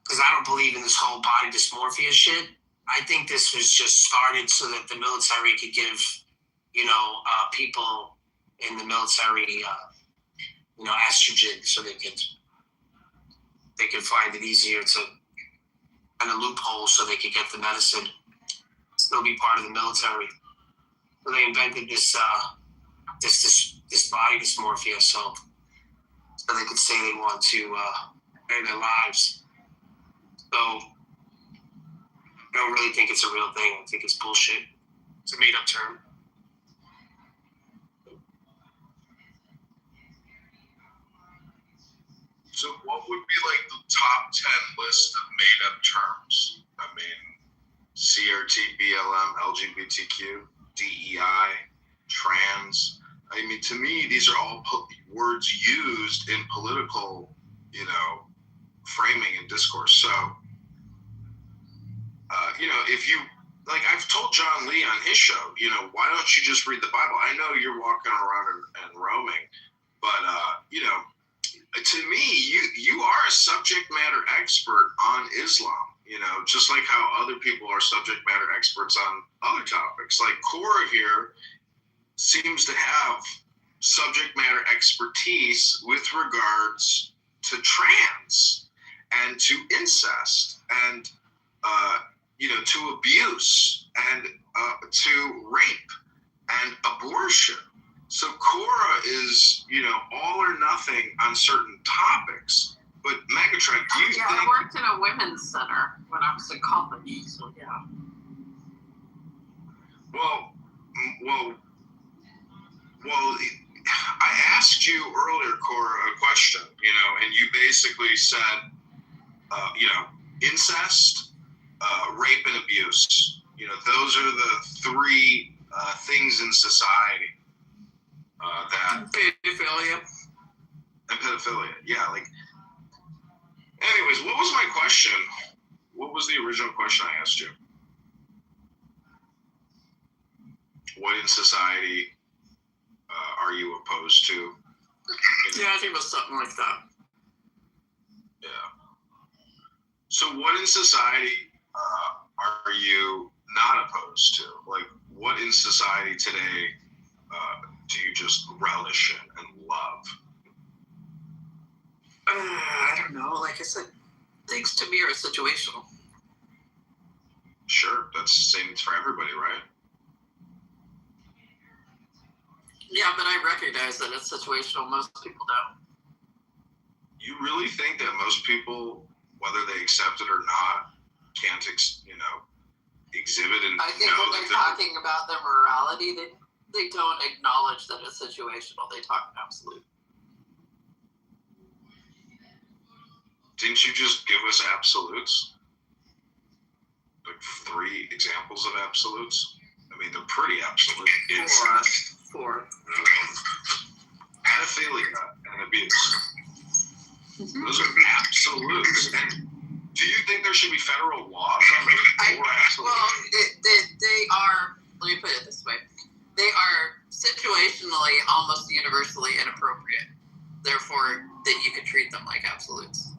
because I don't believe in this whole body dysmorphia shit. I think this was just started so that the military could give, people in the military, estrogen, so they could find it easier to find a loophole so they could get the medicine, still be part of the military. So they invented this body dysmorphia, so they could say they want to end their lives. So I don't really think it's a real thing. I think it's bullshit. It's a made-up term. So what would be like the top 10 list of made-up terms? I mean, CRT, BLM, LGBTQ, DEI, trans. I mean, to me, these are all words used in political, framing and discourse. So, if you, like I've told John Lee on his show, why don't you just read the Bible? I know you're walking around and roaming, but, to me, you are a subject matter expert on Islam, just like how other people are subject matter experts on other topics. Like Cora here seems to have subject matter expertise with regards to trans and to incest and, to abuse and to rape and abortion. So Cora is, all or nothing on certain topics. But Megatron, do you think... I worked in a women's center when I was in college, so yeah. Well, I asked you earlier, Cora, a question, and you basically said, incest, rape, and abuse. Those are the three things in society that... Pedophilia. And pedophilia, yeah. Anyways, what was my question? What was the original question I asked you? What in society are you opposed to? Yeah, I think it was something like that. Yeah. So what in society are you not opposed to? Like, what in society today do you just relish in and love? I don't know. Like I said, things to me are situational. Sure, that's the same for everybody, right? Yeah, but I recognize that it's situational. Most people don't. You really think that most people, whether they accept it or not, can't, exhibit and I think when they're talking about their morality, they don't acknowledge that it's situational. They talk in absolute. Didn't you just give us absolutes? Like 3 examples of absolutes? I mean, they're pretty absolute. Four. Pedophilia and abuse. Those are absolutes. And do you think there should be federal laws on those 4 absolutes? Well, they are, let me put it this way, they are situationally almost universally inappropriate. Therefore, that you could treat them like absolutes.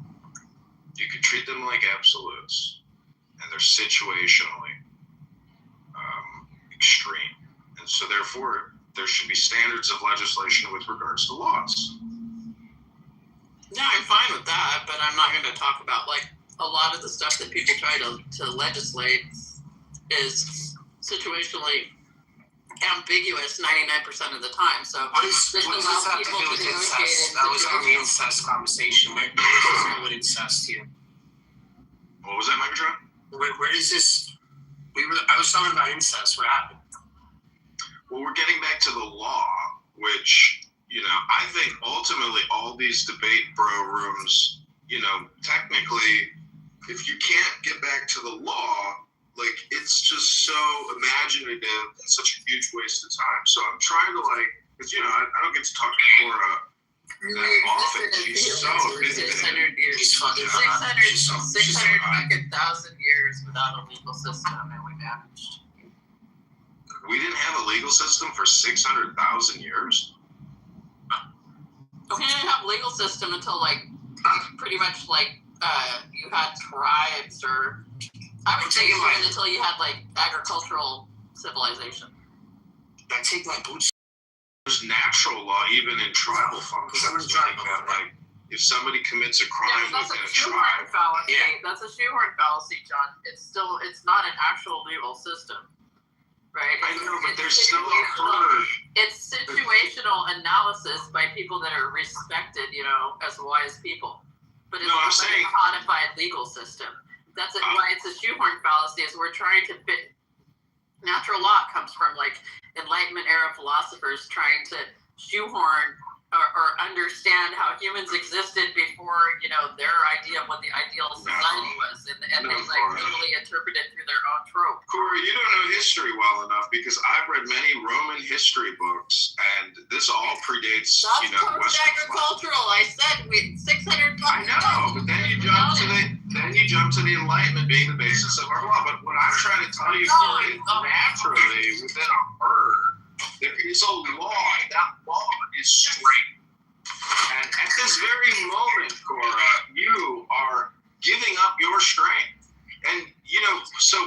You could treat them like absolutes. and they're situationally extreme. And so therefore, there should be standards of legislation with regards to laws. Yeah, I'm fine with that, but I'm not going to talk about like a lot of the stuff that people try to legislate is situationally ambiguous 99% of the time. So What does this have to do with incest? That was on the incest conversation. Where does this go with incest here? What was that, Megatron? Where does this? I was talking about incest. What happened? Well, we're getting back to the law, which, you know, I think ultimately all these debate bro rooms, you know, technically, if you can't get back to the law, like, it's just so imaginative and such a huge waste of time. So I'm trying to, like, because, you know, I don't get to talk to Cora that often. She's so busy. 600 years. She's fucking 600 fucking thousand years without a legal system, and we managed. We didn't have a legal system for 600,000 years? We didn't have a legal system until, like, pretty much, like, you had tribes, or I would say even until you had, like, agricultural civilization. I take my boots. There's natural law even in tribal functions. Like, if somebody commits a crime that's within a a shoehorn tribe. fallacy. Yeah. That's a shoehorn fallacy, John. It's not an actual legal system, right? I know, but there's still a herd. It's situational analysis by people that are respected, you know, as wise people. But it's No, I'm not saying- a codified legal system. That's why it's a shoehorn fallacy, is we're trying to fit. Natural law comes from, like, Enlightenment era philosophers trying to shoehorn or understand how humans existed before, you know, their idea of what the ideal society was, and they like totally interpret it through their own trope. Corey, you don't know history well enough, because I've read many Roman history books, and this all predates, That's you know, Western post-agricultural. I said 600. I know, but then you jump to the Enlightenment being the basis of our law. But what I'm trying to tell you, Corey, naturally within a herd, there is a law, and that law is straight. And at this very moment, Cora, you are giving up your strength. And, you know, so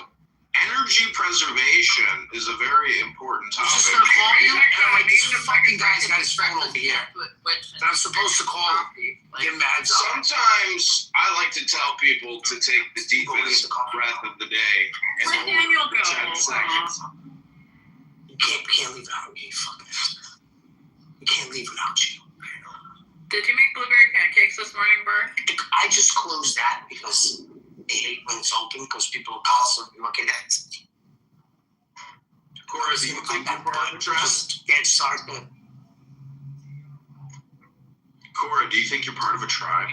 energy preservation is a very important topic. Just gonna call you? I'm like, this fucking guy's got his phone over here. That I'm supposed to call him. Give him a heads up. Sometimes I like to tell people to take the deepest breath of the day and Where'd Daniel hold go? 10 seconds. You can't leave without me, fucking. You can't leave without you. Did you make blueberry pancakes this morning, Bert? I just closed that because they hate when it's open, because people are constantly looking at it. Cora, do you think you're part of a tribe? Just get started. Cora, do you think you're part of a tribe?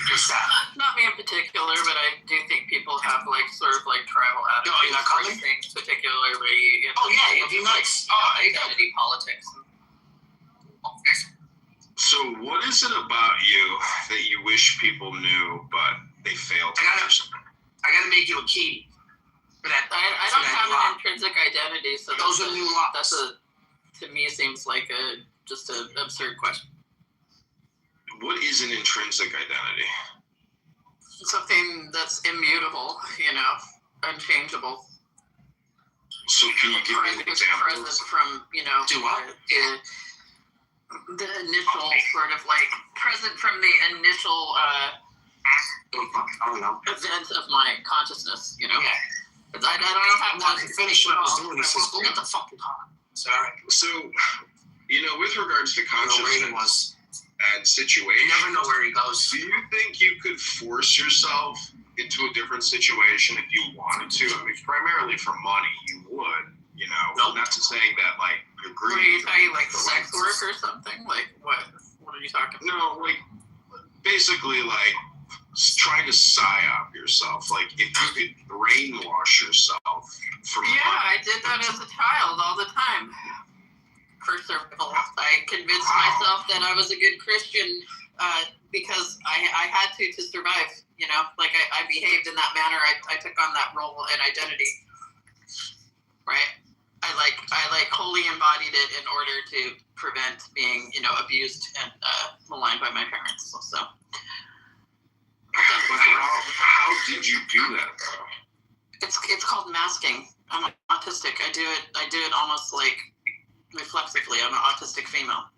What's that? Not me in particular, but I do think people have, like, sort of like tribal attitudes you're not coming? towards things, particularly in Oh, yeah, it'd be nice. identity politics. So what is it about you that you wish people knew, but they failed to understand? I gotta make you a key for that. I don't have an intrinsic identity, so Those are new locks. That's to me seems like just an absurd question. What is an intrinsic identity? Something that's immutable, you know, unchangeable. So can you give me an example? Present from, you know, Do what? the initial sort of like present from the initial I don't know. event of my consciousness, you know. Yeah. I don't have I wanted to finish what I was doing. He says, go get the fucking car. It's all right. So, you know, with regards to I don't know where he consciousness was. and You situation, never know where he goes. do you think you could force yourself into a different situation if you wanted to? I mean, primarily for money, you would, you know. Nope. Not to saying that, like, you're What are greedy. you talking, like sex work or something? Like what? What are you talking about? No, like, basically, like, trying to psyop yourself. Like, if you could brainwash yourself for Yeah, money. I did that as a child all the time. For survival, I convinced myself that I was a good Christian because I had to survive. You know, like I behaved in that manner. I took on that role and identity. Right. I wholly embodied it in order to prevent being, you know, abused and maligned by my parents. So. But how did you do that, though? It's called masking. I'm autistic. I do it almost like reflexively. I'm an autistic female.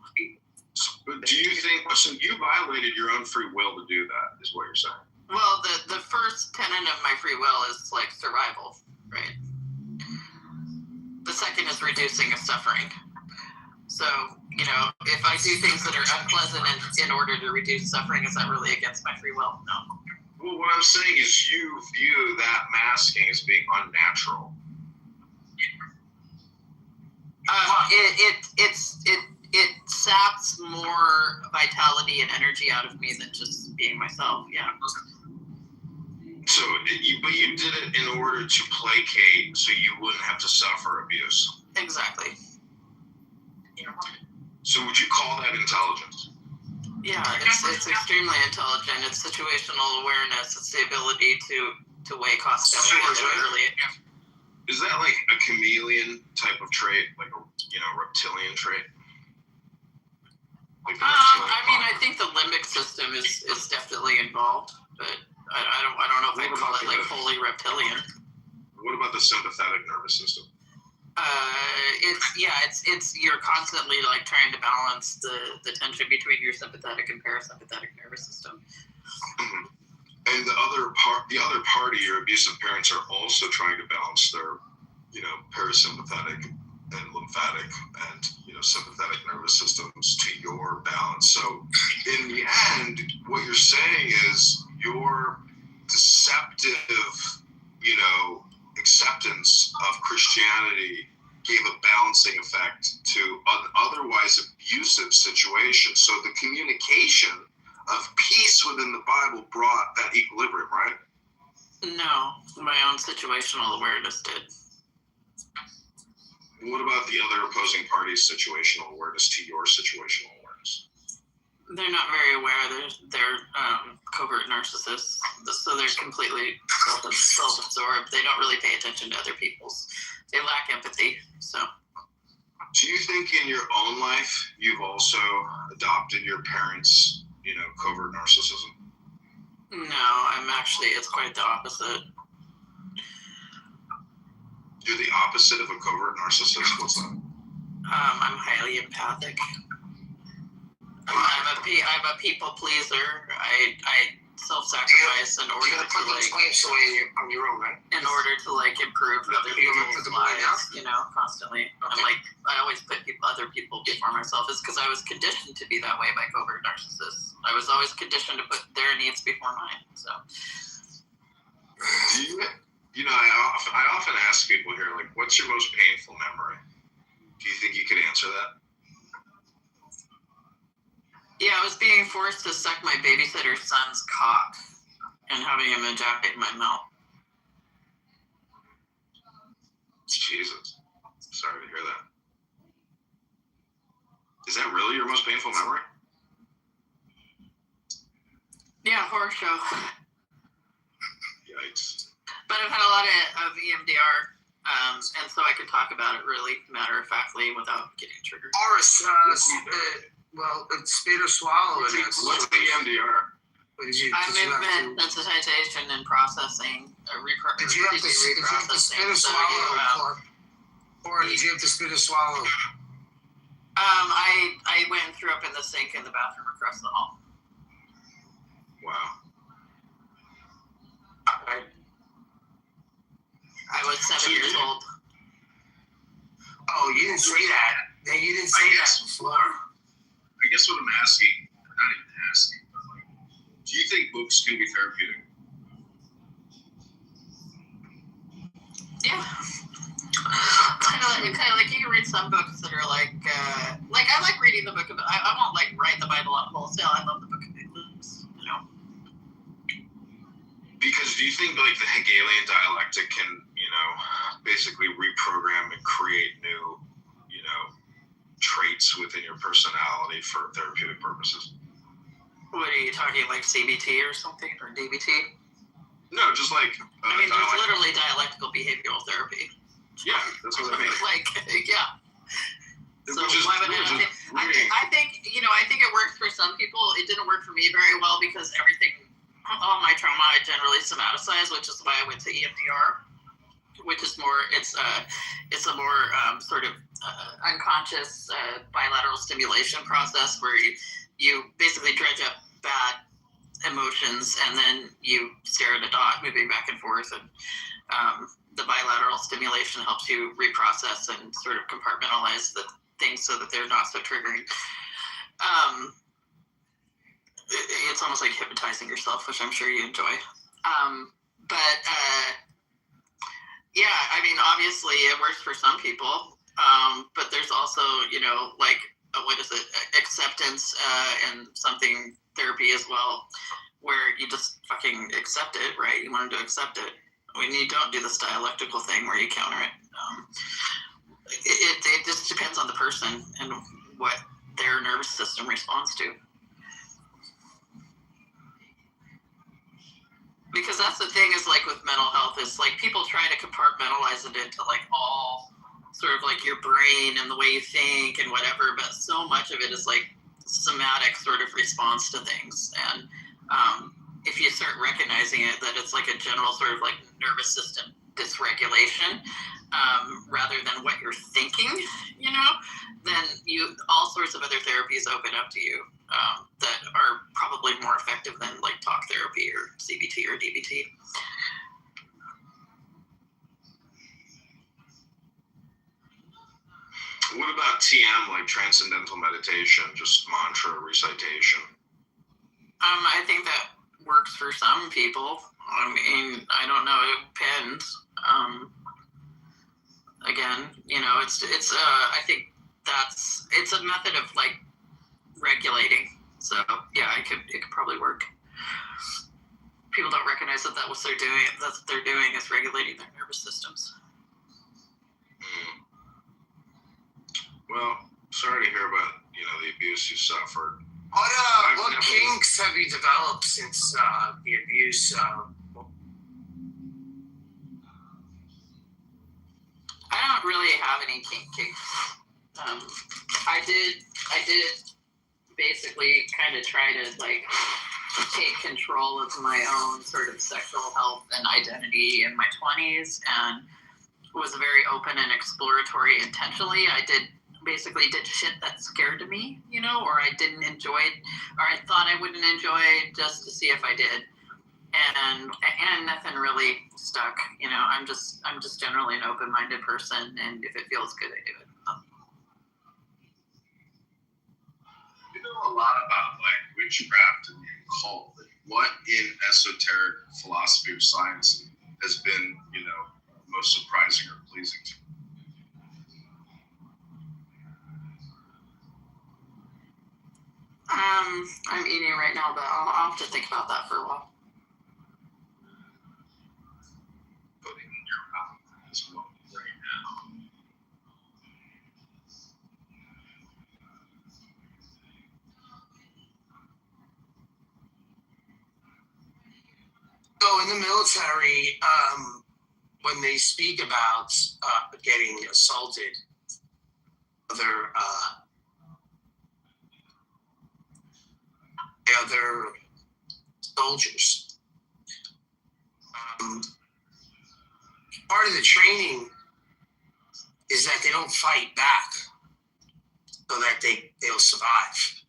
But do you think so? You violated your own free will to do that, is what you're saying. Well, the first tenet of my free will is like survival, right? The second is reducing of suffering. So, if I do things that are unpleasant in order to reduce suffering, is that really against my free will? No. Well, what I'm saying is you view that masking as being unnatural. It saps more vitality and energy out of me than just being myself. Yeah. So, but you did it in order to placate, so you wouldn't have to suffer abuse. Exactly. So, would you call that intelligence? Yeah, it's extremely intelligent. It's situational awareness. It's the ability to weigh cost benefit early. Is that like a chameleon type of trait, like a reptilian trait? Like I think the limbic system is definitely involved, but I don't know if I'd call it like wholly reptilian. What about the sympathetic nervous system? It's you're constantly like trying to balance the tension between your sympathetic and parasympathetic nervous system. Mm-hmm. And the other party, your abusive parents, are also trying to balance their, parasympathetic and lymphatic and sympathetic nervous systems to your balance. So in the end, what you're saying is your deceptive, acceptance of Christianity gave a balancing effect to an otherwise abusive situation. So the communication of peace within the Bible brought that equilibrium, right? No, my own situational awareness did. What about the other opposing party's situational awareness to your situational awareness? They're not very aware. They're covert narcissists, so they're completely self-absorbed. They don't really pay attention to other people's. They lack empathy. So, do you think in your own life you've also adopted your parents', covert narcissism? No, it's quite the opposite. You're the opposite of a covert narcissist? What's that? I'm highly empathic. I'm a people pleaser. I self-sacrifice in order to on your own, right? In order to improve other people's lives, constantly. Okay. I always put other people before myself. It's because I was conditioned to be that way by covert narcissists. I was always conditioned to put their needs before mine. So. I often ask people here, what's your most painful memory? Do you think you could answer that? Yeah, I was being forced to suck my babysitter's son's cock and having him ejaculate in my mouth. Jesus. Sorry to hear that. Is that really your most painful memory? Yeah, horror show. Yikes. But I've had a lot of EMDR, and so I can talk about it really matter-of-factly without getting triggered. Spit or swallow it. What's the EMDR? Movement, sensitization, and processing. Did you have to spit or swallow? Or did you have to spit or swallow? I went and threw up in the sink in the bathroom across the hall. Wow. I was 7 years old. Oh, you didn't say that. You didn't say that before. I guess what I'm asking, or not even asking, but do you think books can be therapeutic? Yeah. Kind of like you can read some books that are I like reading the book of I won't write the Bible out wholesale. I love the book of Ecclesiastes, Because do you think the Hegelian dialectic can, basically reprogram and create new, traits within your personality for therapeutic purposes? What are you talking, CBT or something, or DBT? No, just there's literally dialectical behavioral therapy. Yeah, that's what I mean. Yeah. So why would I think it worked for some people. It didn't work for me very well because everything all my trauma I generally somaticize, which is why I went to EMDR, which is more, it's a more sort of unconscious bilateral stimulation process where you basically dredge up bad emotions and then you stare at a dot moving back and forth, and the bilateral stimulation helps you reprocess and sort of compartmentalize the things so that they're not so triggering. It's almost like hypnotizing yourself, which I'm sure you enjoy. Yeah, I mean, obviously it works for some people, but there's also, like, what is it, acceptance and something therapy as well, where you just fucking accept it, right? You learn to accept it. When you don't do this dialectical thing where you counter it. It just depends on the person and what their nervous system responds to. Because that's the thing is, like, with mental health, is like people try to compartmentalize it into like all sort of like your brain and the way you think and whatever, but so much of it is like somatic sort of response to things. And if you start recognizing it, that it's like a general sort of like nervous system dysregulation, rather than what you're thinking, then all sorts of other therapies open up to you that are probably more effective than like talk therapy or CBT or DBT. What about TM, like transcendental meditation, just mantra recitation? I think that works for some people. I mean, I don't know. It depends. Again, it's I think it's a method of like regulating. So yeah, it could probably work. People don't recognize that that's what they're doing is regulating their nervous systems. Well, sorry to hear about the abuse you suffered. What kinks have you developed since the abuse? I don't really have any kinks. I did basically kind of try to like take control of my own sort of sexual health and identity in my 20s, and was very open and exploratory intentionally. I did shit that scared me, or I didn't enjoy, or I thought I wouldn't enjoy, just to see if I did. And nothing really stuck. I'm just generally an open-minded person, and if it feels good, I do it. You know a lot about like witchcraft and occult. What in esoteric philosophy or science has been, most surprising or pleasing to you? I'm eating right now, but I'll have to think about that for a while. Putting in your mouth at this moment right now. So in the military, when they speak about getting assaulted, other soldiers, part of the training is that they don't fight back, so that they'll survive.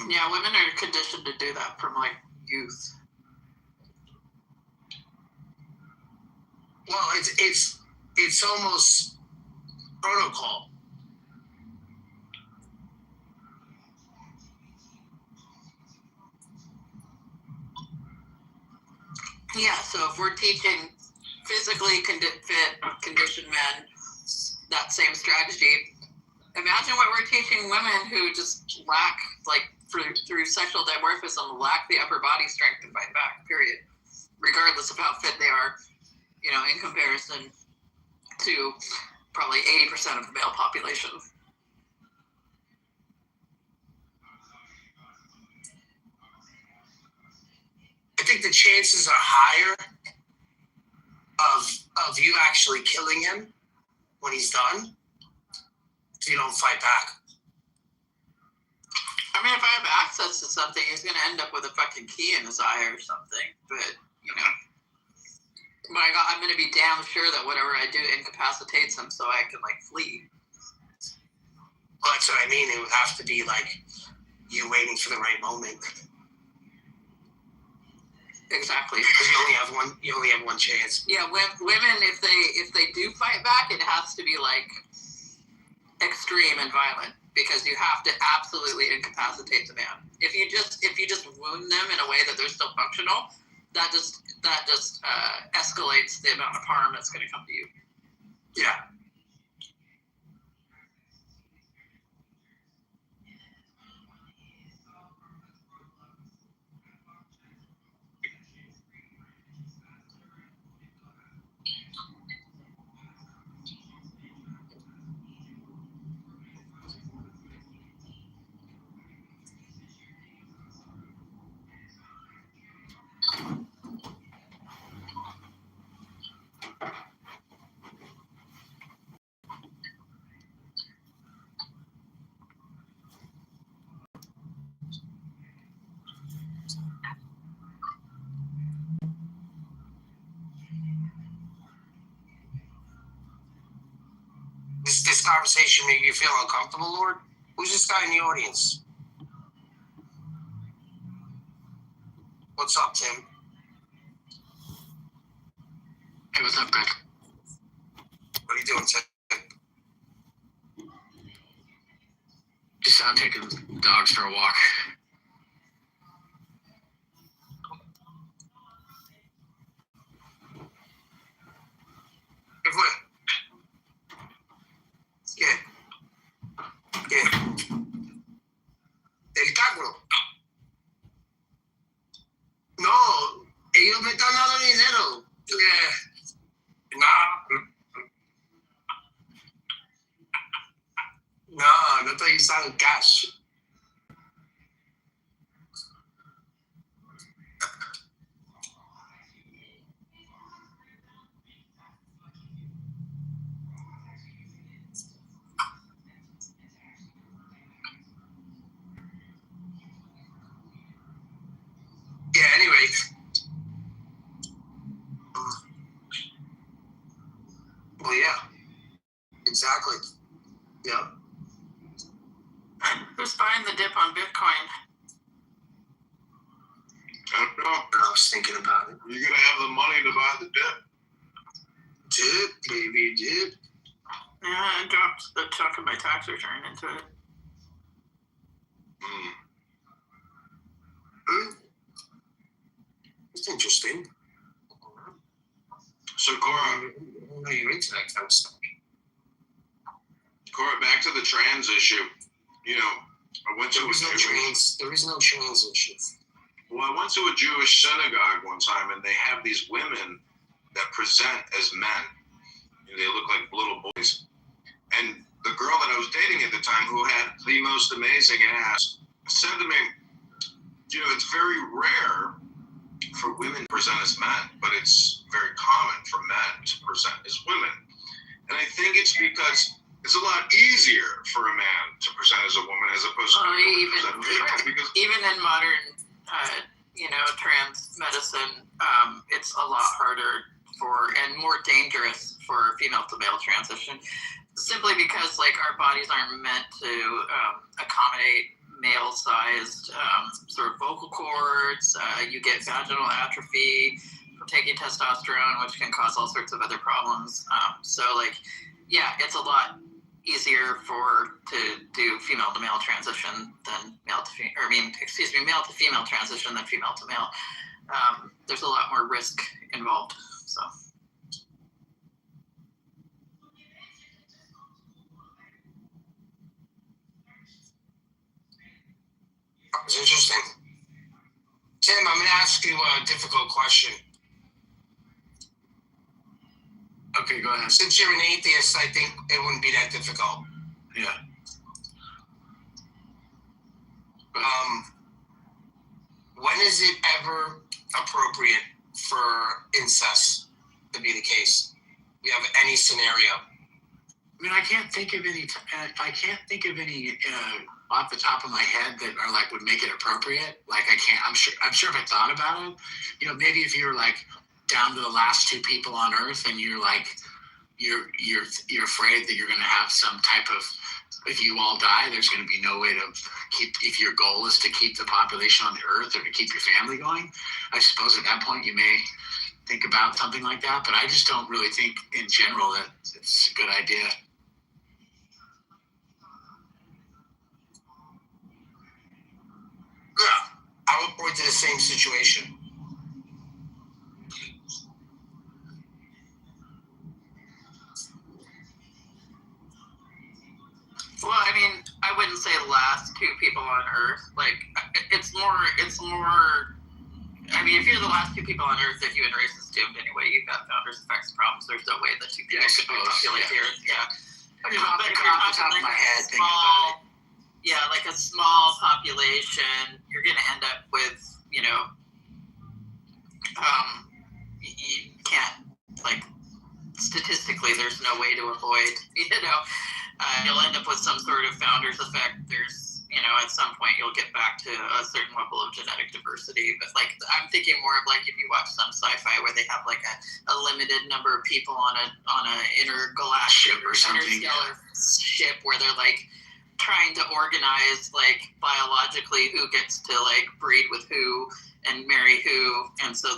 Yeah, women are conditioned to do that from like youth. Well, it's almost protocol. Yeah, so if we're teaching physically fit, conditioned men that same strategy, imagine what we're teaching women who just lack, like, through sexual dimorphism, lack the upper body strength to fight back, period. Regardless of how fit they are, in comparison to probably 80% of the male population. I think the chances are higher of you actually killing him when he's done if you don't fight back. I mean, if I have access to something, he's gonna end up with a fucking key in his eye or something. But I'm gonna be damn sure that whatever I do incapacitates him, so I can like flee. Well, that's what I mean. It would have to be like you waiting for the right moment. Exactly. Because you only have one chance. Yeah, women, if they do fight back, it has to be like extreme and violent, because you have to absolutely incapacitate the man. If you just wound them in a way that they're still functional, that just escalates the amount of harm that's going to come to you. Yeah. This conversation make you feel uncomfortable, Lord? Who's this guy in the audience? What's up, Tim? Hey, what's up, Greg? What are you doing, Tim? Just out taking dogs for a walk. ¿Qué? El carro. No, ellos me están dando dinero. No estoy usando cash. Yeah, anyway. Well, yeah. Exactly. Yeah. Who's buying the dip on Bitcoin? I don't know. I was thinking about it. You're gonna have the money to buy the dip. Dip, baby, dip. Yeah, I dropped a chunk of my tax return into it. It's interesting. So Cora, I know you're into that kind of stuff. Cora, back to the trans issue. You know, I went to There is no trans issue. Well, I went to a Jewish synagogue one time, and they have these women that present as men. They look like little boys. And the girl that I was dating at the time, who had the most amazing ass, said to me, you know, it's very rare for women to present as men, but it's very common for men to present as women. And I think it's because it's a lot easier for a man to present as a woman as opposed to a woman to present as a man. Because even in modern, trans medicine, it's a lot harder and more dangerous for female to male transition, simply because our bodies aren't meant to accommodate male-sized sort of vocal cords. You get vaginal atrophy from taking testosterone, which can cause all sorts of other problems. It's a lot easier to do female to male transition than male to female transition than female to male. There's a lot more risk involved. So. It's interesting. Tim, I'm going to ask you a difficult question. Okay, go ahead. Since you're an atheist, I think it wouldn't be that difficult. Yeah. When is it ever appropriate for incest to be the case? You have any scenario? I mean, I can't think of any off the top of my head that are like would make it appropriate. Like I can't. I'm sure if I thought about it, you know, maybe if you're like down to the last 2 people on Earth, and you're like you're afraid that you're going to have some type of, if you all die, there's going to be no way to keep, if your goal is to keep the population on the Earth or to keep your family going, I suppose at that point you may think about something like that. But I just don't really think in general that it's a good idea. Yeah, I would point to the same situation. Well, I mean, I wouldn't say last 2 people on Earth. Like, it's more. I mean, if you're the last 2 people on Earth, if you and race is doomed anyway, you've got founders effects problems. There's no way that 2 people could populate the Earth. Yeah. But if you're talking like a small, like a small population, you're going to end up with, you know, you can't, like, statistically, there's no way to avoid, you know, you'll end up with some sort of founder's effect. There's, you know, at some point you'll get back to a certain level of genetic diversity. But like, I'm thinking more of like if you watch some sci-fi where they have like a limited number of people on a intergalactic or interstellar ship where they're like trying to organize like biologically who gets to like breed with who and marry who, and so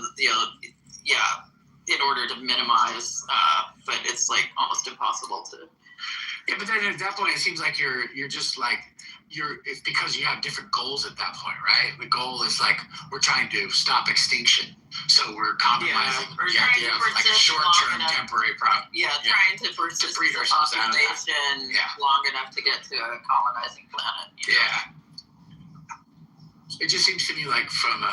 in order to minimize, but it's like almost impossible to. Yeah, but then at that point, it seems like you're just like, it's because you have different goals at that point, right? The goal is like, we're trying to stop extinction. So we're compromising the idea of like a short-term temporary problem. Trying to persist the population long enough to get to a colonizing planet. Yeah. It just seems to me like from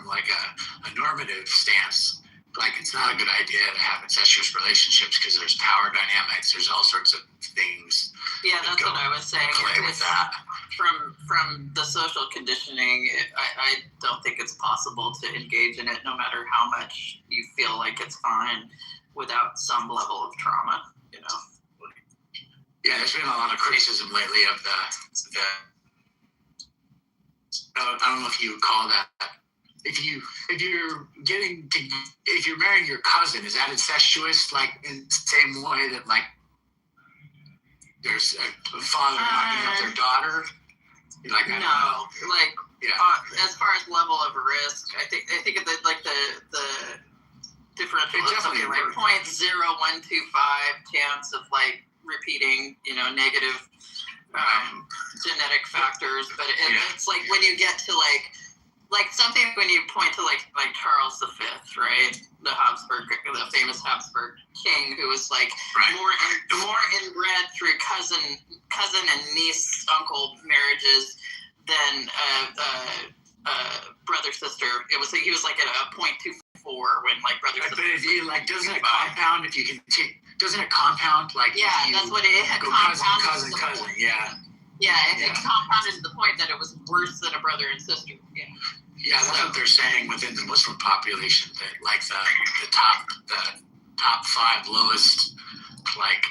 like a normative stance, like it's not a good idea to have incestuous relationships because there's power dynamics. There's all sorts of things. Yeah, that's what I was saying. Play with that. From the social conditioning, I don't think it's possible to engage in it, no matter how much you feel like it's fine, without some level of trauma. You know. Yeah, there's been a lot of criticism lately of the. I don't know if you would call that. If you're marrying your cousin, is that incestuous? Like in the same way that like there's a father knocking up their daughter? Like no, like as far as level of risk, I think the differential is something like 0.0125 chance of like repeating, you know, negative genetic factors, but it's like when you get to like something when you point to like Charles V, right? The famous Habsburg king, who was like more inbred through cousin and niece uncle marriages than brother sister. He was like at a 0.24 when like brother sister. But if you like, doesn't it compound if you can take? Doesn't it compound like? Yeah, that's what it had. Go cousin. Yeah. Yeah, it compounded to the point that it was worse than a brother and sister. Yeah. Yeah, that's what they're saying within the Muslim population, that like the top 5 lowest like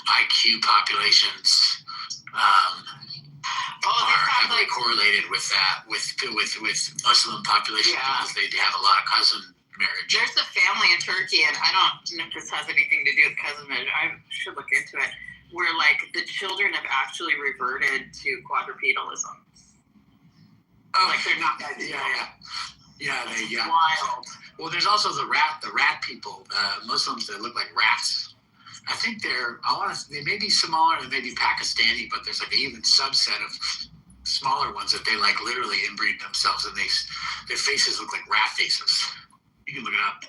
IQ populations are heavily correlated with that with Muslim population because they have a lot of cousin marriage. There's a family in Turkey, and I don't know if this has anything to do with cousin marriage. I should look into it. Where like the children have actually reverted to quadrupedalism. Oh, like they're not. Wild. Well, there's also the rat people, Muslims that look like rats. I think they may be smaller, they may be Pakistani, but there's like an even subset of smaller ones that they like literally inbreed themselves, and their faces look like rat faces. You can look it up.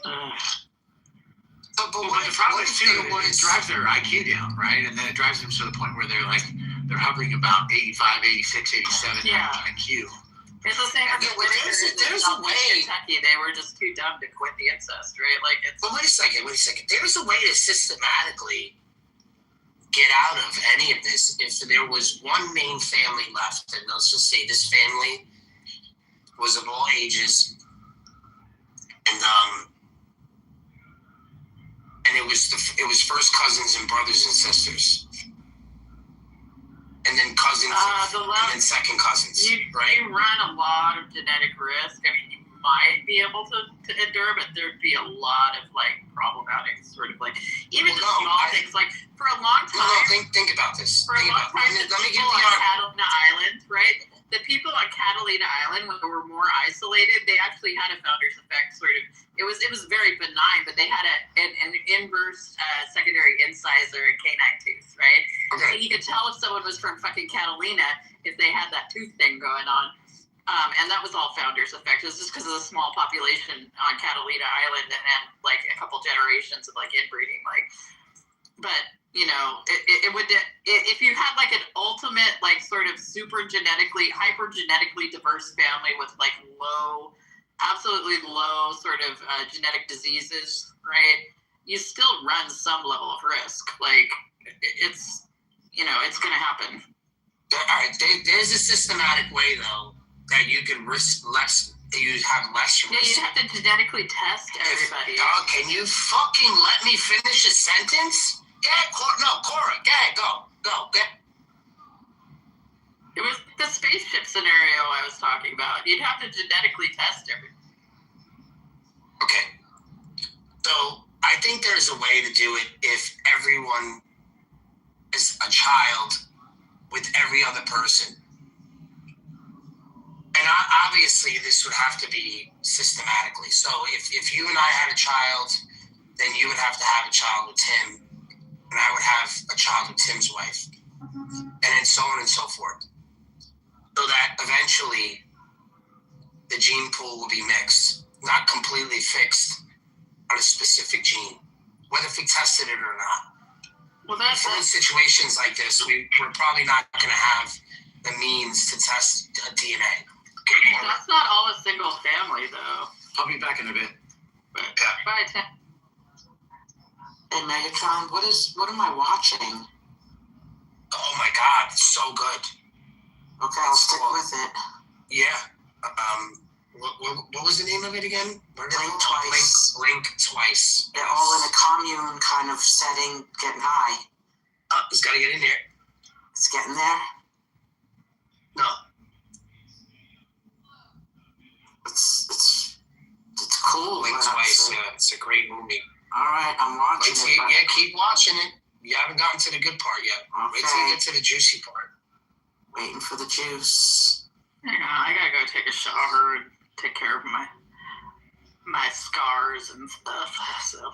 But the problem is too, it drives their IQ down, right? And then it drives them to the point where they're hovering about 85, 86, 87 IQ. It's the same as the there's a way. Kentucky, they were just too dumb to quit the incest, right? Like it's. But wait a second. There's a way to systematically get out of any of this if there was one main family left, and let's just say this family was of all ages, and it was first cousins and brothers and sisters, and then cousins and and then second cousins, right? You run a lot of genetic risk. I mean, you might be able to endure, but there'd be a lot of like problematic sort of like even things like for a long time. No, think about this. For a long time, let me give you Catalina Island, right? The people on Catalina Island, when they were more isolated, they actually had a founder's effect sort of. It was very benign, but they had an inverse secondary incisor and canine tooth, right? Okay. So you could tell if someone was from fucking Catalina if they had that tooth thing going on. And that was all founder's effect. It was just because of the small population on Catalina Island and like a couple generations of like inbreeding, like. But you know, it would if you had like an ultimate like sort of super genetically, hyper genetically diverse family with like absolutely low sort of genetic diseases, right? You still run some level of risk. Like it's, you know, it's going to happen. All right, there's a systematic way though that you can risk less. You have less risk. Yeah, you'd have to genetically test everybody. Dog, can you fucking let me finish a sentence? Yeah, Cora, go. It was the spaceship scenario I was talking about. You'd have to genetically test everything. Okay. So I think there's a way to do it if everyone is a child with every other person. And obviously this would have to be systematically. So if you and I had a child, then you would have to have a child with Tim. And I would have a child with Tim's wife, and then so on and so forth. So that eventually the gene pool will be mixed, not completely fixed on a specific gene, whether we tested it or not. Well, that's in situations like this, we're probably not going to have the means to test DNA. Okay, that's not all a single family, though. I'll be back in a bit. But, bye, Tim. Hey Megatron, what am I watching? Oh my God, it's so good. Okay, I'll stick with it. Yeah. What was the name of it again? Blink Twice. Blink Twice. They're all in a commune kind of setting, getting high. Oh, it's got to get in there. It's getting there? No. It's cool. Blink Twice. Yeah, it's a great movie. All right, I'm watching it. Keep watching it. You haven't gotten to the good part yet. Okay. Wait till you get to the juicy part. Waiting for the juice. Yeah, I gotta go take a shower and take care of my scars and stuff. So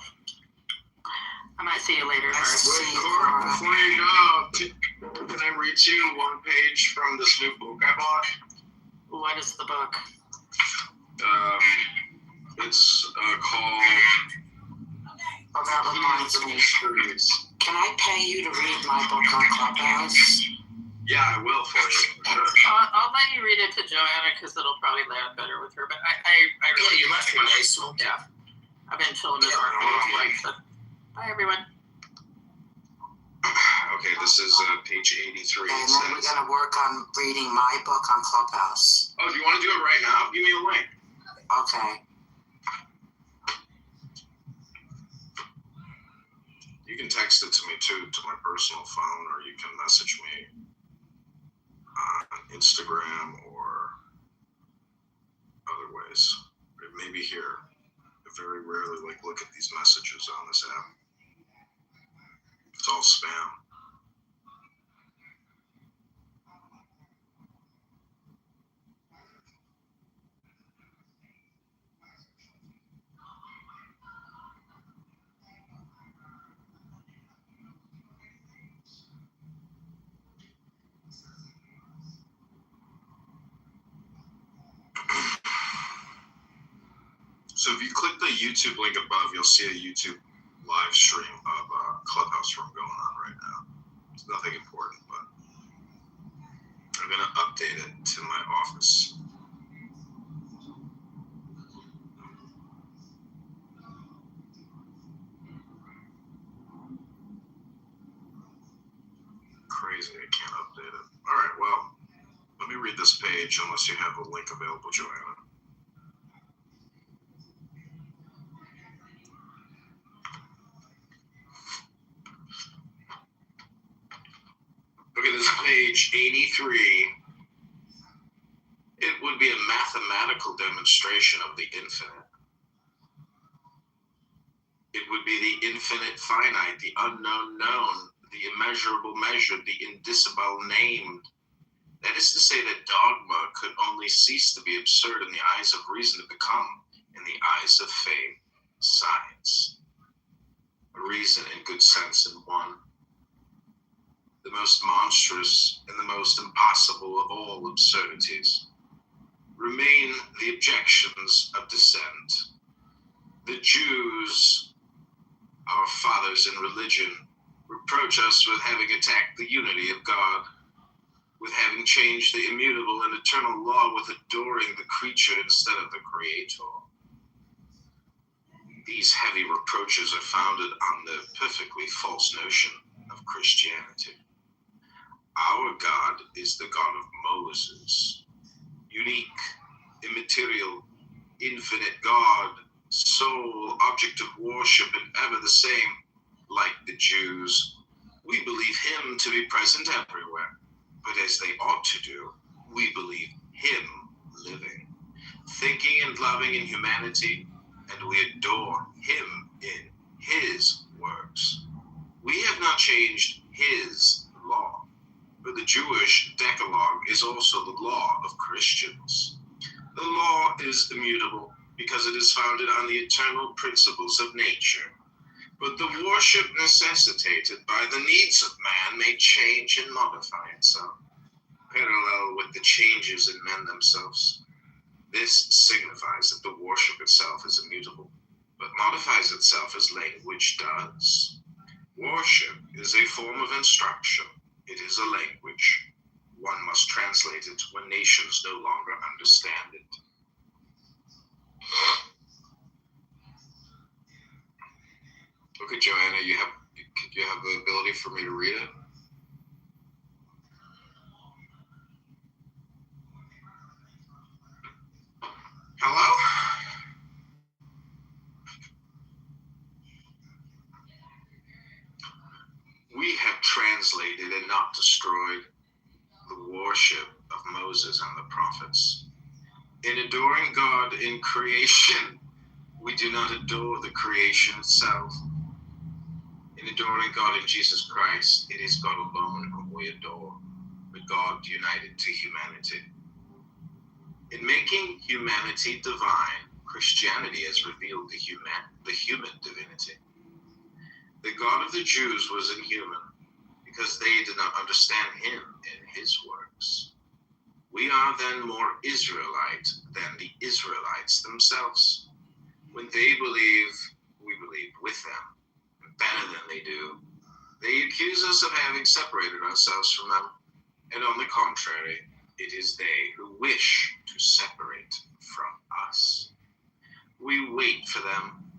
I might see you later. Cora, before you go, can I read you one page from this new book I bought? What is the book? It's called. Oh, that reminds me. Can I pay you to read my book on Clubhouse? Yeah, I will for you. Sure. I'll let you read it to Joanna because it'll probably land better with her. But I really you left me nice. Yeah, I've been chilling with her. So. Bye, everyone. Okay, this is page 83. And then we're gonna work on reading my book on Clubhouse. Oh, do you want to do it right now? Give me a link. Okay. You can text it to me too, to my personal phone, or you can message me on Instagram or other ways. Or maybe here. I very rarely look at these messages on this app. It's all spam. So if you click the YouTube link above, you'll see a YouTube live stream of a Clubhouse room going on right now. It's nothing important, but I'm going to update it to my office. Crazy, I can't update it. All right, well, let me read this page unless you have a link available, Joanna. Okay, this is page 83, it would be a mathematical demonstration of the infinite. It would be the infinite finite, the unknown known, the immeasurable measured, the indicible named. That is to say that dogma could only cease to be absurd in the eyes of reason to become, in the eyes of faith, science. Reason and good sense in one. The most monstrous and the most impossible of all absurdities remain the objections of dissent. The Jews, our fathers in religion, reproach us with having attacked the unity of God, with having changed the immutable and eternal law with adoring the creature instead of the Creator. These heavy reproaches are founded on the perfectly false notion of Christianity. Our God is the God of Moses, unique, immaterial, infinite God, sole object of worship and ever the same. Like the Jews, we believe him to be present everywhere, but as they ought to do, we believe him living, thinking and loving in humanity, and we adore him in his works. We have not changed his law, but the Jewish Decalogue is also the law of Christians. The law is immutable because it is founded on the eternal principles of nature, but the worship necessitated by the needs of man may change and modify itself, parallel with the changes in men themselves. This signifies that the worship itself is immutable, but modifies itself as language does. Worship is a form of instruction. It is a language. One must translate it when nations no longer understand it. Okay, Joanna, you have the ability for me to read it? Hello? We have translated and not destroyed the worship of Moses and the prophets. In adoring God in creation, we do not adore the creation itself. In adoring God in Jesus Christ, it is God alone whom we adore, but God united to humanity. In making humanity divine, Christianity has revealed the human divinity. The God of the Jews was inhuman because they did not understand him in his works. We are then more Israelite than the Israelites themselves. When they believe, we believe with them, better than they do. They accuse us of having separated ourselves from them, and on the contrary, it is they who wish to separate from us. We wait for them,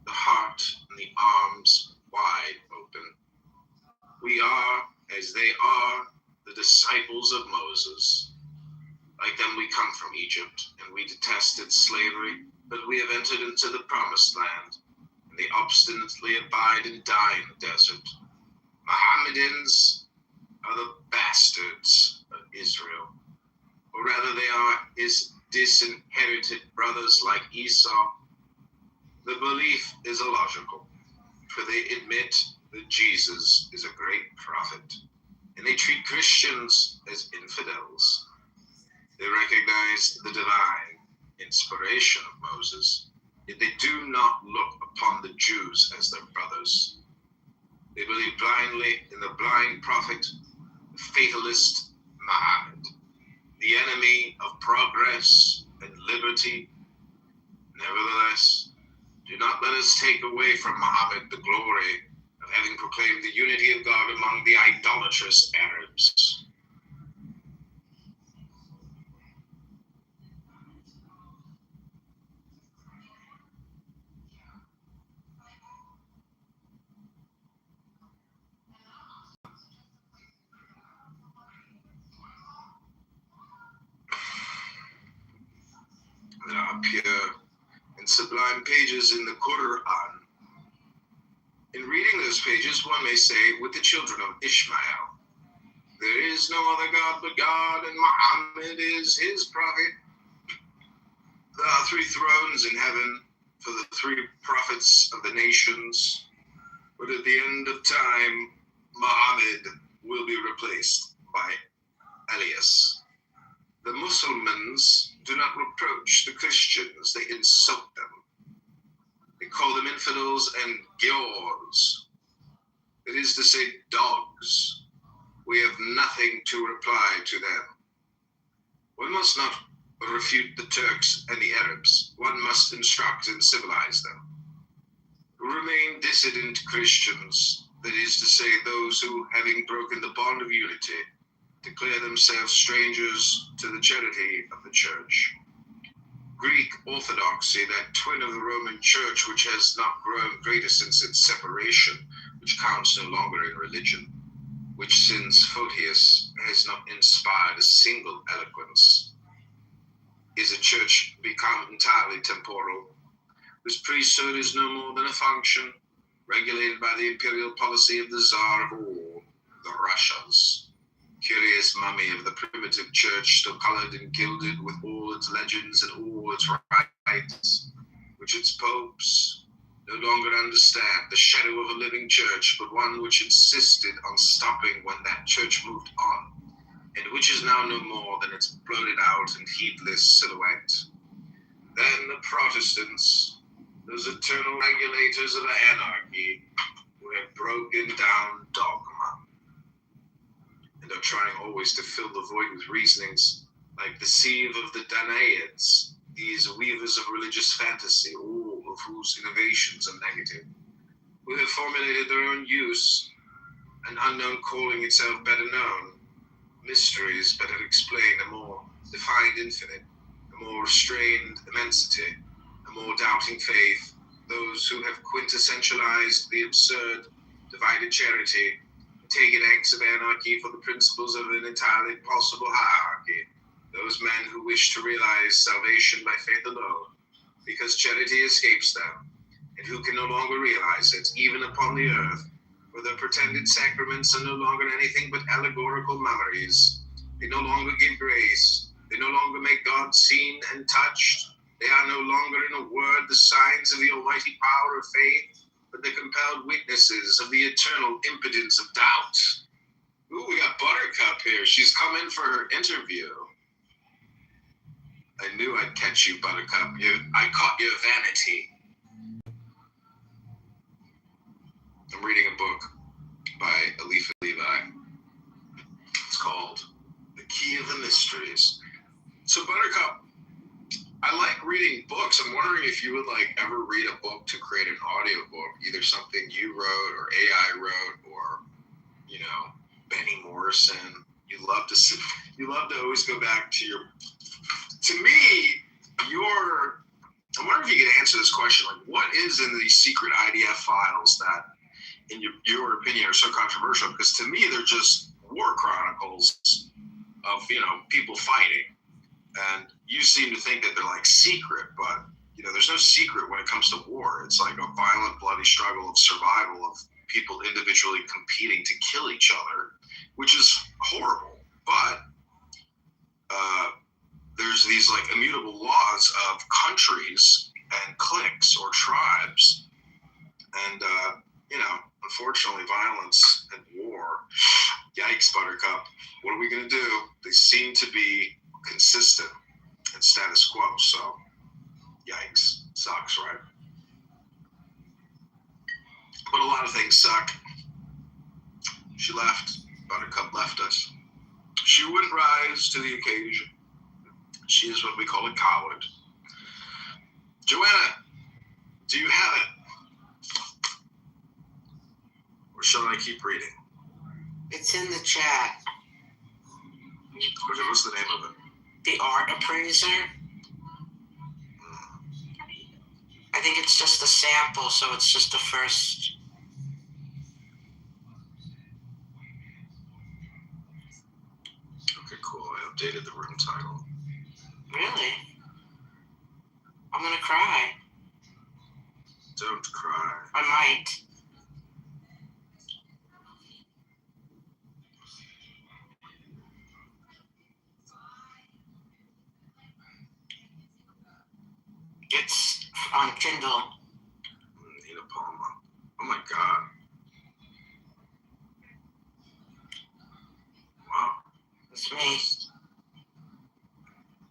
the heart and the arms wide open. We are, as they are, the disciples of Moses. Like them we come from Egypt, and we detested slavery, but we have entered into the promised land, and they obstinately abide and die in the desert. Mohammedans are the bastards of Israel, or rather they are his disinherited brothers like Esau. The belief is illogical, for they admit that Jesus is a great prophet, and they treat Christians as infidels. They recognize the divine inspiration of Moses, yet they do not look upon the Jews as their brothers. They believe blindly in the blind prophet, the fatalist Muhammad, the enemy of progress and liberty. Nevertheless, do not let us take away from Muhammad the glory of having proclaimed the unity of God among the idolatrous Arabs. There are pure and sublime pages in the Quran. In reading those pages, one may say, with the children of Ishmael, There is no other God but God, and Muhammad is his prophet. There are 3 thrones in heaven for the 3 prophets of the nations, but at the end of time, Muhammad will be replaced by Elias. The Muslims do not reproach the Christians, they insult them. They call them infidels and giors. It is to say, dogs. We have nothing to reply to them. One must not refute the Turks and the Arabs. One must instruct and civilize them. Remain dissident Christians, that is to say, those who, having broken the bond of unity, declare themselves strangers to the charity of the Church. Greek Orthodoxy, that twin of the Roman Church, which has not grown greater since its separation, which counts no longer in religion, which since Photius has not inspired a single eloquence, is a church become entirely temporal, whose priesthood is no more than a function, regulated by the imperial policy of the Tsar of all, the Russias. Curious mummy of the primitive church, still colored and gilded with all its legends and all its rites, which its popes no longer understand, the shadow of a living church, but one which insisted on stopping when that church moved on, and which is now no more than its bloated out and heedless silhouette. Then the Protestants, those eternal regulators of the anarchy, who have broken down dogma, and are trying always to fill the void with reasonings like the sieve of the Danaids, these weavers of religious fantasy, all of whose innovations are negative, who have formulated their own use, an unknown calling itself better known, mysteries better explained, a more defined infinite, a more restrained immensity, a more doubting faith, those who have quintessentialized the absurd, divided charity, taken acts of anarchy for the principles of an entirely possible hierarchy, those men who wish to realize salvation by faith alone, because charity escapes them, and who can no longer realize it, even upon the earth, for their pretended sacraments are no longer anything but allegorical memories. They no longer give grace. They no longer make God seen and touched. They are no longer, in a word, the signs of the almighty power of faith, but the compelled witnesses of the eternal impotence of doubt. Ooh, we got Buttercup here. She's come in for her interview. I knew I'd catch you, Buttercup. I caught your vanity. I'm reading a book by Alifa Levi. It's called The Key of the Mysteries. So, Buttercup, I like reading books. I'm wondering if you would ever read a book to create an audiobook, either something you wrote or AI wrote, or Benny Morrison. You love to always go back to your. To me, I wonder if you could answer this question: what is in these secret IDF files that, in your opinion, are so controversial? Because to me, they're just war chronicles of people fighting. And you seem to think that they're secret, but there's no secret when it comes to war. It's like a violent, bloody struggle of survival of people individually competing to kill each other, which is horrible. But there's these immutable laws of countries and cliques or tribes, and unfortunately, violence and war. Yikes, Buttercup. What are we gonna do? They seem to be consistent and status quo, so yikes. Sucks, right? But a lot of things suck. She left. Buttercup left us. She wouldn't rise to the occasion. She is what we call a coward. Joanna, do you have it? Or shall I keep reading? It's in the chat. What's the name of it? The Art Appraiser. I think it's just a sample, so it's just the first. Okay, cool. I updated the room title. Really? I'm gonna cry. Don't cry. I might. on Kindle. Nina Palmer. Oh my God. Wow. It's me.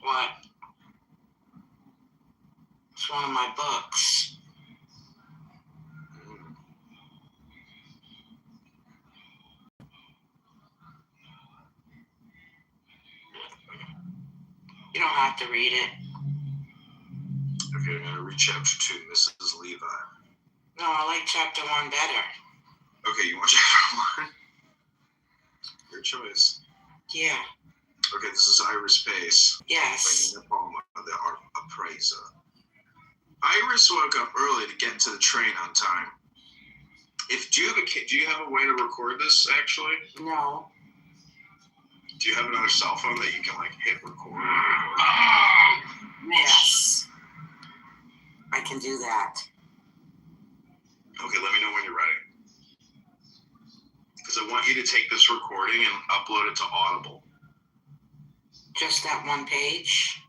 What? It's one of my books. You don't have to read it. Okay, I'm going to read chapter 2, Mrs. Levi. No, I like chapter 1 better. Okay, you want chapter 1? Your choice. Yeah. Okay, this is Iris Pace. Yes. By Nina Palmer, the art appraiser. Iris woke up early to get to the train on time. Do you have a way to record this, actually? No. Do you have another cell phone that you can, like, hit record? Yes. I can do that. Okay, let me know when you're ready. Because I want you to take this recording and upload it to Audible. Just that one page?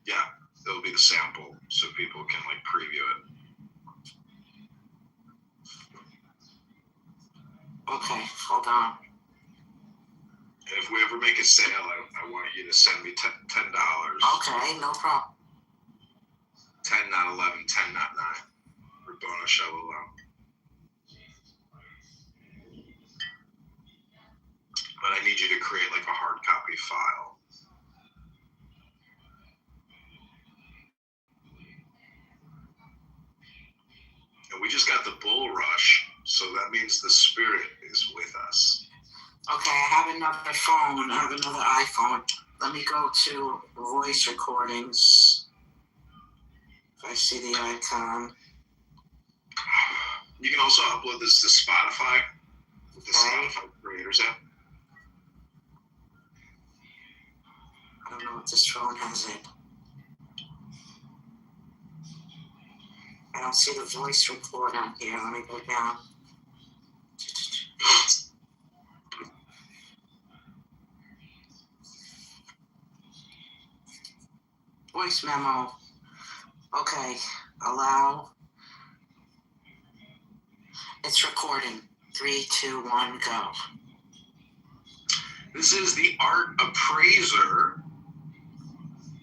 Yeah, it'll be the sample, so people can, like, preview it. Okay, hold on. And if we ever make a sale, I want you to send me $10. Okay, no problem. 10, not 11, 10, not 9. For bonus show alone. But I need you to create like a hard copy file. And we just got the bull rush, so that means the spirit is with us. Okay, I have another phone. I have another iPhone. Let me go to voice recordings. If I see the icon. You can also upload this to Spotify, with the Spotify Creators app. I don't know if this phone has it. I don't see the voice record on here. Let me go down. Voice memo. Okay, allow. It's recording. 3, 2, 1, go. This is The Art Appraiser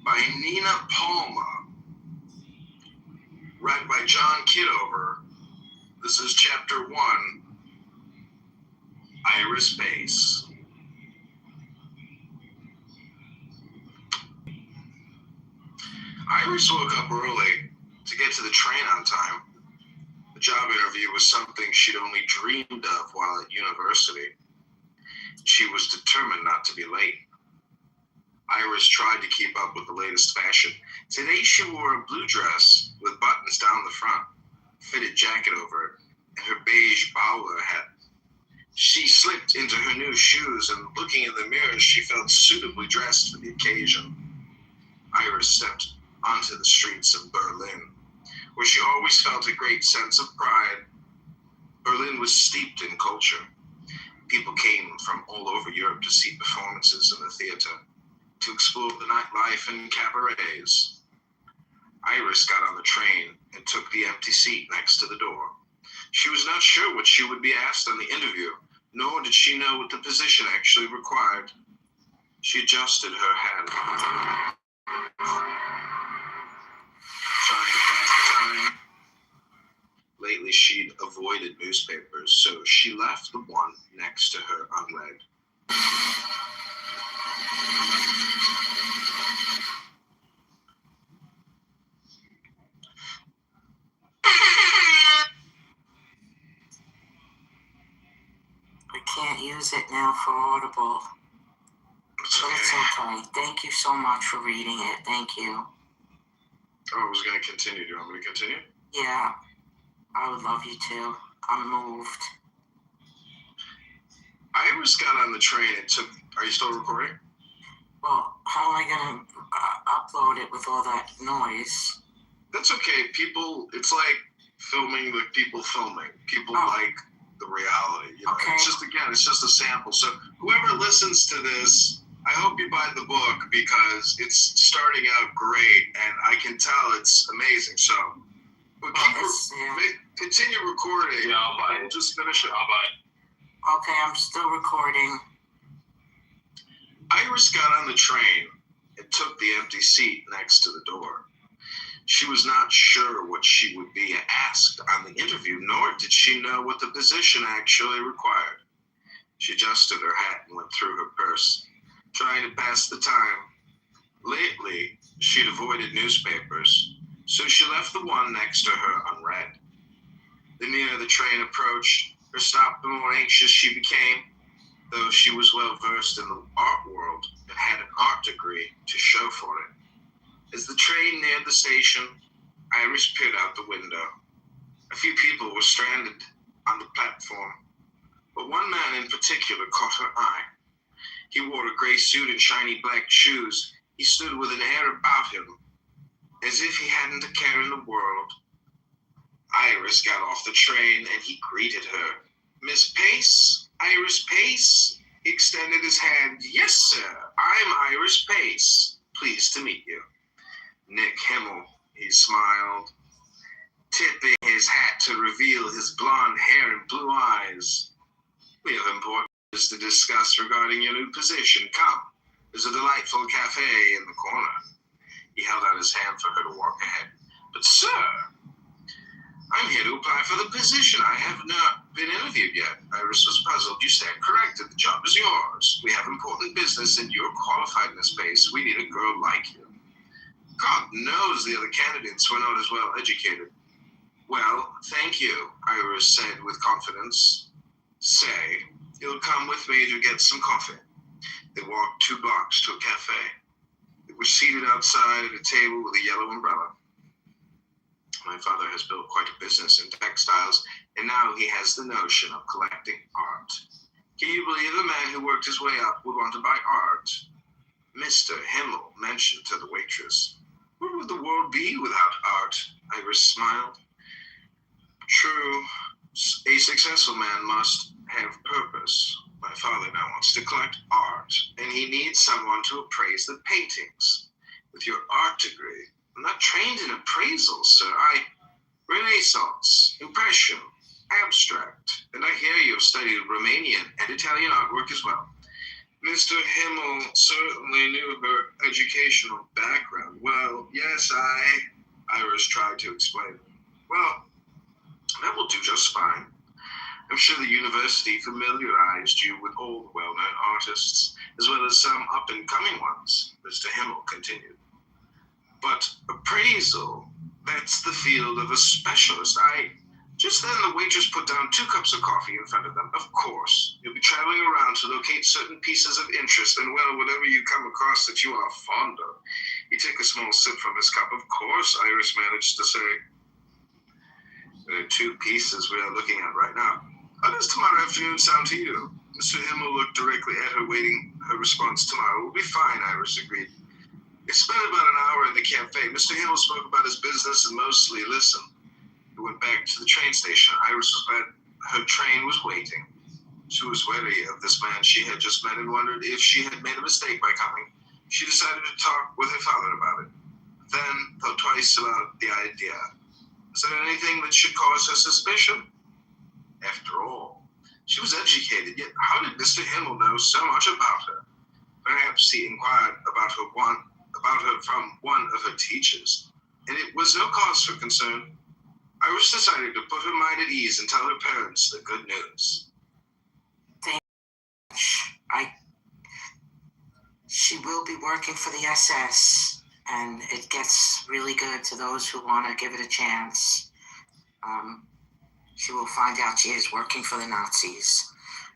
by Nina Palmer. Read by John Kitover. This is chapter 1, Iris Pace. Iris woke up early to get to the train on time. The job interview was something she'd only dreamed of while at university. She was determined not to be late. Iris tried to keep up with the latest fashion. Today she wore a blue dress with buttons down the front, fitted jacket over it, and her beige bowler hat. She slipped into her new shoes, and looking in the mirror, she felt suitably dressed for the occasion. Iris stepped onto the streets of Berlin, where she always felt a great sense of pride. Berlin was steeped in culture. People came from all over Europe to see performances in the theater, to explore the nightlife and cabarets. Iris got on the train and took the empty seat next to the door. She was not sure what she would be asked on the interview, nor did she know what the position actually required. She adjusted her hat, trying to pass the time. Lately, she'd avoided newspapers, so she left the one next to her unread. I can't use it now for Audible. But it's okay. Thank you so much for reading it. Thank you. Oh, I was going to continue. Do you want me to continue? Yeah, I would love you to. I'm moved. Iris got on the train and took... Are you still recording? Well, how am I going to upload it with all that noise? That's okay. People... It's like filming with people filming. People like the reality. You know? Okay. It's just a sample. So whoever listens to this, I hope you buy the book because it's starting out great and I can tell it's amazing. So But Yeah. continue recording. Yeah, I'll buy it. We'll just finish it. I'll buy it. Okay, I'm still recording. Iris got on the train and took the empty seat next to the door. She was not sure what she would be asked on the interview, nor did she know what the position actually required. She adjusted her hat and went through her purse, trying to pass the time. Lately, she'd avoided newspapers, so she left the one next to her unread. The nearer the train approached her stop, the more anxious she became, though she was well versed in the art world and had an art degree to show for it. As the train neared the station, Iris peered out the window. A few people were stranded on the platform, but one man in particular caught her eye. He wore a gray suit and shiny black shoes. He stood with an air about him, as if he hadn't a care in the world. Iris got off the train and he greeted her. "Miss Pace? Iris Pace?" He extended his hand. "Yes, sir. I'm Iris Pace. Pleased to meet you." "Nick Himmel," he smiled, tipping his hat to reveal his blonde hair and blue eyes. "We have important business to discuss regarding your new position. Come, there's a delightful cafe in the corner." He held out his hand for her to walk ahead. "But, sir, I'm here to apply for the position. I have not been interviewed yet." Iris was puzzled. "You stand corrected. The job is yours. We have important business and you're qualified in this space. We need a girl like you." God knows the other candidates were not as well educated. "Well, thank you," Iris said with confidence. "Say, you'll come with me to get some coffee." They walked 2 blocks to a cafe. They were seated outside at a table with a yellow umbrella. "My father has built quite a business in textiles, and now he has the notion of collecting art. Can you believe a man who worked his way up would want to buy art?" Mr. Himmel mentioned to the waitress. "What would the world be without art?" Iris smiled. "True, a successful man must have purpose. My father now wants to collect art, and he needs someone to appraise the paintings. With your art degree, I'm not trained in appraisal, sir. Renaissance, Impression, Abstract, and I hear you have studied Romanian and Italian artwork as well." Mr. Himmel certainly knew her educational background. "Well, yes, Iris tried to explain. "Well, that will do just fine. I'm sure the university familiarized you with all the well-known artists, as well as some up-and-coming ones," Mr. Himmel continued. "But appraisal, that's the field of a specialist. Just then the waitress put down 2 cups of coffee in front of them. "Of course, you'll be traveling around to locate certain pieces of interest, and well, whatever you come across that you are fond of." He took a small sip from his cup. "Of course," Iris managed to say. "There are 2 pieces we are looking at right now. How does tomorrow afternoon sound to you?" Mr. Himmel looked directly at her, waiting her response. "Tomorrow will be fine," Iris agreed. They spent about an hour in the cafe. Mr. Himmel spoke about his business and mostly listened. He went back to the train station. Iris was glad her train was waiting. She was wary of this man she had just met and wondered if she had made a mistake by coming. She decided to talk with her father about it, then thought twice about the idea. Is there anything that should cause her suspicion? After all, she was educated, yet how did Mr. Himmel know so much about her? Perhaps he inquired about her from one of her teachers, and it was no cause for concern. Iris decided to put her mind at ease and tell her parents the good news. She will be working for the SS, and it gets really good to those who want to give it a chance. She will find out she is working for the Nazis,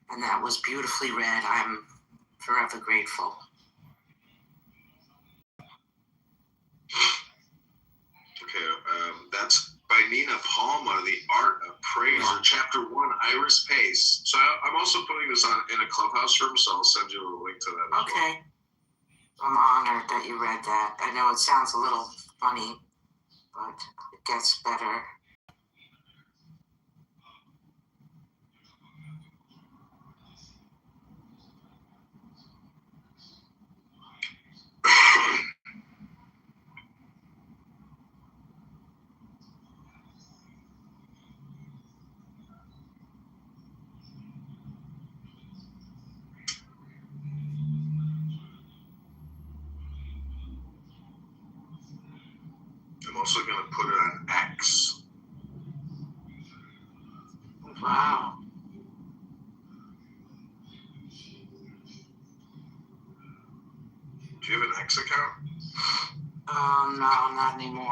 and that was beautifully read. I'm forever grateful. Okay, that's by Nina Palmer, The Art Appraiser, Chapter 1, Iris Pace. So I'm also putting this on in a clubhouse room, so I'll send you a link to that. Okay. I'm honored that you read that. I know it sounds a little funny, but it gets better. I'm also going to put it on X. Wow. Do you have an X account? No, not anymore.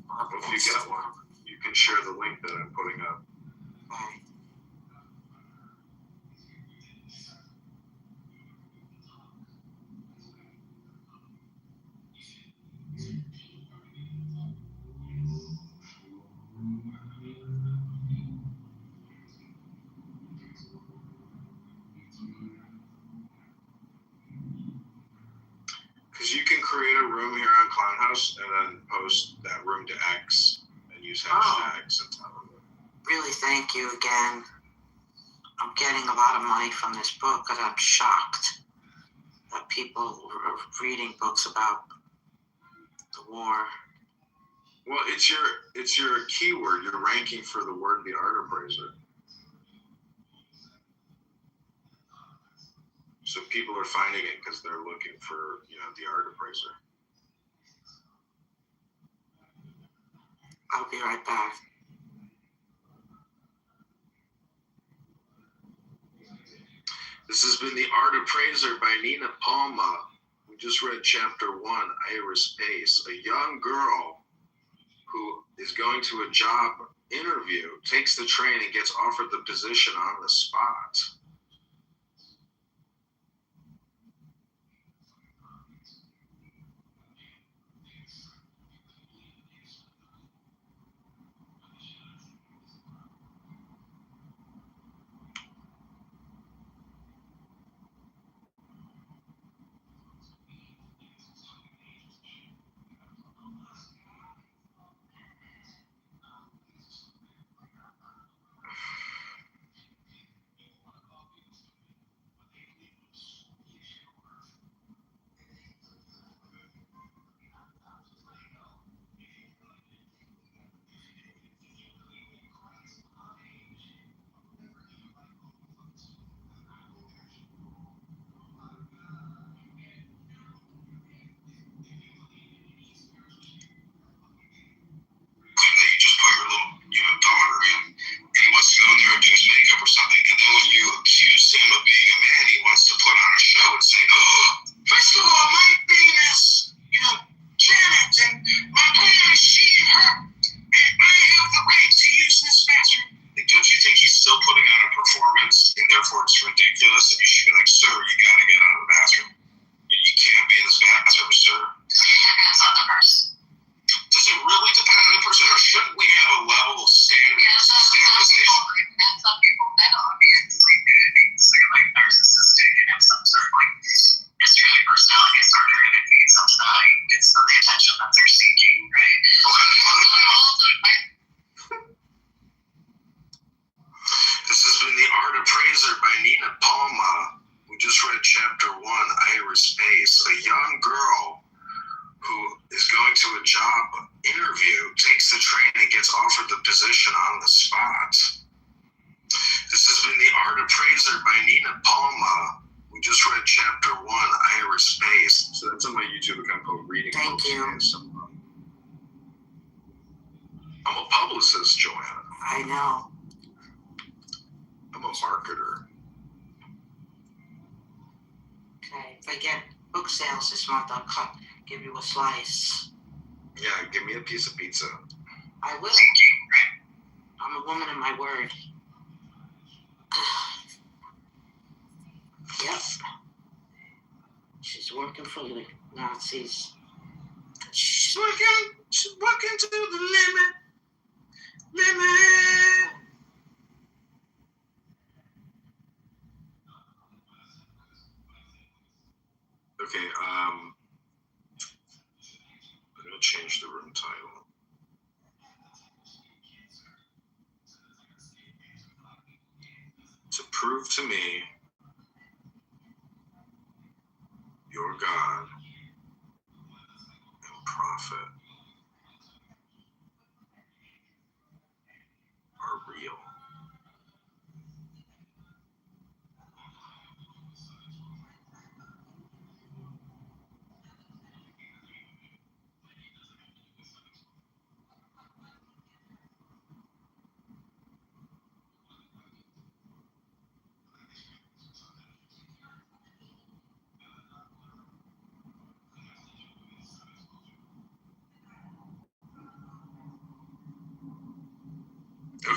Well, if you get one, you can share the link that I'm putting up. Okay. Because you can create a room here on Clownhouse and then post that room to X and use hashtags and stuff. Really, thank you again. I'm getting a lot of money from this book, and I'm shocked that people are reading books about the war. Well, it's your keyword. You're ranking for the word the art appraiser. So people are finding it because they're looking for, the art appraiser. I'll be right back. This has been The Art Appraiser by Nina Palma. We just read chapter 1, Iris Pace, a young girl who is going to a job interview, takes the train and gets offered the position on the spot. Give you a slice. Yeah, give me a piece of pizza. I will. I'm a woman of my word. Yep. She's working for the Nazis. She's working to the limit. Okay, I'm gonna change the room title. To prove to me your God and prophet are real.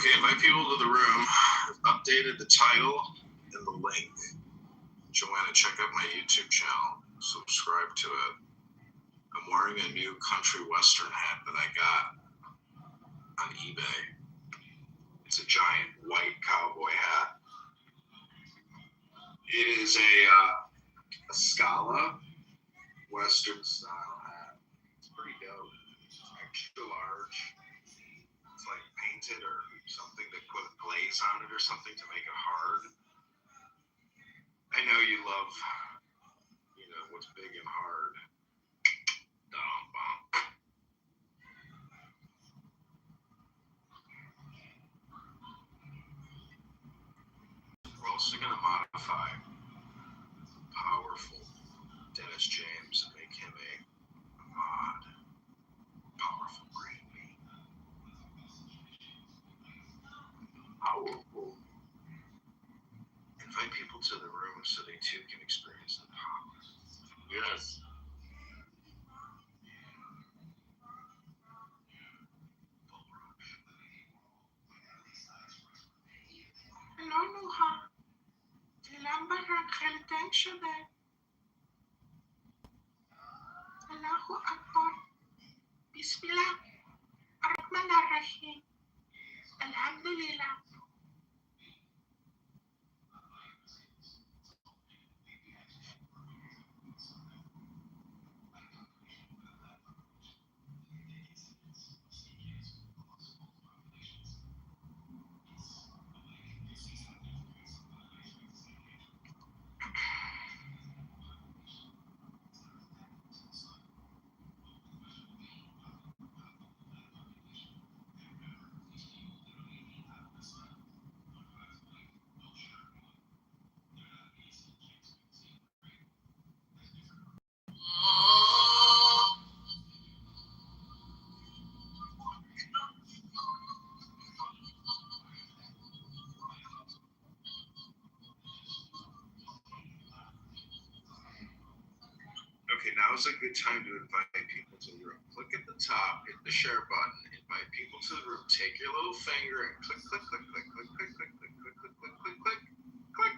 Okay, invite people to the room. I've updated the title and the link. Joanna, check out my YouTube channel. Subscribe to it. I'm wearing a new country western hat that I got on eBay. It's a giant white cowboy hat. It is a Scala western style hat. It's pretty dope. It's extra large. It's like painted or something to put a glaze on it or something to make it hard. I know you love, what's big and hard. We're also going to modify powerful Dennis James and make him a mod. Powerful brain beat. Powerful. Invite people to the room so they too can experience the power. Yes. الو نوها الان برا خیلی تنگ شده الله اکبر بسم الله الرحمن الرحیم الحمد لله. Okay, now is a good time to invite people to the room. Click at the top, hit the share button, invite people to the room. Take your little finger and click, click, click, click, click, click, click, click, click, click, click, click, click, click.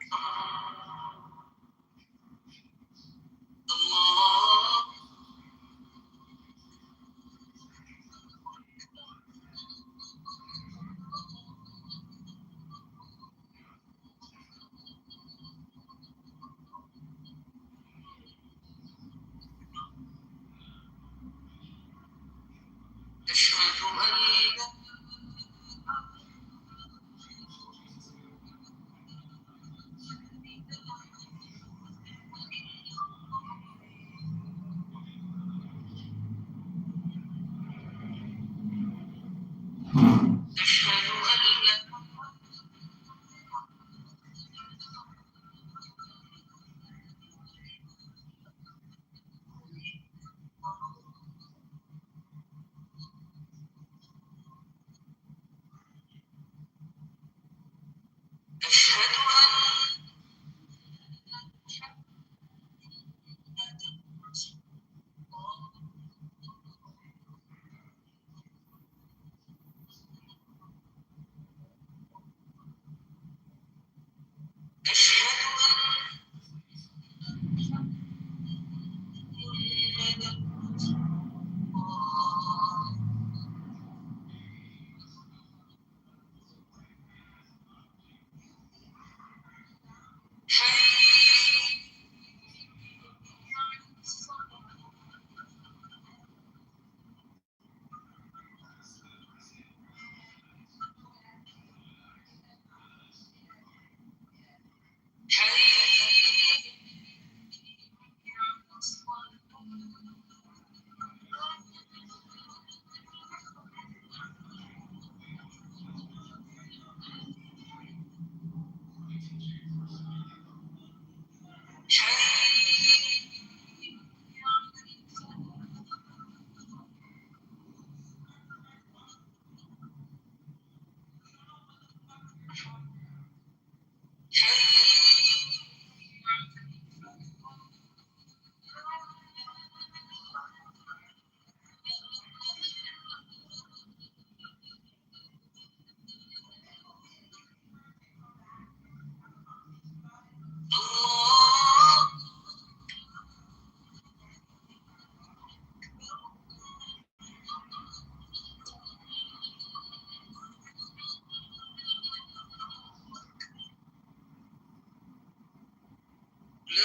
Okay,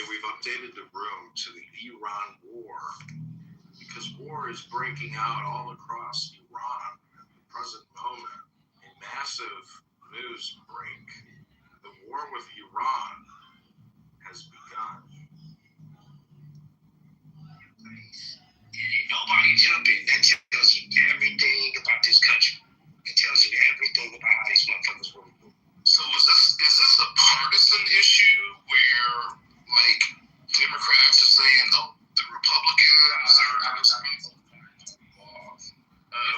we've updated the room to the Iran war because war is breaking out all across Iran at the present moment. A massive news break. The war with Iran has begun. Nobody jumping. That tells you everything about this country. It tells you everything about how these motherfuckers work. So is this a partisan issue where like Democrats are saying, oh, the Republicans are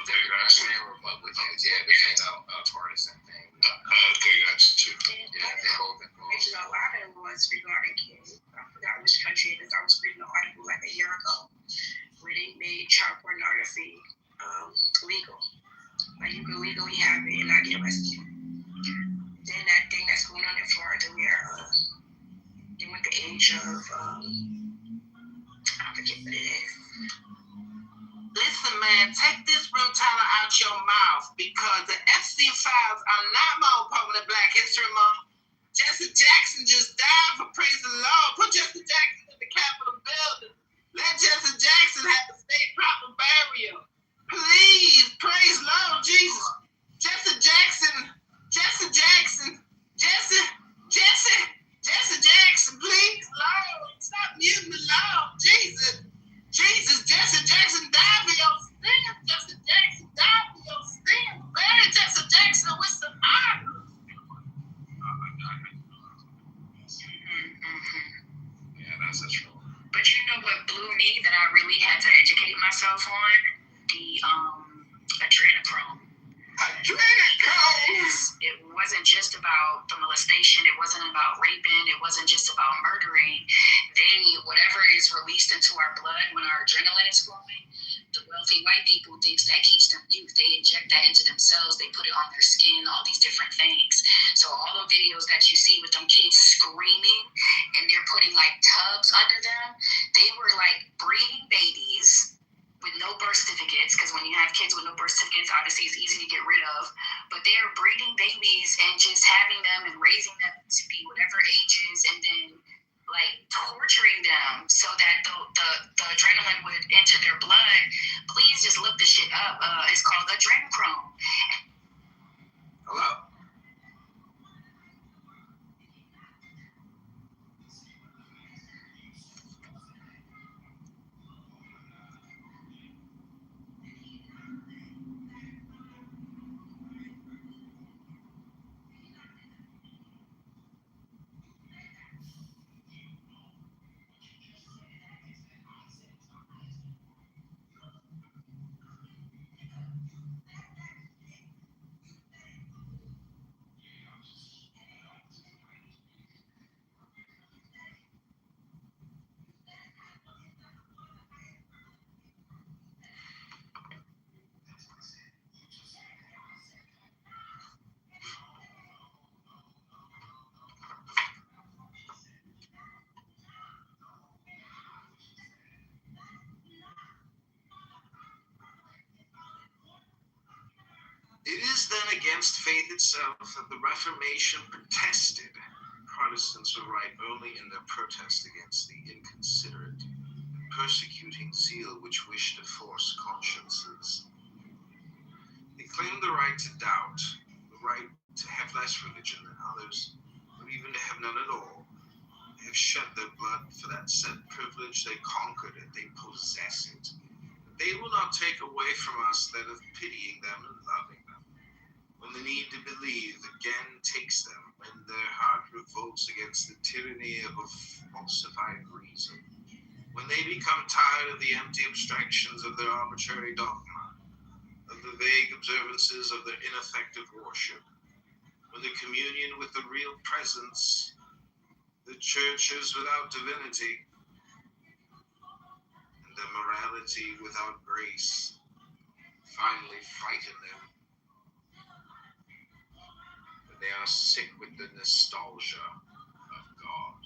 Democrats and Republicans, yeah, this ain't a partisan thing. okay, gotcha. Yeah, they're both involved. A lot of it was regarding kids. I forgot which country it is. I was reading an article like a year ago where they made child pornography legal. Like you can legally have it and not get arrested. Then that thing that's going on in Florida where they want the age of I forget what it is. Listen, man, take this room title out your mouth because the Epstein files are not my own permanent Black History Month. Jesse Jackson just died for praise the Lord. Put Jesse Jackson in the Capitol building. Let Jesse Jackson have the state proper burial. Please, praise Lord Jesus. Jesse Jackson, please, Lord, stop muting the Lord, Jesus, Jesse Jackson died for your sins. Jesse Jackson died for your sins. Bury Jesse Jackson with some honor. Yeah, that's a trouble. But you know what blew me that I really had to educate myself on? The adrenochrome. It wasn't just about the molestation. It wasn't about raping. It wasn't just about murdering. Whatever is released into our blood when our adrenaline is flowing, the wealthy white people thinks that keeps them youth. They inject that into themselves. They put it on their skin, all these different things. So all the videos that you see with them kids screaming and they're putting like tubs under them, they were like breeding babies with no birth certificates, because when you have kids with no birth certificates, obviously it's easy to get rid of, but they're breeding babies and just having them and raising them to be whatever ages and then like torturing them so that the adrenaline would enter their blood. Please just look the shit up. It's called adrenochrome. Hello. It is then against faith itself that the Reformation protested. Protestants were right only in their protest against the inconsiderate and persecuting zeal which wished to force consciences. They claimed the right to doubt, the right to have less religion than others, or even to have none at all. They have shed their blood for that said privilege, they conquered it, they possess it. They will not take away from us that of pitying them and loving them. When the need to believe again takes them, when their heart revolts against the tyranny of a falsified reason, when they become tired of the empty abstractions of their arbitrary dogma, of the vague observances of their ineffective worship, when the communion with the real presence, the churches without divinity, and the morality without grace, finally frighten them. are sick with the nostalgia of God.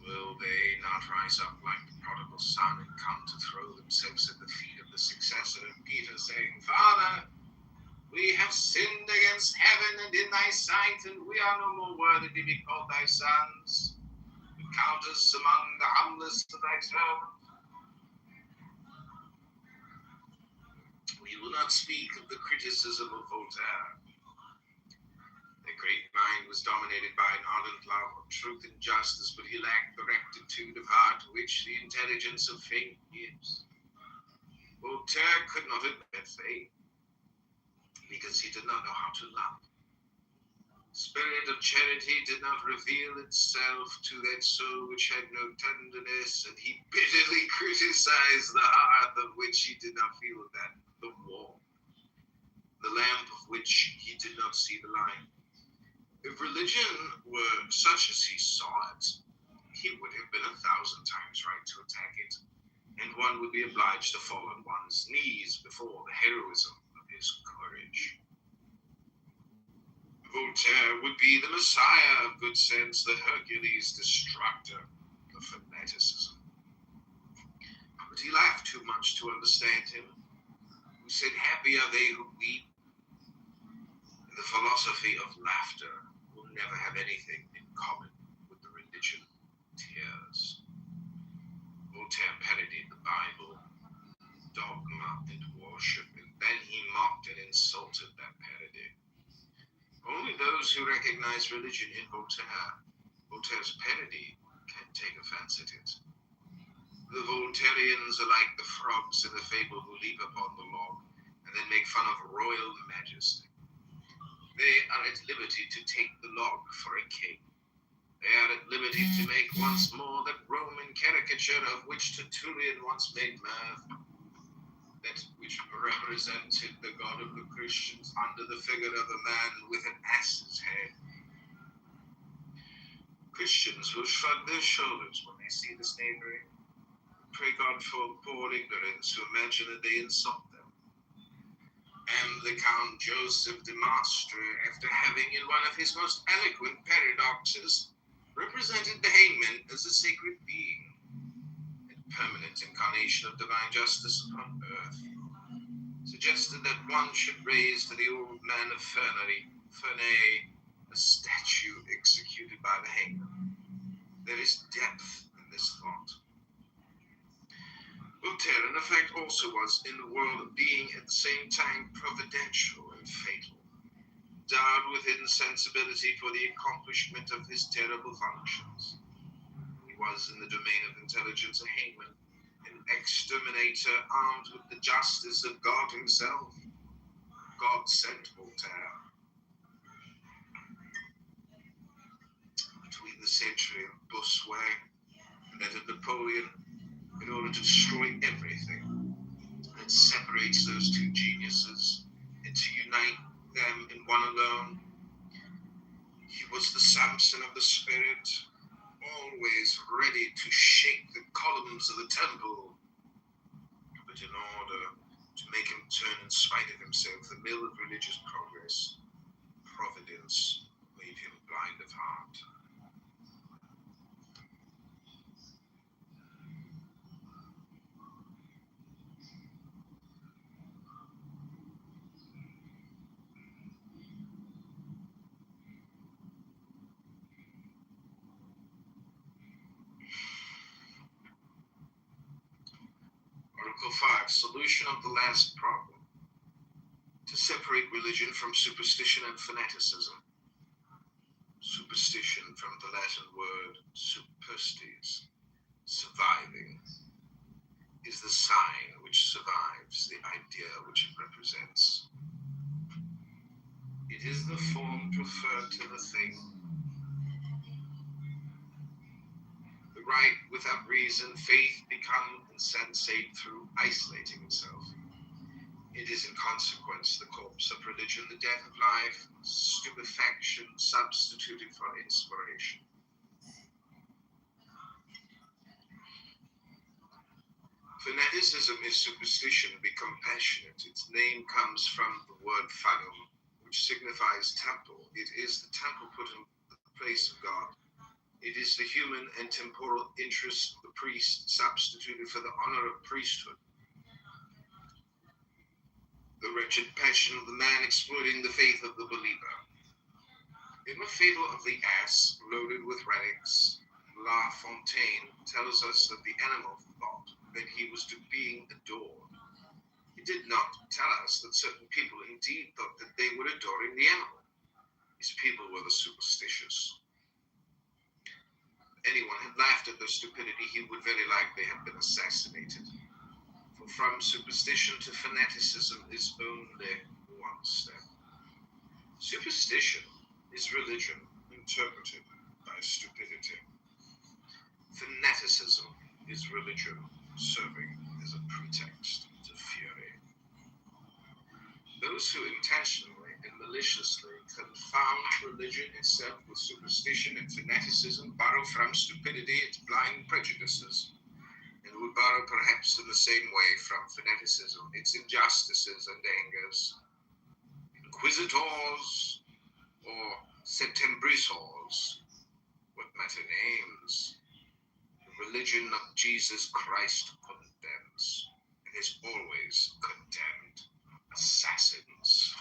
Will they not rise up like the prodigal son and come to throw themselves at the feet of the successor of Peter, saying, Father, we have sinned against heaven and in thy sight, and we are no more worthy to be called thy sons. Count us among the humblest of thy servants. We will not speak of the criticism of Voltaire. The great mind was dominated by an ardent love of truth and justice, but he lacked the rectitude of heart to which the intelligence of faith gives. Voltaire could not admit faith because he did not know how to love. The spirit of charity did not reveal itself to that soul which had no tenderness, and he bitterly criticized the heart of which he did not feel that the warmth, the lamp of which he did not see the light. If religion were such as he saw it, he would have been 1,000 times right to attack it, and one would be obliged to fall on one's knees before the heroism of his courage. Voltaire would be the messiah of good sense, the Hercules destructor of fanaticism. But he laughed too much to understand him, who said, happy are they who weep. The philosophy of laughter will never have anything in common with the religion of tears. Voltaire parodied the Bible, dogma, and worship, and then he mocked and insulted that parody. Only those who recognize religion in Voltaire's parody, can take offense at it. The Voltairians are like the frogs in the fable who leap upon the log and then make fun of royal majesty. They are at liberty to take the log for a king. They are at liberty to make once more that Roman caricature of which Tertullian once made mirth, that which represented the God of the Christians under the figure of a man with an ass's head. Christians will shrug their shoulders when they see this knavery, pray God for poor ignorance who imagine that they insult them. And the Count Joseph de Maistre, after having in one of his most eloquent paradoxes represented the hangman as a sacred being, permanent incarnation of divine justice upon earth, suggested that one should raise to the old man of Ferney a statue executed by the hangman. There is depth in this thought. Voltaire, in effect, also was in the world of being at the same time providential and fatal, endowed with insensibility for the accomplishment of his terrible functions. He was in the domain of intelligence a hangman, an exterminator armed with the justice of God himself. God sent Voltaire. Between the century of Bossuet and that of Napoleon, in order to destroy everything that separates those two geniuses and to unite them in one alone, he was the Samson of the spirit, always ready to shake the columns of the temple. But in order to make him turn in spite of himself, the mill of religious progress, Providence made him blind of heart. Article 5, solution of the last problem. To separate religion from superstition and fanaticism. Superstition from the Latin word superstes, surviving, is the sign which survives the idea which it represents. It is the form preferred to the thing. The right without reason, faith become insensate through isolating itself. It is in consequence the corpse of religion, the death of life, stupefaction substituted for inspiration. Fanaticism is superstition, be compassionate. Its name comes from the word fanum, which signifies temple. It is the temple put in the place of God. It is the human and temporal interest of the priest substituted for the honor of priesthood. The wretched passion of the man exploiting the faith of the believer. In the fable of the ass loaded with relics, La Fontaine tells us that the animal thought that he was being adored. He did not tell us that certain people indeed thought that they were adoring the animal. These people were the superstitious. If anyone had laughed at their stupidity, he would very likely have been assassinated. For from superstition to fanaticism is only one step. Superstition is religion interpreted by stupidity. Fanaticism is religion serving as a pretext to fury. Those who intentionally and maliciously confound religion itself with superstition and fanaticism borrow from stupidity its blind prejudices, and would borrow perhaps in the same way from fanaticism its injustices and angers. Inquisitors or septembrisors, what matter names? The religion of Jesus Christ condemns, and has always condemned, assassins.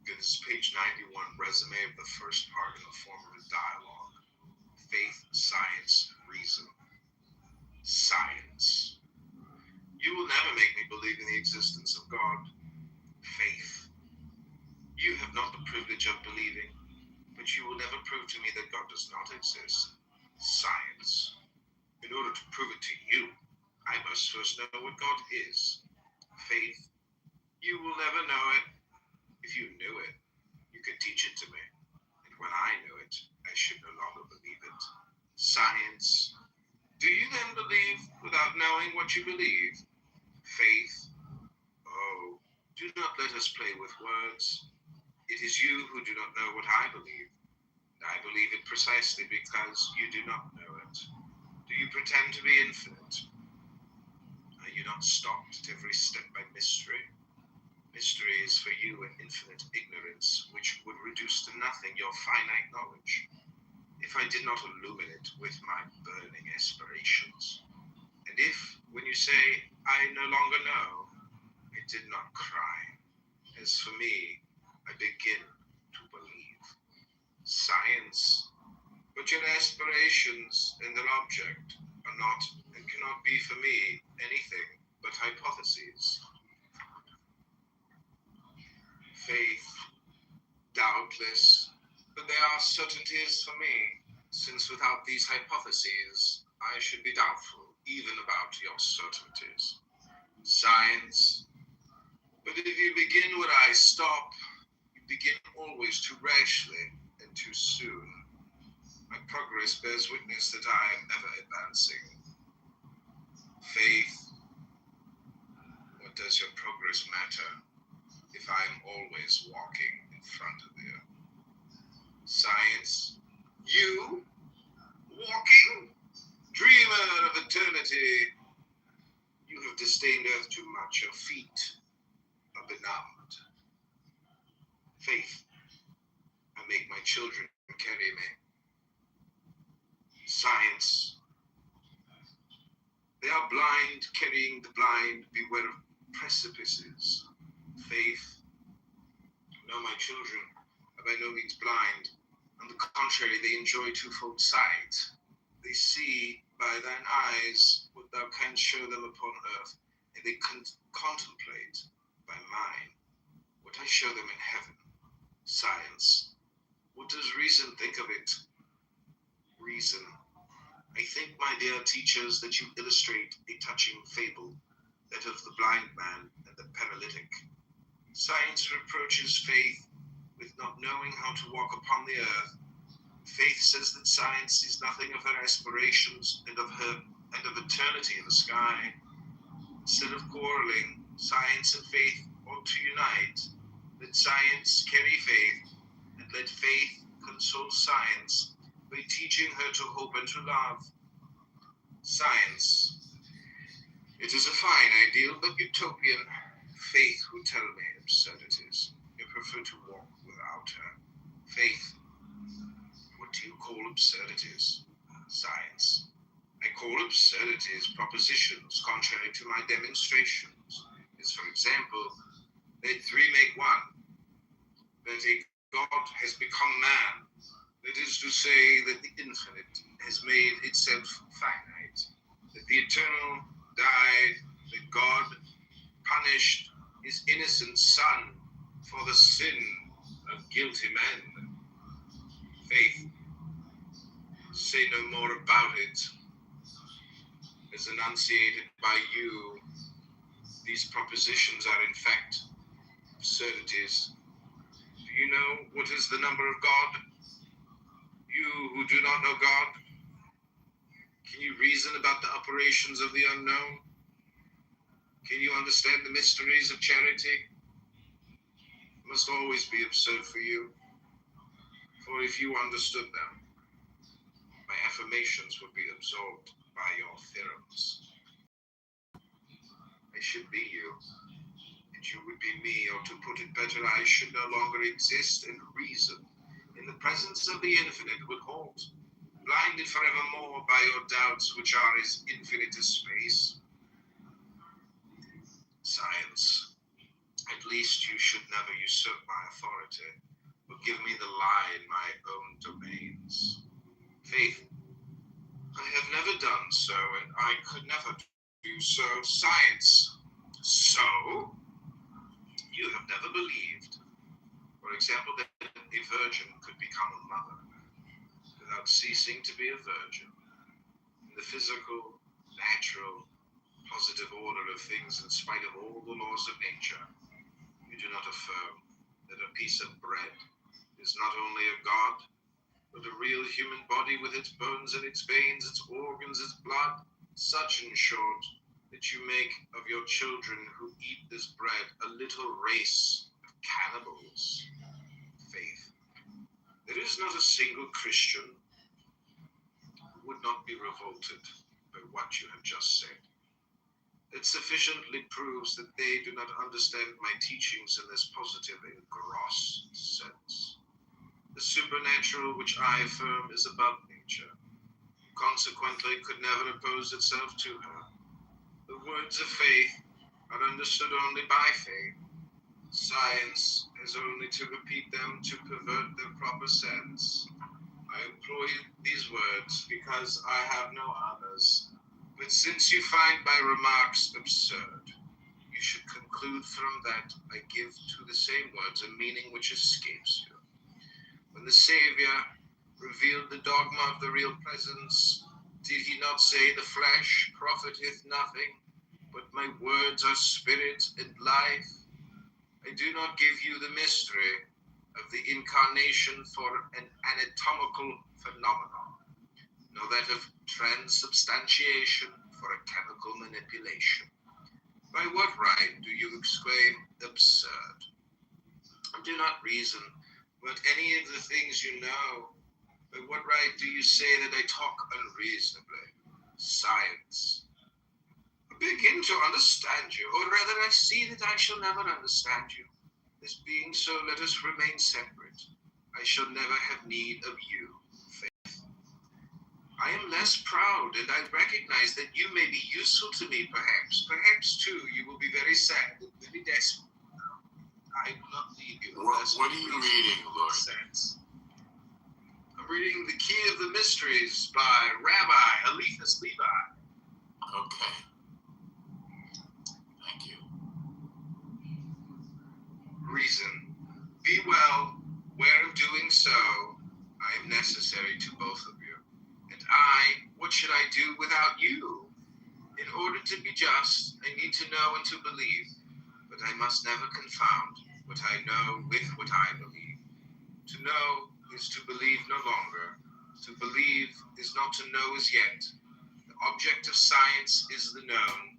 This is page 91, resume of the first part in the form of a dialogue. Faith, science, reason. Science. You will never make me believe in the existence of God. Faith. You have not the privilege of believing, but you will never prove to me that God does not exist. Science. In order to prove it to you, I must first know what God is. Faith. You will never know it. If you knew it, you could teach it to me. And when I knew it, I should no longer believe it. Science. Do you then believe without knowing what you believe? Faith. Oh, do not let us play with words. It is you who do not know what I believe. And I believe it precisely because you do not know it. Do you pretend to be infinite? Are you not stopped at every step by mystery? Mystery is for you an infinite ignorance, which would reduce to nothing your finite knowledge, if I did not illumine it with my burning aspirations. And if, when you say, I no longer know, I did not cry. As for me, I begin to believe. Science. But your aspirations and their object are not and cannot be for me anything but hypotheses. Faith, doubtless, but they are certainties for me, since without these hypotheses, I should be doubtful even about your certainties. Science, but if you begin where I stop, you begin always too rashly and too soon. My progress bears witness that I am ever advancing. Faith, what does your progress matter if I am always walking in front of you? Science, you walking? Dreamer of eternity, you have disdained earth too much, your feet are benumbed. Faith, I make my children carry me. Science, they are blind, carrying the blind, beware of precipices. Faith, no, my children are by no means blind. On the contrary, they enjoy twofold sight. They see by thine eyes what thou canst show them upon earth, and they contemplate by mine what I show them in heaven. Science, what does reason think of it? Reason, I think, my dear teachers, that you illustrate a touching fable, that of the blind man and the paralytic. Science reproaches faith knowing how to walk upon the earth. Faith says that science sees nothing of her aspirations and of eternity in the sky. Instead of quarreling, science and faith ought to unite. Let science carry faith, and let faith console science by teaching her to hope and to love. Science. It is a fine ideal, but utopian. Faith would tell me absurdities. You prefer to walk without her. Faith. What do you call absurdities? Science. I call absurdities propositions contrary to my demonstrations. As for example, let three make one. That a God has become man. That is to say that the infinite has made itself finite. That the eternal died. That God punished his innocent son for the sin of guilty men. Faith. Say no more about it. As enunciated by you, these propositions are in fact absurdities. Do you know what is the number of God? You who do not know God, can you reason about the operations of the unknown? Can you understand the mysteries of charity? It must always be absurd for you, for if you understood them, my affirmations would be absorbed by your theorems. I should be you, and you would be me, or to put it better, I should no longer exist and reason. In the presence of the infinite would halt, blinded forevermore by your doubts, which are as infinite as space. Science. At least you should never usurp my authority, or give me the lie in my own domains. Faith. I have never done so, and I could never do so. Science. So? You have never believed, for example, that a virgin could become a mother without ceasing to be a virgin. In the physical, natural, positive order of things, in spite of all the laws of nature, you do not affirm that a piece of bread is not only a god, but a real human body with its bones and its veins, its organs, its blood, such in short, that you make of your children who eat this bread a little race of cannibals. Faith. There is not a single Christian who would not be revolted by what you have just said. It sufficiently proves that they do not understand my teachings in this positive and gross sense. The supernatural which I affirm is above nature, consequently could never oppose itself to her. The words of faith are understood only by faith. Science has only to repeat them to pervert their proper sense. I employ these words because I have no others. But since you find my remarks absurd, you should conclude from that I give to the same words a meaning which escapes you. When the Savior revealed the dogma of the real presence, did he not say, the flesh profiteth nothing, but my words are spirit and life? I do not give you the mystery of the incarnation for an anatomical phenomenon, nor that of transubstantiation for a chemical manipulation. By what right do you exclaim absurd? Do not reason about any of the things you know. By what right do you say that I talk unreasonably? Science. I begin to understand you, or rather I see that I shall never understand you. This being so, let us remain separate. I shall never have need of you. Faith. I am less proud, and I recognize that you may be useful to me, perhaps. Perhaps, too, you will be very sad and very desperate. I will not leave you. What are you reading, Lord? Sense. I'm reading The Key of the Mysteries by Rabbi Eliphas Levi. Okay. Thank you. Reason. Be well, where of doing so, I am necessary to both of you. And I, what should I do without you? In order to be just, I need to know and to believe, but I must never confound what I know with what I believe. know is to believe no longer. To believe is not to know as yet. The object of science is the known.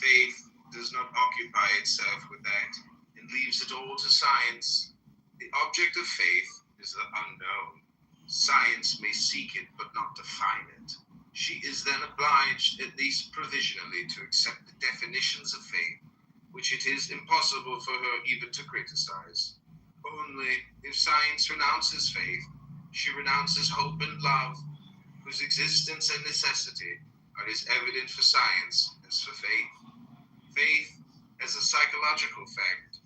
Faith does not occupy itself with that and leaves it all to science. The object of faith is the unknown. Science may seek it but not define it. She is then obliged, at least provisionally, to accept the definitions of faith, which it is impossible for her even to criticize. Only if science renounces faith, she renounces hope and love, whose existence and necessity are as evident for science as for faith. Faith, as a psychological fact,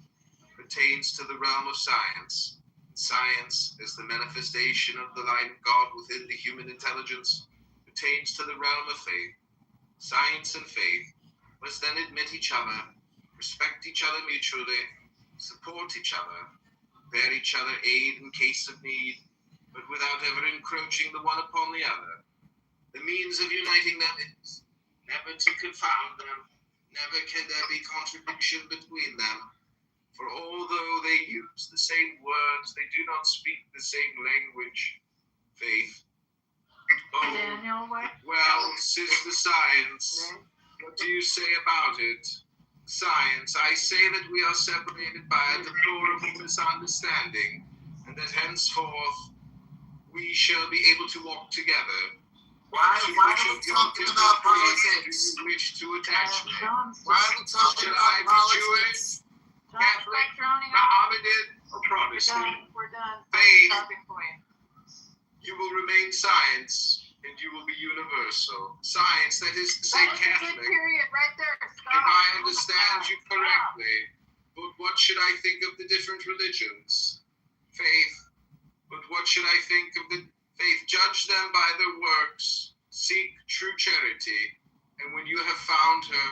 pertains to the realm of science. Science, as the manifestation of the light of God within the human intelligence, pertains to the realm of faith. Science and faith must then admit each other, respect each other mutually, support each other, bear each other aid in case of need, but without ever encroaching the one upon the other. The means of uniting them is never to confound them, never can there be contradiction between them. For although they use the same words, they do not speak the same language. Faith. Oh, Daniel, what? well, Sister Science, what do you say about it? Science, I say that we are separated by a deplorable misunderstanding, and that henceforth we shall be able to walk together. Why are we talking about politics? Do you wish to attach me? Why are we talking Should I about be politics? Jewish, Catholic, Mohammedan, or Protestant? We're done. Faith. Stopping point. You will remain science, and you will be universal. Science, that is to say That was a Catholic. good period right there. Stop. If I understand you correctly, but what should I think of the different religions? Faith, but what should I think of the faith? Judge them by their works, seek true charity, and when you have found her,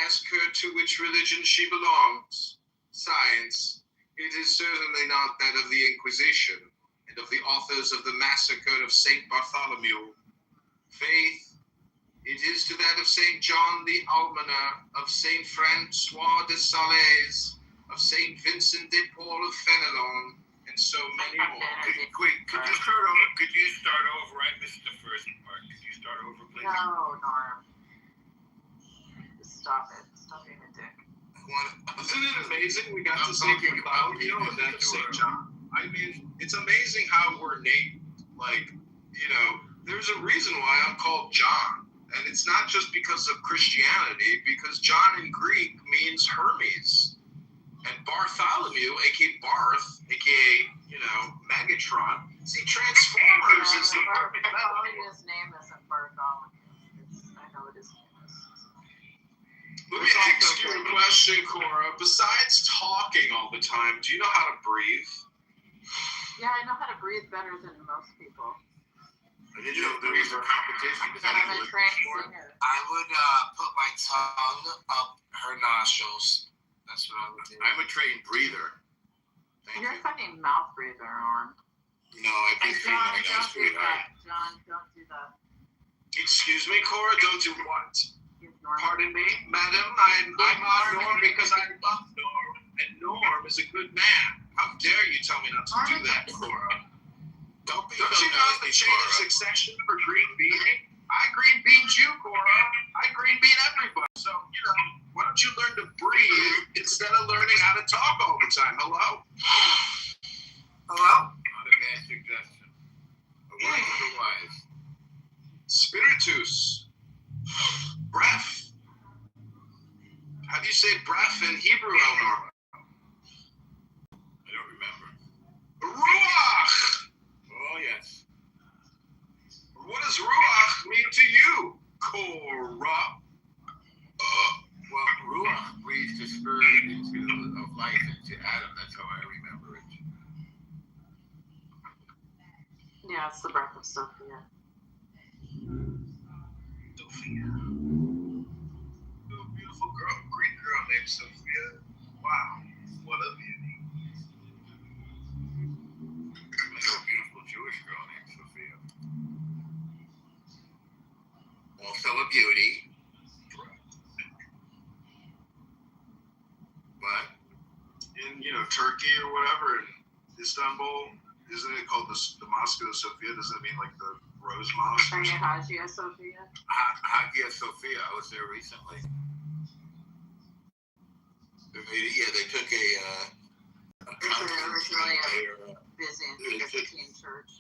ask her to which religion she belongs. Science, it is certainly not that of the Inquisition and of the authors of the massacre of Saint Bartholomew. Faith, it is to that of Saint John the Almoner, of Saint Francois de Sales, of Saint Vincent de Paul of Fenelon, and so many more. Could you start over? I missed the first part. Could you start over, please? No, Norm. Just stop it. Stop being a dick. Isn't it amazing we got to say Bartholomew and then St. John? I mean, it's amazing how we're named. Like, you know, there's a reason why I'm called John. And it's not just because of Christianity, because John in Greek means Hermes. And Bartholomew, aka Barth, aka, you know, Megatron. See, Transformers is the perfect metaphor. His name isn't Bartholomew. I know it is. Let me ask you a question, Cora. Besides talking all the time, do you know how to breathe? Yeah, I know how to breathe better than most people. I didn't know there was a competition. Is that I'm a what trained for? singer. I would put my tongue up her nostrils. That's what I would do. I'm a trained breather. You're a fucking mouth breather, Norm. No, I Hey, just feel John, like I don't do sweetheart. that. John, don't do that. Excuse me, Cora, don't do what? Give Norm. Pardon me, madam, I'm on Norm because I love Norm, and Norm is a good man. How dare you tell me not to do that, Cora? Don't be Don't so you know the nasty, chain of Cora. succession for green beaning? I green beaned you, Cora. I green bean everybody. So, you know, why don't you learn to breathe instead of learning how to talk all the time? Hello? Hello? Not a bad suggestion. A word for the wise. Spiritus. Breath. How do you say breath in Hebrew, Elnor? I don't remember. Ruach. Oh, yes. What does ruach mean to you, Cora? Well, Ruach breathed the spirit of life into Adam. That's how I remember it. Yeah, it's the breath of Sophia. Sophia. Oh, beautiful girl, great girl named Sophia. Wow, what a beauty. I know a beautiful Jewish girl named Sophia. Also a beauty. But in, you know, Turkey or whatever, in Istanbul, isn't it called the Mosque of Sophia? Doesn't it mean like the Rose Mosque? Or something? Hagia Sophia. Hagia Sophia. I was there recently. They took Byzantine church.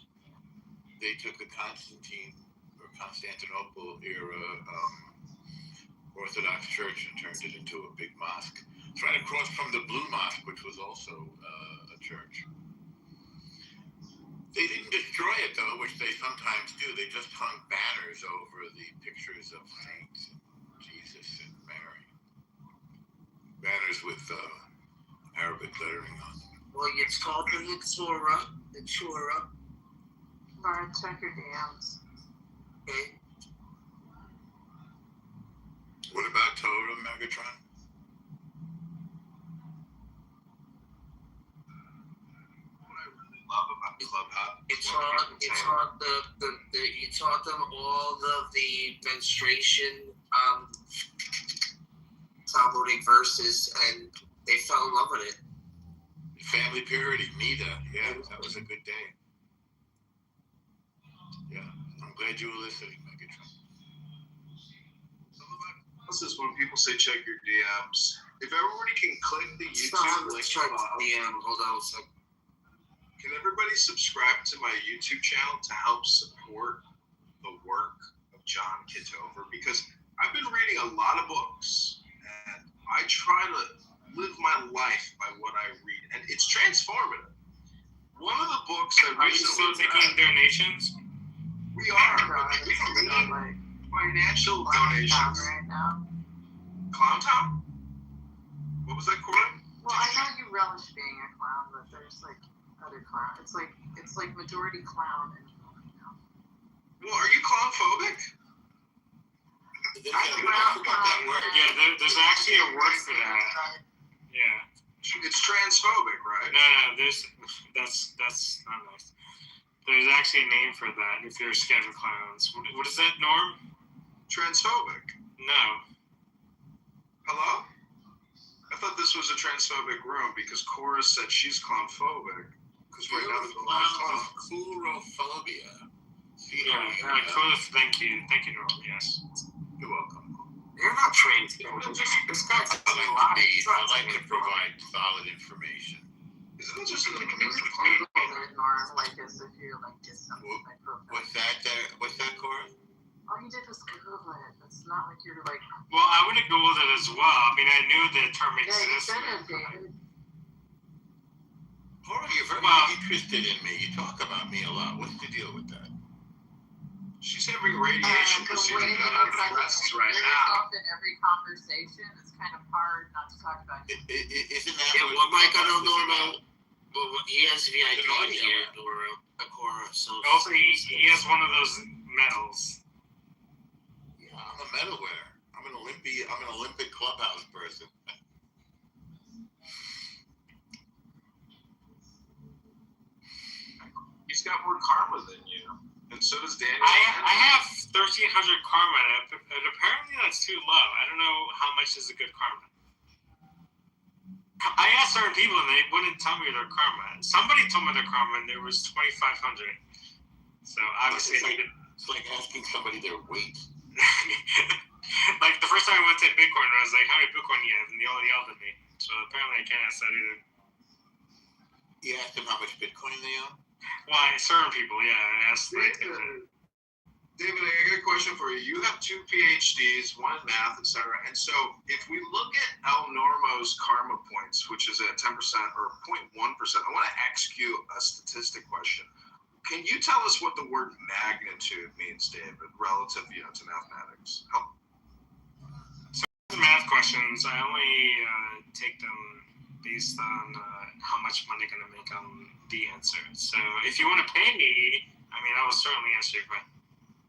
They took a Constantine or Constantinople era Orthodox church and turned it into a big mosque. It's right across from the Blue Mosque, which was also a church. They didn't destroy it though, which they sometimes do. They just hung banners over the pictures of saints, Jesus and Mary. Banners with Arabic lettering on them. Well, it's called the Torah. The Torah. Lauren, check your DMs. Okay. What about Torah, Megatron? Love about Clubhouse. It taught them all of the menstruation Talmudic verses, and they fell in love with it. Family purity, Nita. Yeah, that was a good day. Yeah, I'm glad you were listening, Megatron. This is when people say check your DMs. If everybody can click the YouTube link above. Hold on a second. Can everybody subscribe to my YouTube channel to help support the work of John Kitover? Because I've been reading a lot of books, and I try to live my life by what I read, and it's transformative. One of the books I recently... Are you still taking donations? We are. We need financial donations. Right now. Clown Town? What was that, Corey? Well, I know you relish being a clown, but there's like other clown. It's like majority clown. Well, are you clown phobic? Yeah, there's actually a word for that. Yeah. It's transphobic, right? No, that's not nice. There's actually a name for that if you're scared of clowns. What is that, Norm? Transphobic. No. Hello? I thought this was a transphobic room because Cora said she's clownphobic. Because right now there's a lot of clowns. Coulrophobia. Thank you, Norm. Yes. You're welcome. You're not trained. This guy's telling lies. I like to provide solid information. Isn't it just like ignore like as if you like did something like What's that, Cora? All you did was Google it. It's not like you're like. Well, I would have Googled it as well. I mean, I knew the term existed. You should have, David. Cora, you're very interested in me. You talk about me a lot. What's the deal with that? She's having radiation procedure done on her breasts right now. In every conversation, it's kind of hard not to talk about it. Isn't that what Mike I don't know about? Well, he has VIP here, Cora. So also, he has one of those medals. Yeah, I'm a medal winner. I'm an Olympic clubhouse person. He's got more karma than you. And so does Daniel. I have 1,300 karma, and apparently that's too low. I don't know how much is a good karma. I asked certain people, and they wouldn't tell me their karma. Somebody told me their karma, and there was 2,500. So obviously, it's like asking somebody their weight. Like the first time I went to Bitcoin, I was like, "How many Bitcoin do you have?" And they all yelled at me. So apparently, I can't ask that either. You asked them how much Bitcoin they own? Why, certain people, yeah. I asked David, I got a question for you. You have 2 PhDs, one in math, etc. And so if we look at El Normo's karma points, which is at 10% or 0.1%, I want to ask you a statistic question. Can you tell us what the word magnitude means, David, relative to mathematics? Help. So math questions, I only take them based on how much money I'm going to make on the answer. So if you want to pay me, I mean, I will certainly answer your question.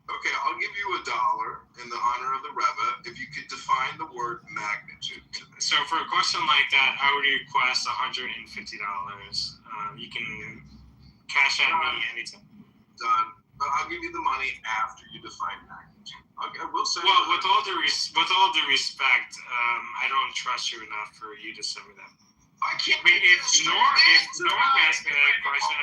Okay, I'll give you $1 in the honor of the Reva if you could define the word magnitude to me. So for a question like that, I would request $150. You can cash at me anytime. Done. But I'll give you the money after you define magnitude. Okay, I will say. Well, with all due respect, I don't trust you enough for you to send me that. I can't. I mean, if Norm asked me that question,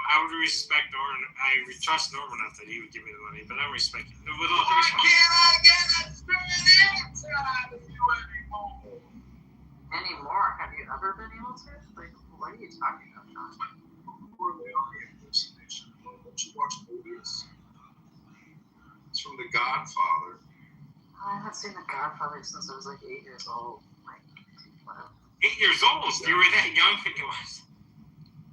I would respect Norm. I would trust Norm enough that he would give me the money, but I don't respect him. With all due Why respect. can't I get a straight answer out of you anymore? Anymore? Have you ever been able to? Like, what are you talking about, John? Poorly impersonation. Don't you watch movies? It's from The Godfather. I haven't seen The Godfather since I was like 8 years old. Like, whatever. 8 years old? You were that young when you watched.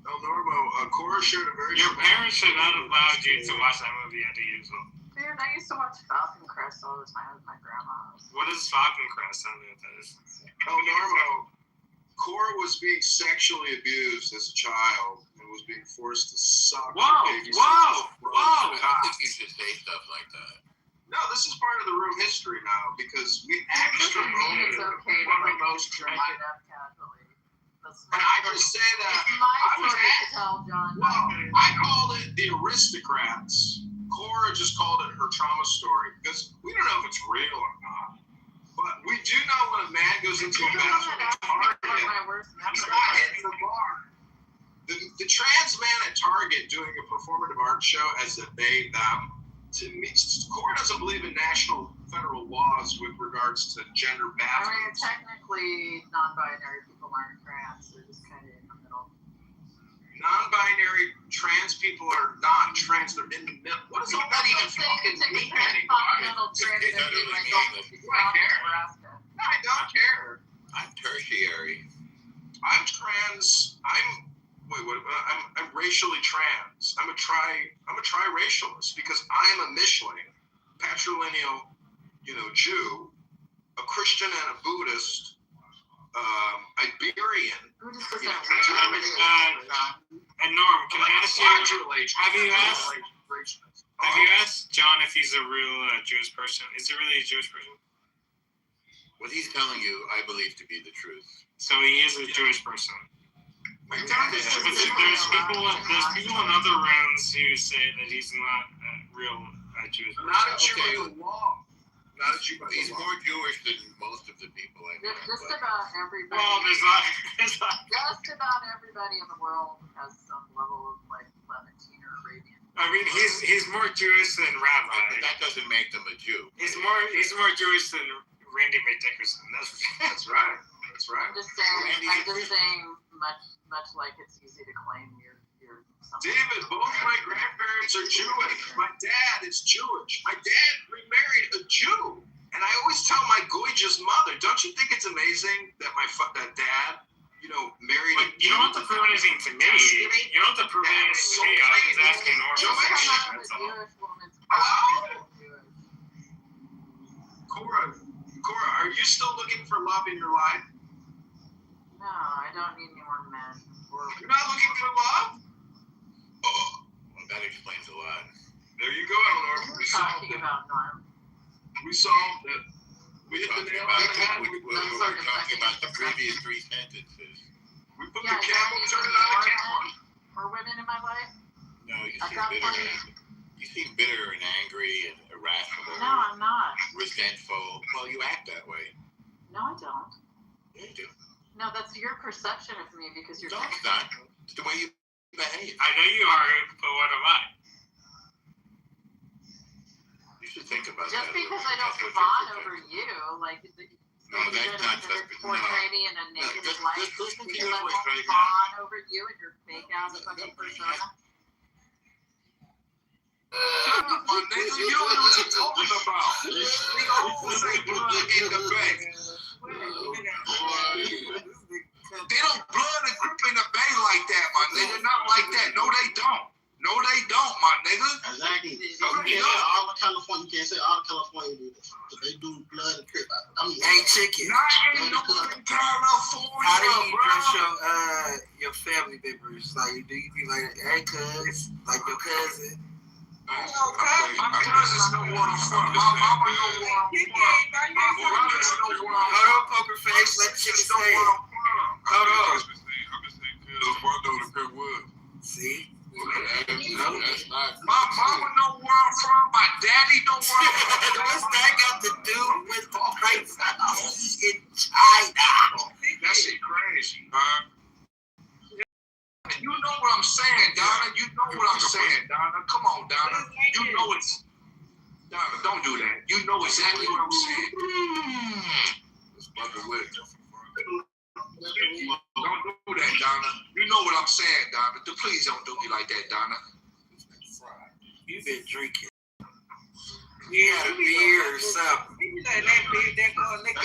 No, Normo, Cora shared a very. Your parents should not have allowed you to watch that movie at 8 years old. Dude, I used to watch Falcon Crest all the time with my grandma. What is Falcon Crest? I don't know what that is. Oh, Normo, Cora was being sexually abused as a child and was being forced to suck. Whoa! I don't think you should say stuff like that. No, this is part of the room history now because we extra It's okay to like most dress it up casually. And I just say that It's my I was story to tell, John. well, I called it the Aristocrats. Cora just called it her trauma story because we don't know if it's real or not. But we do know when a man goes into a bathroom at Target, he's not hitting the bar. The trans man at Target doing a performative art show as a they, them, to me, Cora doesn't believe in national federal laws with regards to gender I mean, bathrooms. technically, non-binary people aren't trans. They're just kind of in the middle. Non-binary trans people are not trans. They're in the middle. What does all that even fucking mean anymore? I don't care. I'm tertiary. I'm trans. I'm racially trans. I'm a triracialist because I'm a Mischling, patrilineal, Jew, a Christian and a Buddhist, Iberian. And Norm, can I ask you? Have you asked John if he's a real Jewish person? Is he really a Jewish person? What he's telling you, I believe to be the truth. So he is a Jewish person. There's people in other rooms who say that he's not a real Jewish person. Not a Jew by the law. Not a Jew by the He's law. more Jewish than most of the people I know. Just about everybody. Well, there's not. Just about everybody in the world has some level of like Levantine or Arabian. I mean, he's more Jewish than Rabbi. But that doesn't make them a Jew. He's more Jewish than Randy McDickerson. That's right. That's right. I'm just saying, much like it's easy to claim you're something. David, both my grandparents are Jewish. My dad is Jewish. My dad remarried a Jew. And I always tell my gorgeous mother, don't you think it's amazing that that dad, married a Jew? You don't have to prove anything to me. You don't have to prove anything to me. I was just asking Norm. That's all. Cora, are you still looking for love in your life? No, I don't need any more men. You're not looking for love? Oh, well, that explains a lot. There you go, Eleanor. What are you talking about, Norm? We solved it. We hit the nail on the head. We're talking about the previous 3 sentences. We put the camel turning on the camel. Or women in my life? No, you seem bitter and angry and irrational. No, I'm not. Resentful. Well, you act that way. No, I don't. Yeah, you do. No, that's your perception of me because you're. No, it's not. It's the way you behave. I know you are, but what am I? You should think about Just that. because I don't fawn over you, like. No, that's not just. Portray me in a negative light Listen to because your I voice won't right now. fawn over you and your fake ass fucking persona. Shut up, my nigga. You don't know what you're talking about. We all say blood in the bank. They don't blood and grip in the bay like that, my nigga. Not like that. No, they don't. No, they don't, my nigga. Exactly. No, they You don't. can't say all of California. You can't say all of California do this. But they do blood and crip. I mean, Hey, chicken. Not in Northern California, How do you bro. dress your family members? Like, do you be like, hey, cuz, like your cousin? My cousins know what I'm from. My mama know what I'm from. My brothers know what I'm from. Hold on, poker face. Let the chicken say it. Hold on. See? That's not. My mama know where I'm from. My daddy know where I'm from. What's that got to do with the price of tea in China? That shit crazy. crazy. You know what I'm saying, Donna. You know what I'm saying, Donna. Come on, Donna. You know it's Donna. Don't do that. You know exactly what I'm saying. Don't do that, Donna. You know what I'm saying, Donna. Please don't do me like that, Donna. You been drinking. You had a beer or something. You let that beer that go lick it.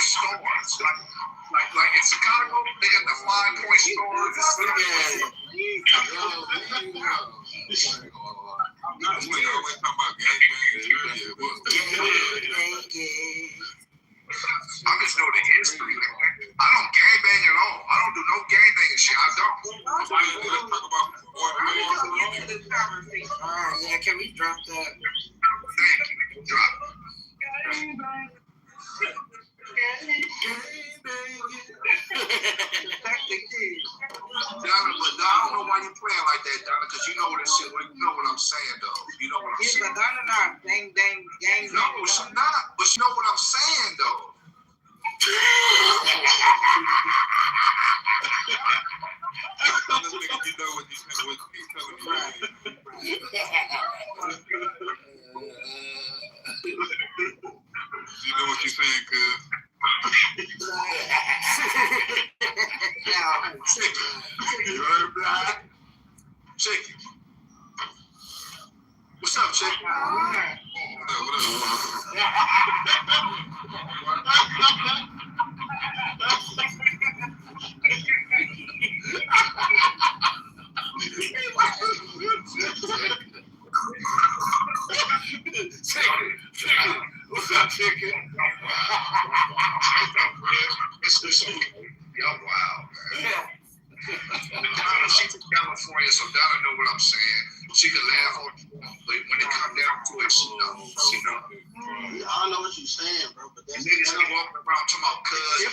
Stores like in Chicago, they got the 5-point stores. I just know the history. I don't gangbang at all. I don't do no gangbanging shit. I don't. Alright, yeah, can we drop that? Thank you. Drop it. Donna, but I don't know why you playing like that, Donna, because you know what this shit. You know what I'm saying, though. You know what I'm saying. But Donna not gang. No, she's not. But you know what I'm saying, though. You know what you're saying, cuz. You heard that? Chicken. What's up, Chicken? What's up, Chicken? Y'all wild, man. Donna, she's from California, so Donna know what I'm saying. She can laugh on it, but when it come down to it, she knows. I know what you're saying, bro, but that's niggas ain't walking around talking about cuz.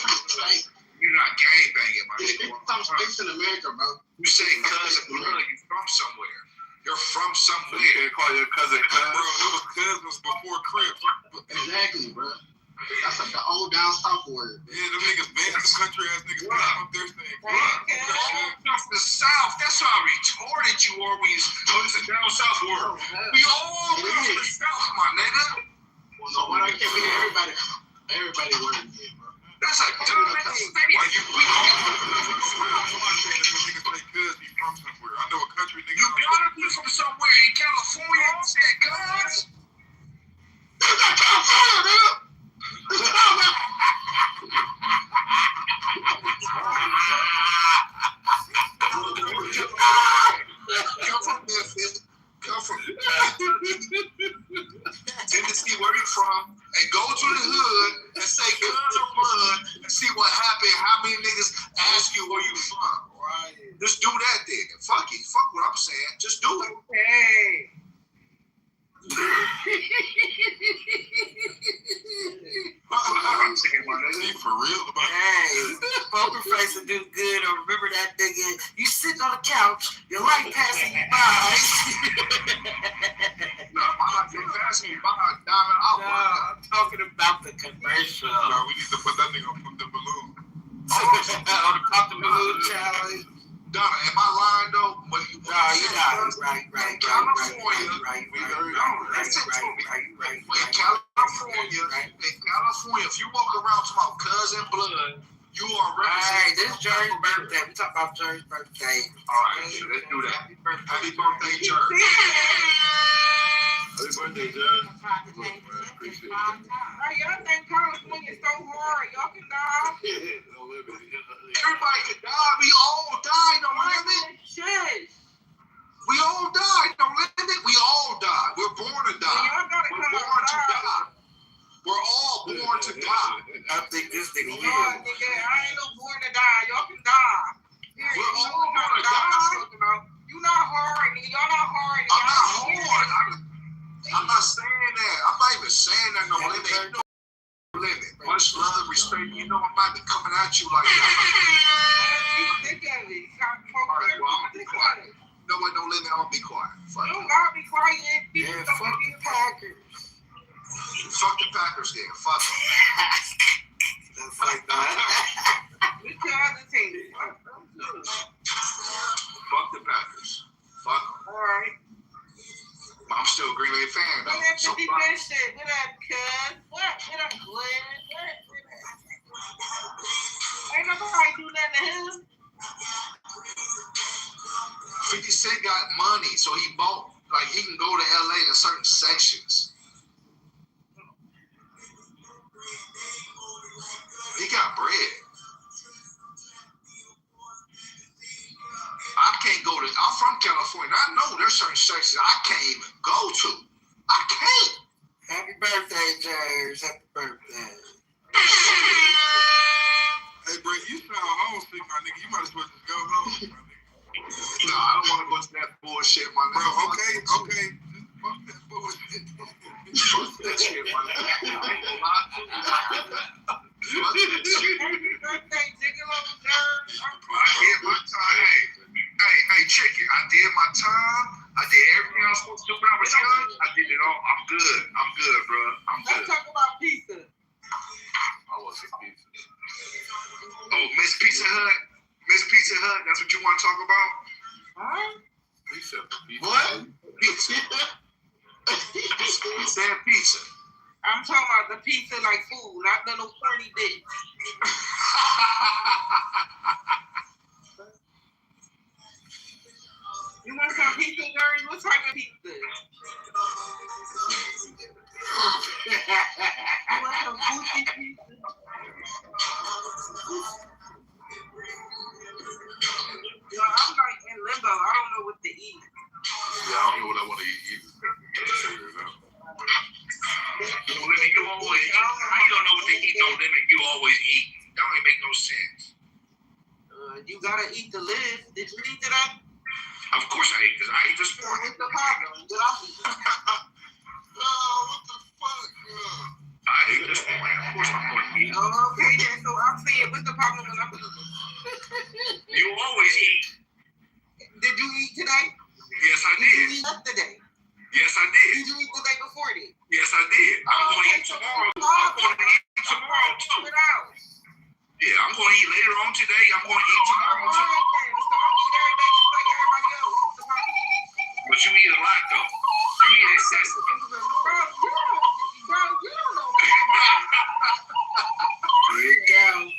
You're not gangbanging, my nigga. Some states in America, bro. You say cousin, bro, you from somewhere. You're from somewhere. You can't call your cousin cuz. Bro, it was cousins before Crips. Exactly, bro. That's the old down south word. Yeah, them niggas banned some country ass niggas up there saying, From the south. That's how retarded you are when you it's a down south word. We all come from the south, my nigga. So why don't we hear everybody word again, bro? That's a dumb thing. Why you I know a country nigga. You gotta be from somewhere in California and say guns. Come from Tennessee, where you from, and go to the hood and say guns or blood and see what happened. How many niggas ask you where you from? Right. Just do that then. Fuck it. Fuck what I'm saying. Just do it. Hey. I'm saying, my nigga, for real about hey, poker face will do good. Or remember that nigga, you sitting on the couch, your light passing you by. No, my life ain't passing me by, Donna. I'm talking about the commercial. No, we need to put that nigga on the balloon. On the pop the balloon challenge. Donna, am I lying though? No, you're not. Right. California, if you walk around talking about cousin blood, you are representing. Hey, this is Jerry's birthday. We talk about Jerry's birthday. All right, let's do that. Happy birthday, Jerry. Happy birthday, Jerry. Appreciate it. Hey, y'all think California is so hard? Y'all can die. Everybody can die. We all die. Don't limit. Shit. We all die. Don't limit. We all die. We're born to die. We're born to die. We're all born to die. I think this nigga weird. I ain't no born to die. Y'all can die. We're all born to die. You not hard, nigga. Y'all not hard. I'm not hard. I'm not saying that. I'm not even saying that. No limit. No limit. Much love, respect. You know I'm not be coming at you like that. Think of it. All right, well, I'm gonna be quiet. what? Don't let me all be quiet. Fuck You it. don't gotta be quiet. People Yeah, don't fuck the be Packers. Fuck the Packers then. Fuck them. That's like that. We tell other teams. Fuck the Packers. Fuck them. All right. I'm still a Green Bay fan though. What that So 50 fuck. best shit? What up, cuz? What? What up, Glenn? What? Ain't nobody do nothing to him. 50 Cent got money, so he bought, like, he can go to LA in certain sections. He got bread. I can't go to, I'm from California. I know there's certain sections I can't even go to. I can't. Happy birthday, James. Happy birthday. Hey, bro, you sound homesick, my nigga. You might as well just go home, my nigga. No, I don't want to go to that bullshit, my nigga. Bro, okay. Just fuck that bullshit. Fuck that shit, my nigga. I ain't gonna lie to you. Fuck that shit. Happy birthday, Jiggle on the nerves. I did my time. Hey, check it. I did my time. I did everything I was supposed to do when I was young. I did it all. I'm good, bro. I'm Let's good. talk about pizza. I was a pizza. Oh, Miss Pizza Hut. Miss Pizza Hut. That's what you want to talk about? Huh? Pizza. What? Pizza. He said pizza. I'm talking about the pizza like food, not the little corny dick. You want some pizza, Gary? What type of pizza? You want some goofy pizza? Yo, I'm like in limbo. I don't know what to eat. Yeah, I don't know what I want to eat either. Figure it out. No limit, you always eat. How you don't know what to eat? No limit, you always eat. That don't even make no sense. You gotta eat to live. Did you eat today? Of course I ate this. I ate this So morning. what's the problem? Did I eat? Oh, what the fuck? I ate this morning. Of course I'm going to eat. Oh, okay then. So I'm saying, what's the problem when I'm eating? You always eat. Did you eat today? Yes, I Did you did. eat yesterday? Yes, I did. Did you eat the day before then? Yes, I did. I'm going to eat tomorrow. I'm going to eat tomorrow too. It out. Yeah, I'm going to eat later on today. I'm going to eat tomorrow All too. right then. So I'm eating every day just like everybody else. What's the problem? But you eat a lot though. You eat excessive. Bro, you don't know nothing about it. Here you go.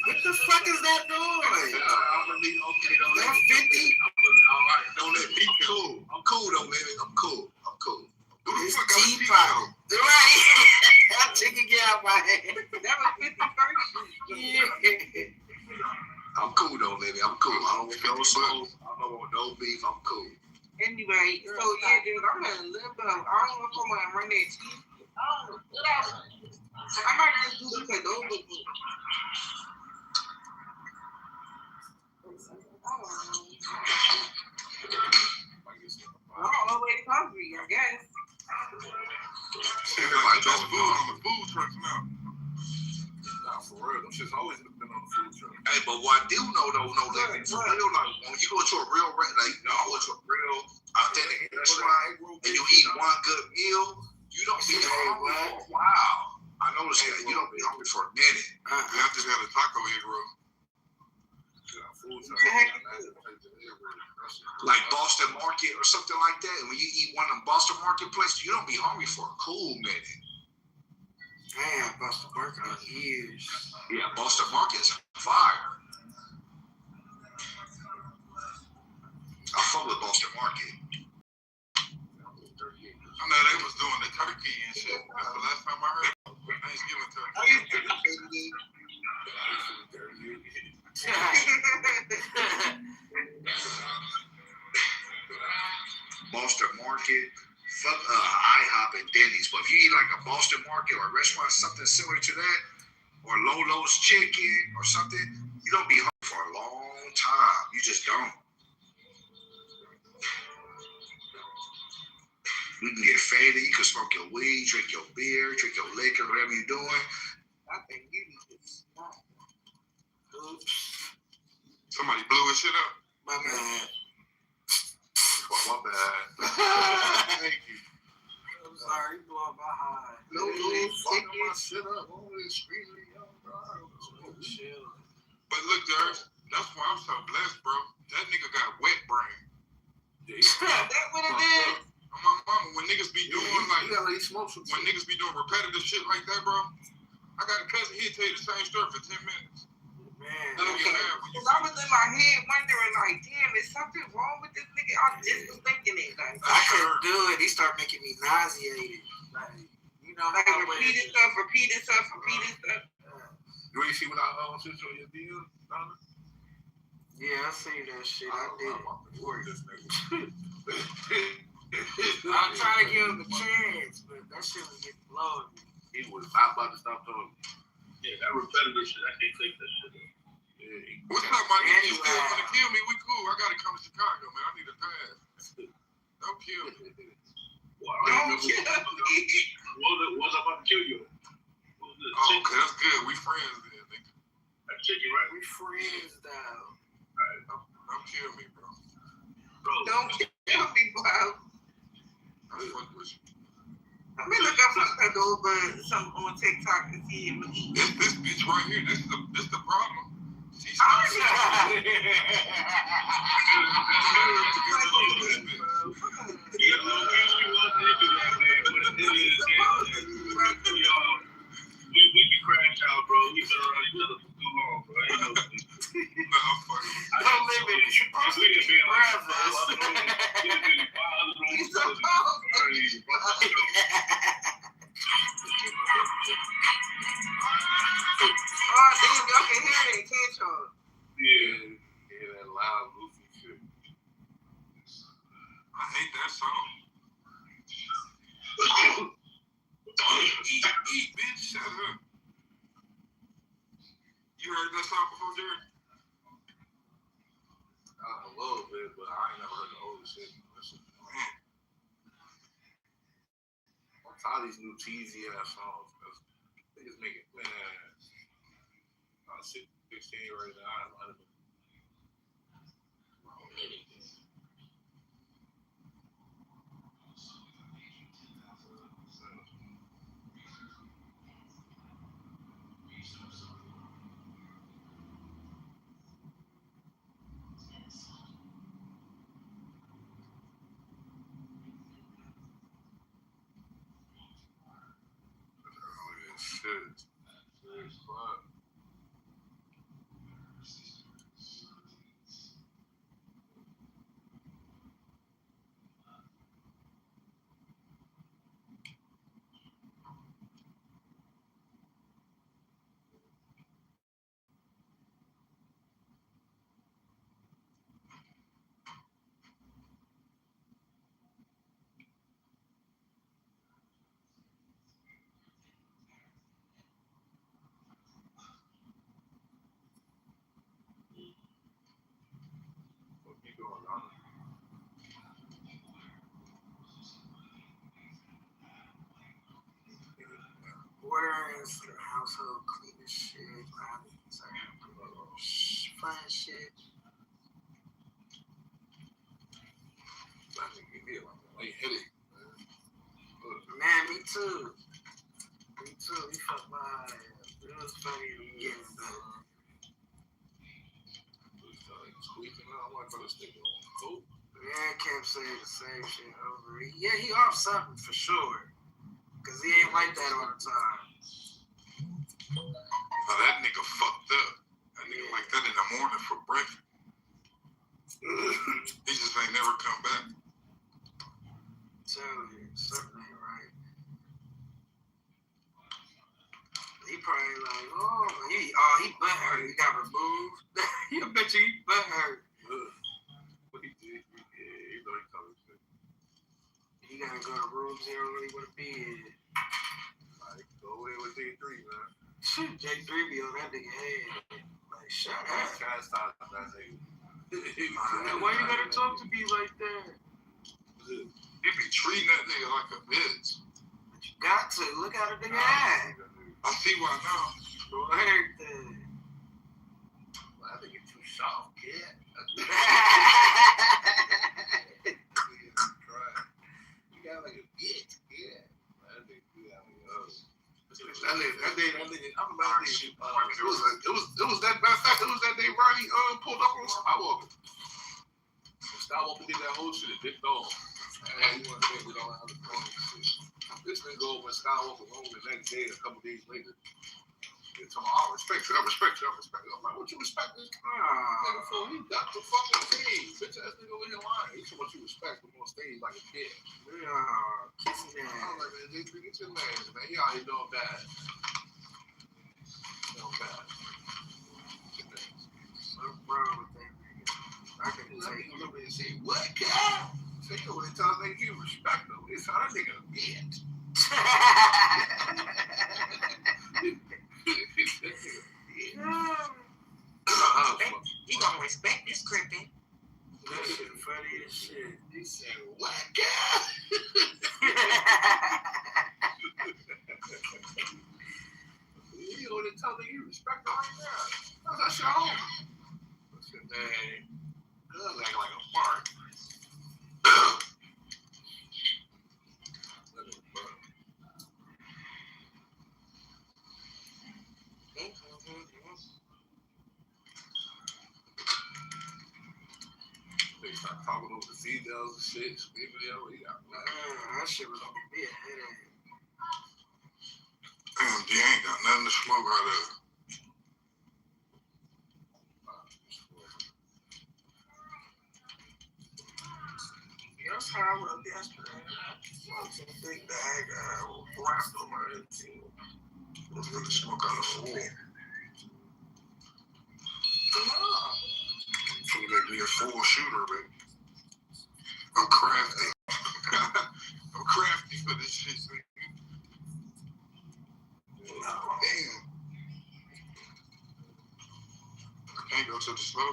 What the fuck is that noise? I'm gonna need, okay, don't let That's 50? all right, don't let me cool. I'm cool though, baby. I'm cool. Who the It's fuck got a tea pizza? pie. Right. I'm taking it out my head. That was 51st. Yeah. I'm cool though, baby. I'm cool. I don't want no sauce. I don't want no beef. I'm cool. Anyway, so yeah, dude, I'm in limbo. I don't know if I'm gonna run that cheese. I don't know. Whatever. I might just do this like over. I'm on my way to hungry, I guess. Shit, like that's food on the food trucks now. Nah, for real. Them shit's always been on the food truck. Hey, but what I do know though, like for real, like when you go to a real, like you go to a real authentic restaurant and you eat one good meal, you don't be hungry for a while. I noticed that you don't be hungry for a minute. I just had a taco egg roll. Food truck. Like Boston Market or something like that. And when you eat one of them Boston Market places, you don't be hungry for a cool minute. Damn, Boston Market on years. Yeah, Boston Market's fire. I fuck with Boston Market. I know they was doing the turkey and shit. That's the last time I heard. Thanksgiving turkey. Boston Market, fuck IHOP and Denny's. But if you eat like a Boston Market or a restaurant, something similar to that, or Lolo's Chicken or something, you don't be hungry for a long time. You just don't. You can get faded. You can smoke your weed, drink your beer, drink your liquor, whatever you're doing. I think you need to stop. Oops. Somebody blew his shit up. My bad. My bad. Thank you. I'm sorry, you blew up my high. No, fucking my shit up. All this screaming, yo, bro. Chill. But look, Durs, that's why I'm so blessed, bro. That nigga got wet brain. That what it is? My mama, when niggas be doing when niggas be doing repetitive shit like that, bro. I got a cousin, he'll tell you the same story for 10 minutes. Man, That'll get mad when you I was in my head wondering, like, damn, is something wrong with this nigga? I just was thinking it. Like, I couldn't do it. He started making me nauseated. Like, you know, like how repeat itself. You really see what I sent you on your DM, Donna? Yeah, I see that shit. I did. This nigga. I'm trying to give him a chance, but that shit was getting blowing me. He was not about to stop talking. Yeah, that repetitive shit, I can't take that shit. What's up, my nigga? You still want to kill me? We cool. I gotta come to Chicago, man. I need a pass. Don't kill me. Don't kill me. What's up about to kill you? Oh, okay, that's good. We friends then, nigga. That's chicken, right? We friends, though. Right. Don't kill me, bro. Don't kill me, bro. I fuck with you. Let me look up something on TikTok and see if we eat. This bitch right here, this the problem. She's we can crash out, bro. We've been around each other for too long, bro. I ain't no Don't live it. You're supposed to be brothers. You're supposed to be Oh, damn, y'all can hear it, can't y'all? Yeah, that loud, goofy shit. I hate that song. Eat, bitch, shut up. You heard that song before, Jared? A little bit, but I ain't never heard the old shit. Man. I'm tired of these new cheesy ass songs. Niggas make it, man. I'm 16 right now. I don't know. Shit. Fuck. What you going on? Ordering for the household cleaning shit, fun shit. Man, me too. Me too. He fucked my ass. It was funny to me. Yeah, kept saying the same shit over. Yeah, he off something for sure. Cause he ain't like that all the time. Now that nigga fucked up. That nigga like that in the morning for breakfast. He just ain't never come back. Tell you, something ain't right. He probably like, he butt hurt. He got removed. I bet you he butt hurt. What he did? Yeah, he know he coming shit. He gotta go to room 0 where he wanna be in. Like, go away with J3, man. J3 be on that nigga head. Like, shut up. Chastise that nigga. Man, why you gotta talk to me like that? He be treating that nigga like a bitch. But you got to. Look how the nigga act. I see why now. Show everything. I think you're too soft, kid. That day, I'm glad it was that matter of fact, it was that day Ronnie pulled up on Skywalker. Skywalker did that whole shit and dipped off. And you want to think we don't have the phone and shit. This nigga over at Skywalker home the next day and a couple days later. They told me, I respect you. I'm like, what you respect this? Nigga, fool, he got the fucking stage. Bitch ass nigga over here lying. He said what you respect him on stage like a kid. Kissing that. I'm like, man, get your man, man. He out here doing bad. Doing bad. What's wrong with that nigga? I can take you look and say, what, cat? So you know what they tell a nigga, you respect him. They tell that nigga a bitch. You gonna respect this crippin'. That shit funny as shit. He said, what, cat? You know what they tell you respect him right now. That's your home. I said, man, good act like a mark. They start talking over the females and shit. That shit was gonna be a headache. Damn, D ain't got nothing to smoke out of. That's how I was yesterday. I was a big bag of blast on my head. Let's really smoke out of full. Gonna make me a full shooter, baby. I'm crafty. I'm crafty for this shit. Damn. I can't go to the slow.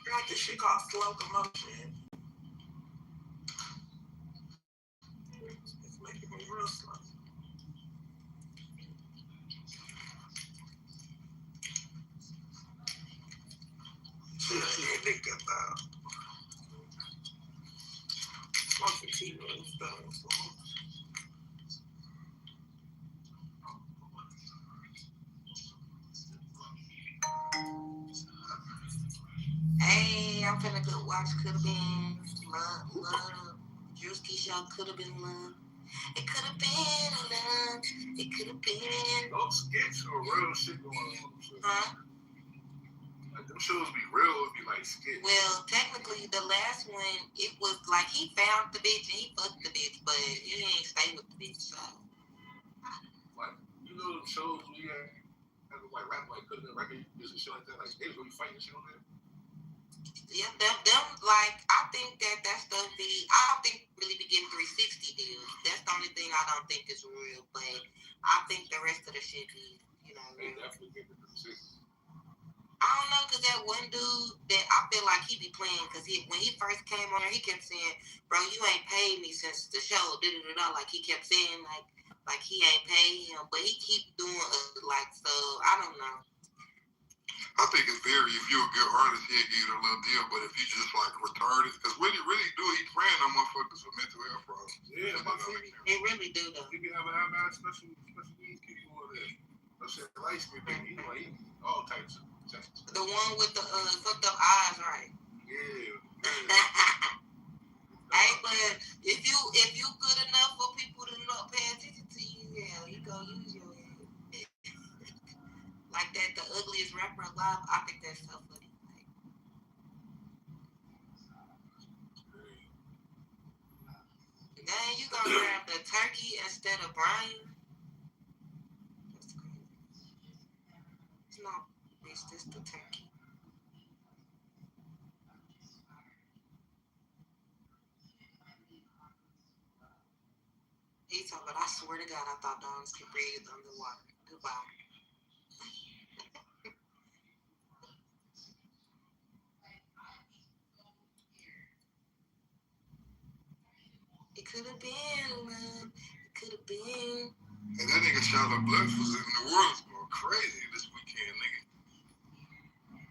Got this shit called slow commotion. It's making me real slow. Shit, I can't think about. Smoking tea and stuff. Hey, I'm finna go watch Coulda Been Love. Drewski show Coulda Been Love. It could have been love. It could have been. Those skits or real shit going on. Huh? Like, them shows be real, it be like skits. Well, technically, the last one, it was like he found the bitch and he fucked the bitch, but he ain't stay with the bitch, so. Like, you know them shows we had like rap, like Coulda Been record, and shit like that, like they was really fighting shit on there. Yeah, them like, I think that stuff I don't think really be getting 360 deals. That's the only thing I don't think is real, but I think the rest of the shit be, you know. They definitely get the 360. I don't know, cause that one dude that I feel like he be playing, cause when he first came on there, he kept saying, "Bro, you ain't paid me since the show." Like he kept saying, like he ain't paid him, but he keep doing like so. I don't know. I think it's very, if you're a good artist, he'll give you a little deal, but if you just like retarded, because what he really do, he praying on motherfuckers with mental health problems. Yeah, he really do though. He can have a special needs kid over there. I said, light skin baby, he all types of things. The one with the fucked up eyes, right? Yeah. Hey, but if you good enough for people to not pay attention to you, yeah, you go use your head. Like that, the ugliest rapper alive. I think that's so funny. Like, dang, you gonna grab the turkey instead of Brian? That's crazy. It's not. It's just the turkey. He's talking, but I swear to God, I thought dogs could breathe underwater. Goodbye. It could have been, man. It could have been. And that nigga Charlotte Bluff was in the world going crazy this weekend, nigga.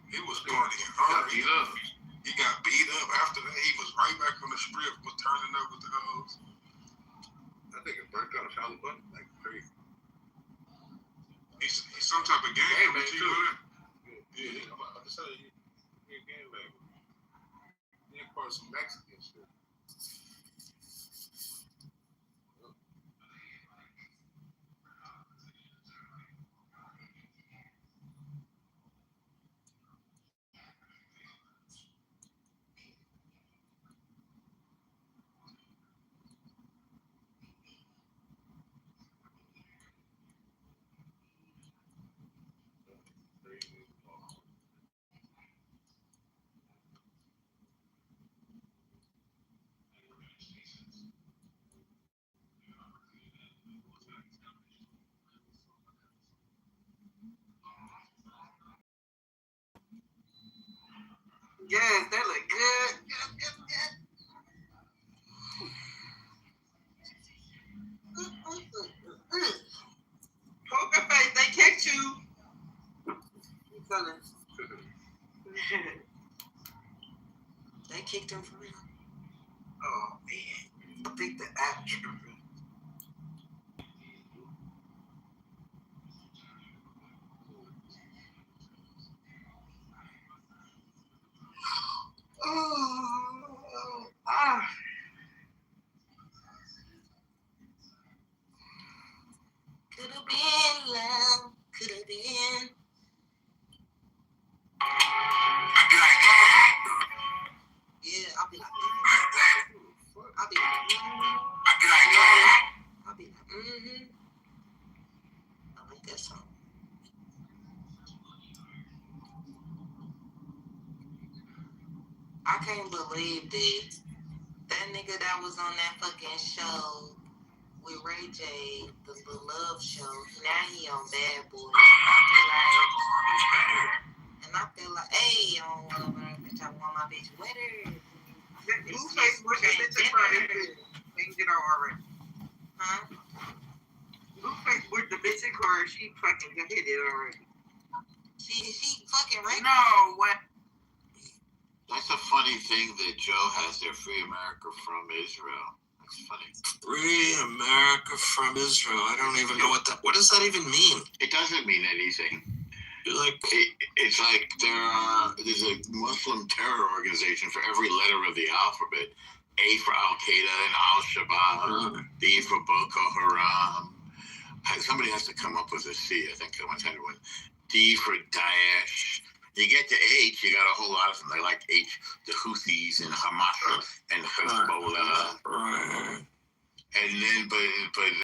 He was partying hard. He got beat up. After that, he was right right back on the strip, was turning up with the hoes. I think it burnt out Charlie Buck like crazy. He's some type of gang man too. Yeah, I'm about to say he a gang man. He part of some Mexican shit. Yes, that look good. Poker face, they catch you. They kicked him for real. Oh man, I think the actor. Oh, ah. Could have been love. Could have been. Yeah, I'll be like, I'll be like, I'll be like, I like that song. I can't believe this. That nigga that was on that fucking show with Ray J, the Love Show, now he on Bad Boy. I feel like, hey, I don't want my bitch, I want my bitch wetter. Blueface was the bitch in front of it. They can get her already. Huh? Blueface was the bitch in car. She fucking hit it already. She fucking right? No, what? That's a funny thing that Joe has their Free America from Israel. That's funny. Free America from Israel. I don't even know what does that even mean? It doesn't mean anything. Like it's like there's a Muslim terror organization for every letter of the alphabet. A for Al Qaeda and Al Shabaab. B for Boko Haram. Somebody has to come up with a C. I think someone's had one. D for Daesh. You get to H, you got a whole lot of them. They like H, the Houthis and Hamas and Hezbollah. Right. And then, but